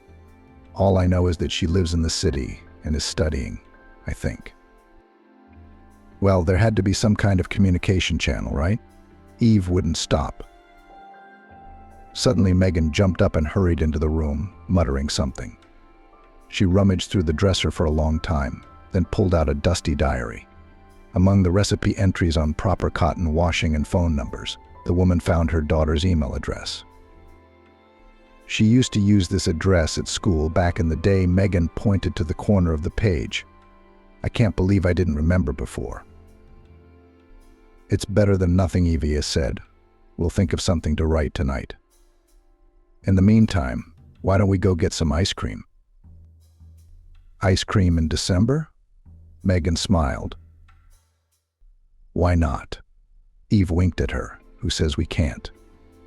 "All I know is that she lives in the city and is studying, I think." "Well, there had to be some kind of communication channel, right?" Eve wouldn't stop. Suddenly, Megan jumped up and hurried into the room, muttering something. She rummaged through the dresser for a long time, then pulled out a dusty diary. Among the recipe entries on proper cotton washing and phone numbers, the woman found her daughter's email address. She used to use this address at school back in the day. Megan pointed to the corner of the page. "I can't believe I didn't remember before." "It's better than nothing," Evie said. "We'll think of something to write tonight. In the meantime, why don't we go get some ice cream?" "Ice cream in December?" Megan smiled. "Why not?" Eve winked at her. "Who says we can't?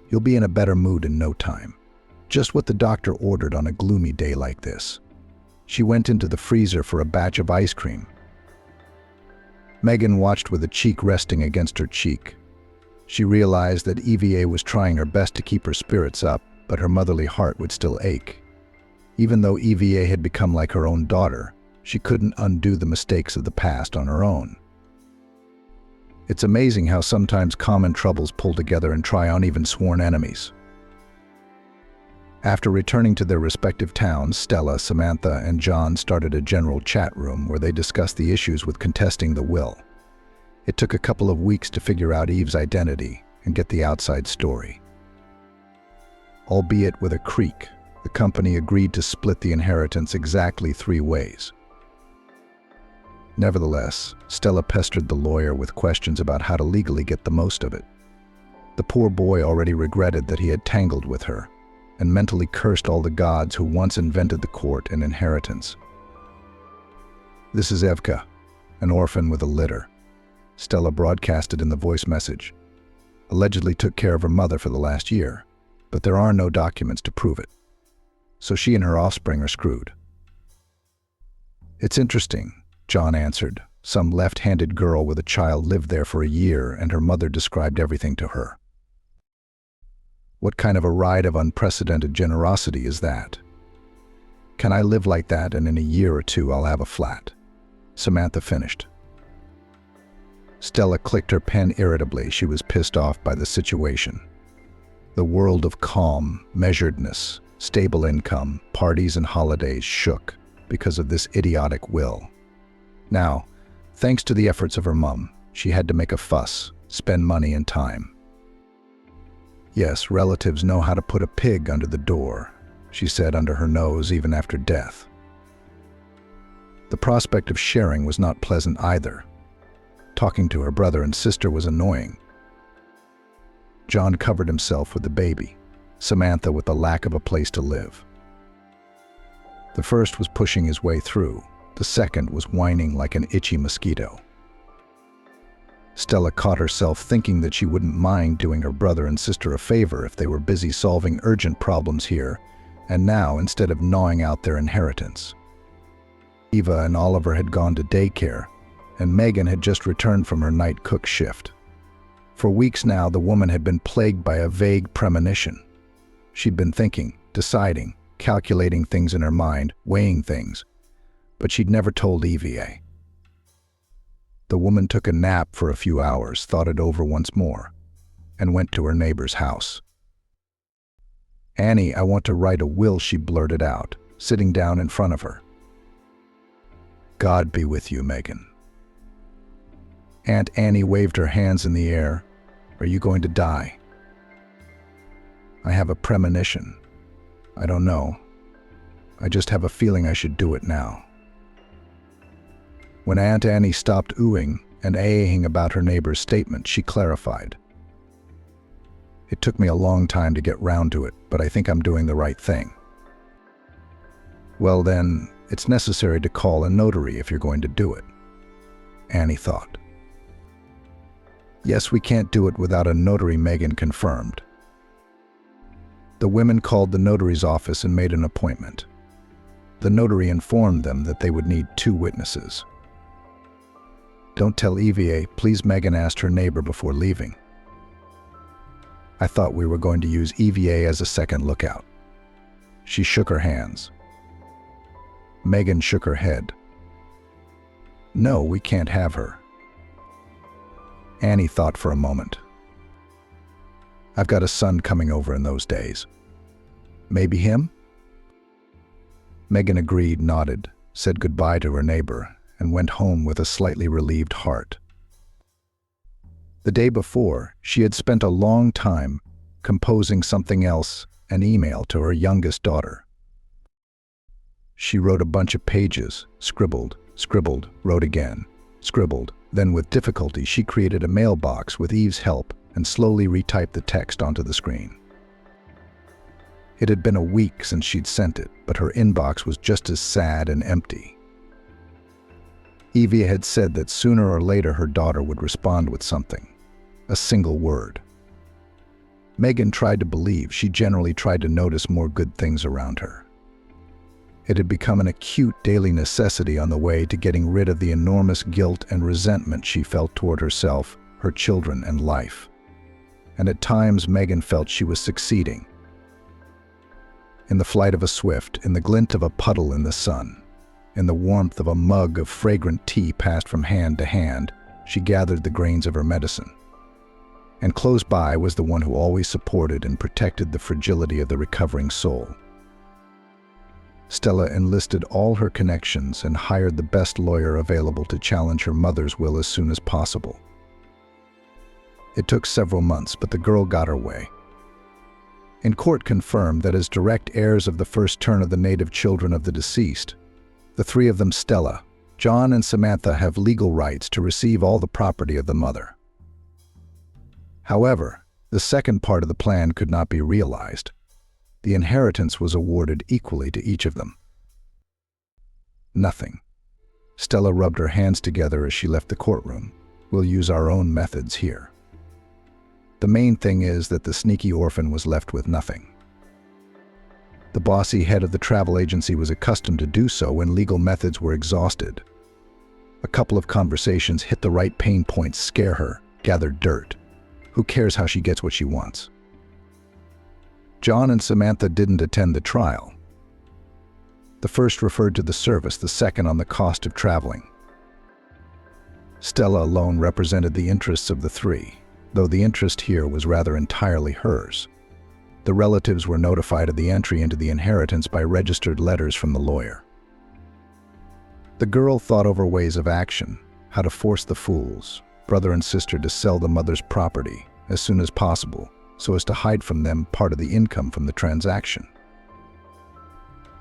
You'll be in a better mood in no time. Just what the doctor ordered on a gloomy day like this." She went into the freezer for a batch of ice cream. Megan watched with a cheek resting against her cheek. She realized that Eva was trying her best to keep her spirits up, but her motherly heart would still ache. Even though Eva had become like her own daughter, she couldn't undo the mistakes of the past on her own. It's amazing how sometimes common troubles pull together and try on even sworn enemies. After returning to their respective towns, Stella, Samantha, and John started a general chat room where they discussed the issues with contesting the will. It took a couple of weeks to figure out Eve's identity and get the outside story. Albeit with a creak, the company agreed to split the inheritance exactly 3 ways. Nevertheless, Stella pestered the lawyer with questions about how to legally get the most of it. The poor boy already regretted that he had tangled with her, and mentally cursed all the gods who once invented the court and inheritance. "This is Evka, an orphan with a litter," Stella broadcasted in the voice message. "Allegedly took care of her mother for the last year, but there are no documents to prove it. So she and her offspring are screwed." It's interesting, John answered. Some left-handed girl with a child lived there for a year, and her mother described everything to her. What kind of a ride of unprecedented generosity is that? Can I live like that, and in a year or two I'll have a flat? Samantha finished. Stella clicked her pen irritably. She was pissed off by the situation. The world of calm, measuredness, stable income, parties and holidays shook because of this idiotic will. Now, thanks to the efforts of her mum, she had to make a fuss, spend money and time. Yes, relatives know how to put a pig under the door, she said under her nose even after death. The prospect of sharing was not pleasant either. Talking to her brother and sister was annoying. John covered himself with the baby, Samantha with the lack of a place to live. The first was pushing his way through. The second was whining like an itchy mosquito. Stella caught herself thinking that she wouldn't mind doing her brother and sister a favor if they were busy solving urgent problems here and now instead of gnawing out their inheritance. Eva and Oliver had gone to daycare, and Megan had just returned from her night cook shift. For weeks now, the woman had been plagued by a vague premonition. She'd been thinking, deciding, calculating things in her mind, weighing things, but she'd never told Eva. The woman took a nap for a few hours, thought it over once more, and went to her neighbor's house. "Annie, I want to write a will," she blurted out, sitting down in front of her. "God be with you, Megan." Aunt Annie waved her hands in the air. "Are you going to die?" "I have a premonition. I don't know. I just have a feeling I should do it now." When Aunt Annie stopped oohing and ahhing about her neighbor's statement, she clarified. "It took me a long time to get round to it, but I think I'm doing the right thing." "Well then, it's necessary to call a notary if you're going to do it," Annie thought. "Yes, we can't do it without a notary," Megan confirmed. The women called the notary's office and made an appointment. The notary informed them that they would need 2 witnesses. "Don't tell Eva, please," Megan asked her neighbor before leaving. "I thought we were going to use Eva as a second lookout." She shook her hands. Megan shook her head. "No, we can't have her." Annie thought for a moment. "I've got a son coming over in those days. Maybe him?" Megan agreed, nodded, said goodbye to her neighbor, and went home with a slightly relieved heart. The day before, she had spent a long time composing something else, an email to her youngest daughter. She wrote a bunch of pages, scribbled, wrote again, scribbled. Then with difficulty she created a mailbox with Eve's help and slowly retyped the text onto the screen. It had been a week since she'd sent it, but her inbox was just as sad and empty. Eva had said that sooner or later her daughter would respond with something, a single word. Megan tried to believe. She generally tried to notice more good things around her. It had become an acute daily necessity on the way to getting rid of the enormous guilt and resentment she felt toward herself, her children, and life. And at times Megan felt she was succeeding. In the flight of a swift, in the glint of a puddle in the sun, in the warmth of a mug of fragrant tea passed from hand to hand, she gathered the grains of her medicine. And close by was the one who always supported and protected the fragility of the recovering soul. Stella enlisted all her connections and hired the best lawyer available to challenge her mother's will as soon as possible. It took several months, but the girl got her way. In court confirmed that as direct heirs of the first turn of the native children of the deceased, the 3 of them, Stella, John, and Samantha, have legal rights to receive all the property of the mother. However, the second part of the plan could not be realized. The inheritance was awarded equally to each of them. Nothing. Stella rubbed her hands together as she left the courtroom. "We'll use our own methods here. The main thing is that the sneaky orphan was left with nothing." The bossy head of the travel agency was accustomed to do so when legal methods were exhausted. A couple of conversations hit the right pain points, scare her, gather dirt. Who cares how she gets what she wants? John and Samantha didn't attend the trial. The first referred to the service, the second on the cost of traveling. Stella alone represented the interests of the three, though the interest here was rather entirely hers. The relatives were notified of the entry into the inheritance by registered letters from the lawyer. The girl thought over ways of action, how to force the fools, brother and sister, to sell the mother's property as soon as possible, so as to hide from them part of the income from the transaction.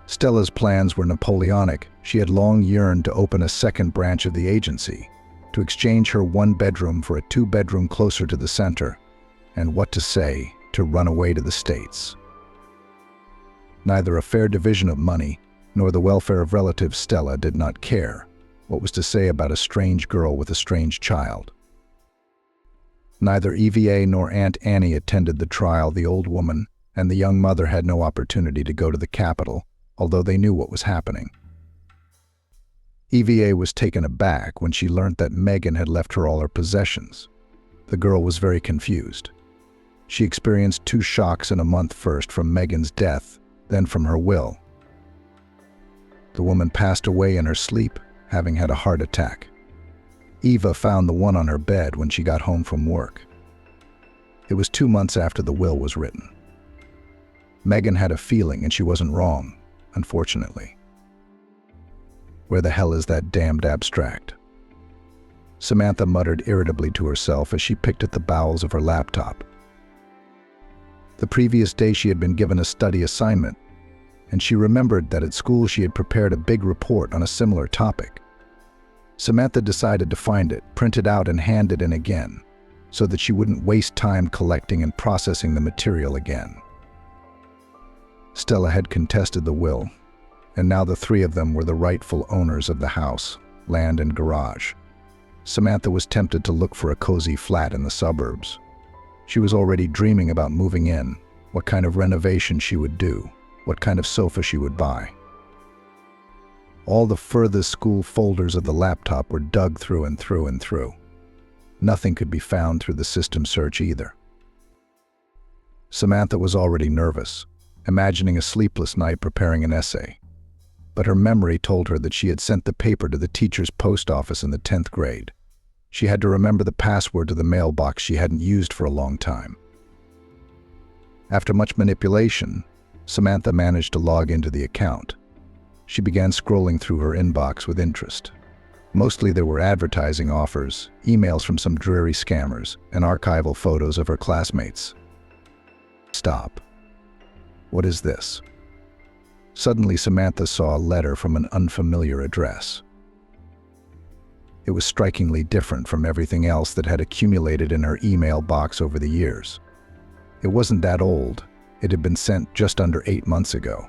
Stella's plans were Napoleonic. She had long yearned to open a second branch of the agency, to exchange her one-bedroom for a two-bedroom closer to the center, and what to say, to run away to the States. Neither a fair division of money nor the welfare of relatives Stella did not care what was to say about a strange girl with a strange child. Neither EVA nor Aunt Annie attended the trial. The old woman and the young mother had no opportunity to go to the capital, although they knew what was happening. EVA was taken aback when she learned that Megan had left her all her possessions. The girl was very confused. She experienced 2 shocks in a month, first from Megan's death, then from her will. The woman passed away in her sleep, having had a heart attack. Eva found the one on her bed when she got home from work. It was 2 months after the will was written. Megan had a feeling, and she wasn't wrong, unfortunately. Where the hell is that damned abstract? Samantha muttered irritably to herself as she picked at the bowels of her laptop. The previous day she had been given a study assignment, and she remembered that at school she had prepared a big report on a similar topic. Samantha decided to find it, print it out, and hand it in again, so that she wouldn't waste time collecting and processing the material again. Stella had contested the will, and now the 3 of them were the rightful owners of the house, land, and garage. Samantha was tempted to look for a cozy flat in the suburbs. She was already dreaming about moving in, what kind of renovation she would do, what kind of sofa she would buy. All the furthest school folders of the laptop were dug through and through and through. Nothing could be found through the system search either. Samantha was already nervous, imagining a sleepless night preparing an essay. But her memory told her that she had sent the paper to the teacher's post office in the 10th grade. She had to remember the password to the mailbox she hadn't used for a long time. After much manipulation, Samantha managed to log into the account. She began scrolling through her inbox with interest. Mostly there were advertising offers, emails from some dreary scammers, and archival photos of her classmates. Stop. What is this? Suddenly Samantha saw a letter from an unfamiliar address. It was strikingly different from everything else that had accumulated in her email box over the years. It wasn't that old. It had been sent just under 8 months ago.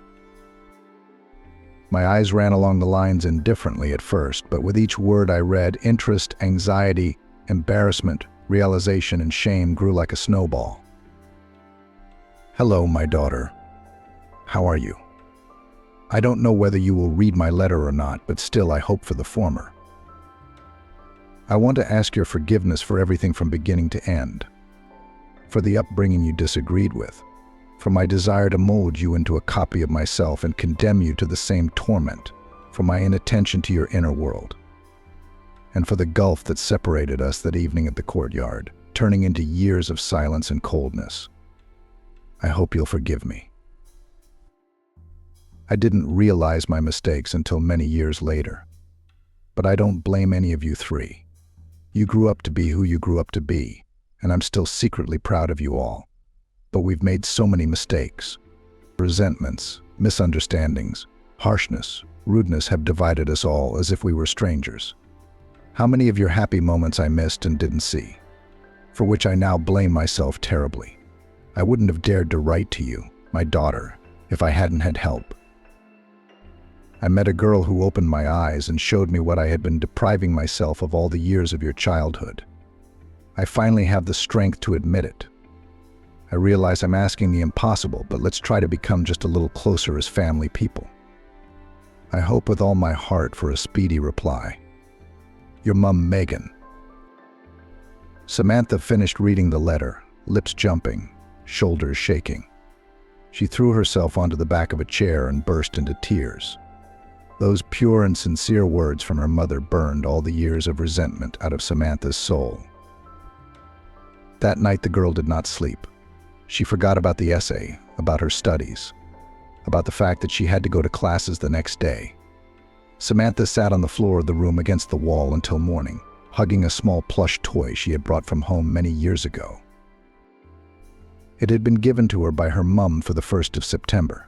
My eyes ran along the lines indifferently at first, but with each word I read, interest, anxiety, embarrassment, realization, and shame grew like a snowball. Hello, my daughter. How are you? I don't know whether you will read my letter or not, but still I hope for the former. I want to ask your forgiveness for everything from beginning to end, for the upbringing you disagreed with, for my desire to mold you into a copy of myself and condemn you to the same torment, for my inattention to your inner world, and for the gulf that separated us that evening at the courtyard, turning into years of silence and coldness. I hope you'll forgive me. I didn't realize my mistakes until many years later, but I don't blame any of you 3. You grew up to be who you grew up to be, and I'm still secretly proud of you all. But we've made so many mistakes. Resentments, misunderstandings, harshness, rudeness have divided us all as if we were strangers. How many of your happy moments I missed and didn't see, for which I now blame myself terribly. I wouldn't have dared to write to you, my daughter, if I hadn't had help. I met a girl who opened my eyes and showed me what I had been depriving myself of all the years of your childhood. I finally have the strength to admit it. I realize I'm asking the impossible, but let's try to become just a little closer as family people. I hope with all my heart for a speedy reply. Your mum, Megan. Samantha finished reading the letter, lips jumping, shoulders shaking. She threw herself onto the back of a chair and burst into tears. Those pure and sincere words from her mother burned all the years of resentment out of Samantha's soul. That night the girl did not sleep. She forgot about the essay, about her studies, about the fact that she had to go to classes the next day. Samantha sat on the floor of the room against the wall until morning, hugging a small plush toy she had brought from home many years ago. It had been given to her by her mum for the 1st of September.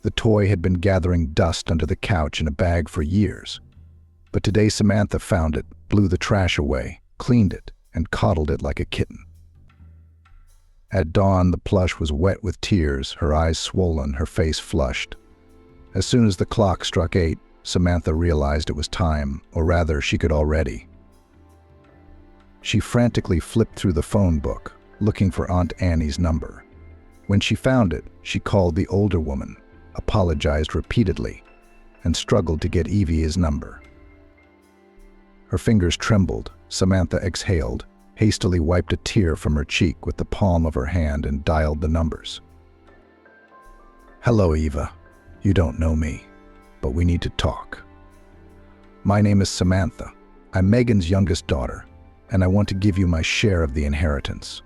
The toy had been gathering dust under the couch in a bag for years. But today Samantha found it, blew the trash away, cleaned it, and coddled it like a kitten. At dawn, the plush was wet with tears, her eyes swollen, her face flushed. As soon as the clock struck 8, Samantha realized it was time, or rather, she could already. She frantically flipped through the phone book, looking for Aunt Annie's number. When she found it, she called the older woman, apologized repeatedly, and struggled to get Evie's number. Her fingers trembled. Samantha exhaled, hastily wiped a tear from her cheek with the palm of her hand and dialed the numbers. Hello, Eva. You don't know me, but we need to talk. My name is Samantha. I'm Megan's youngest daughter, and I want to give you my share of the inheritance.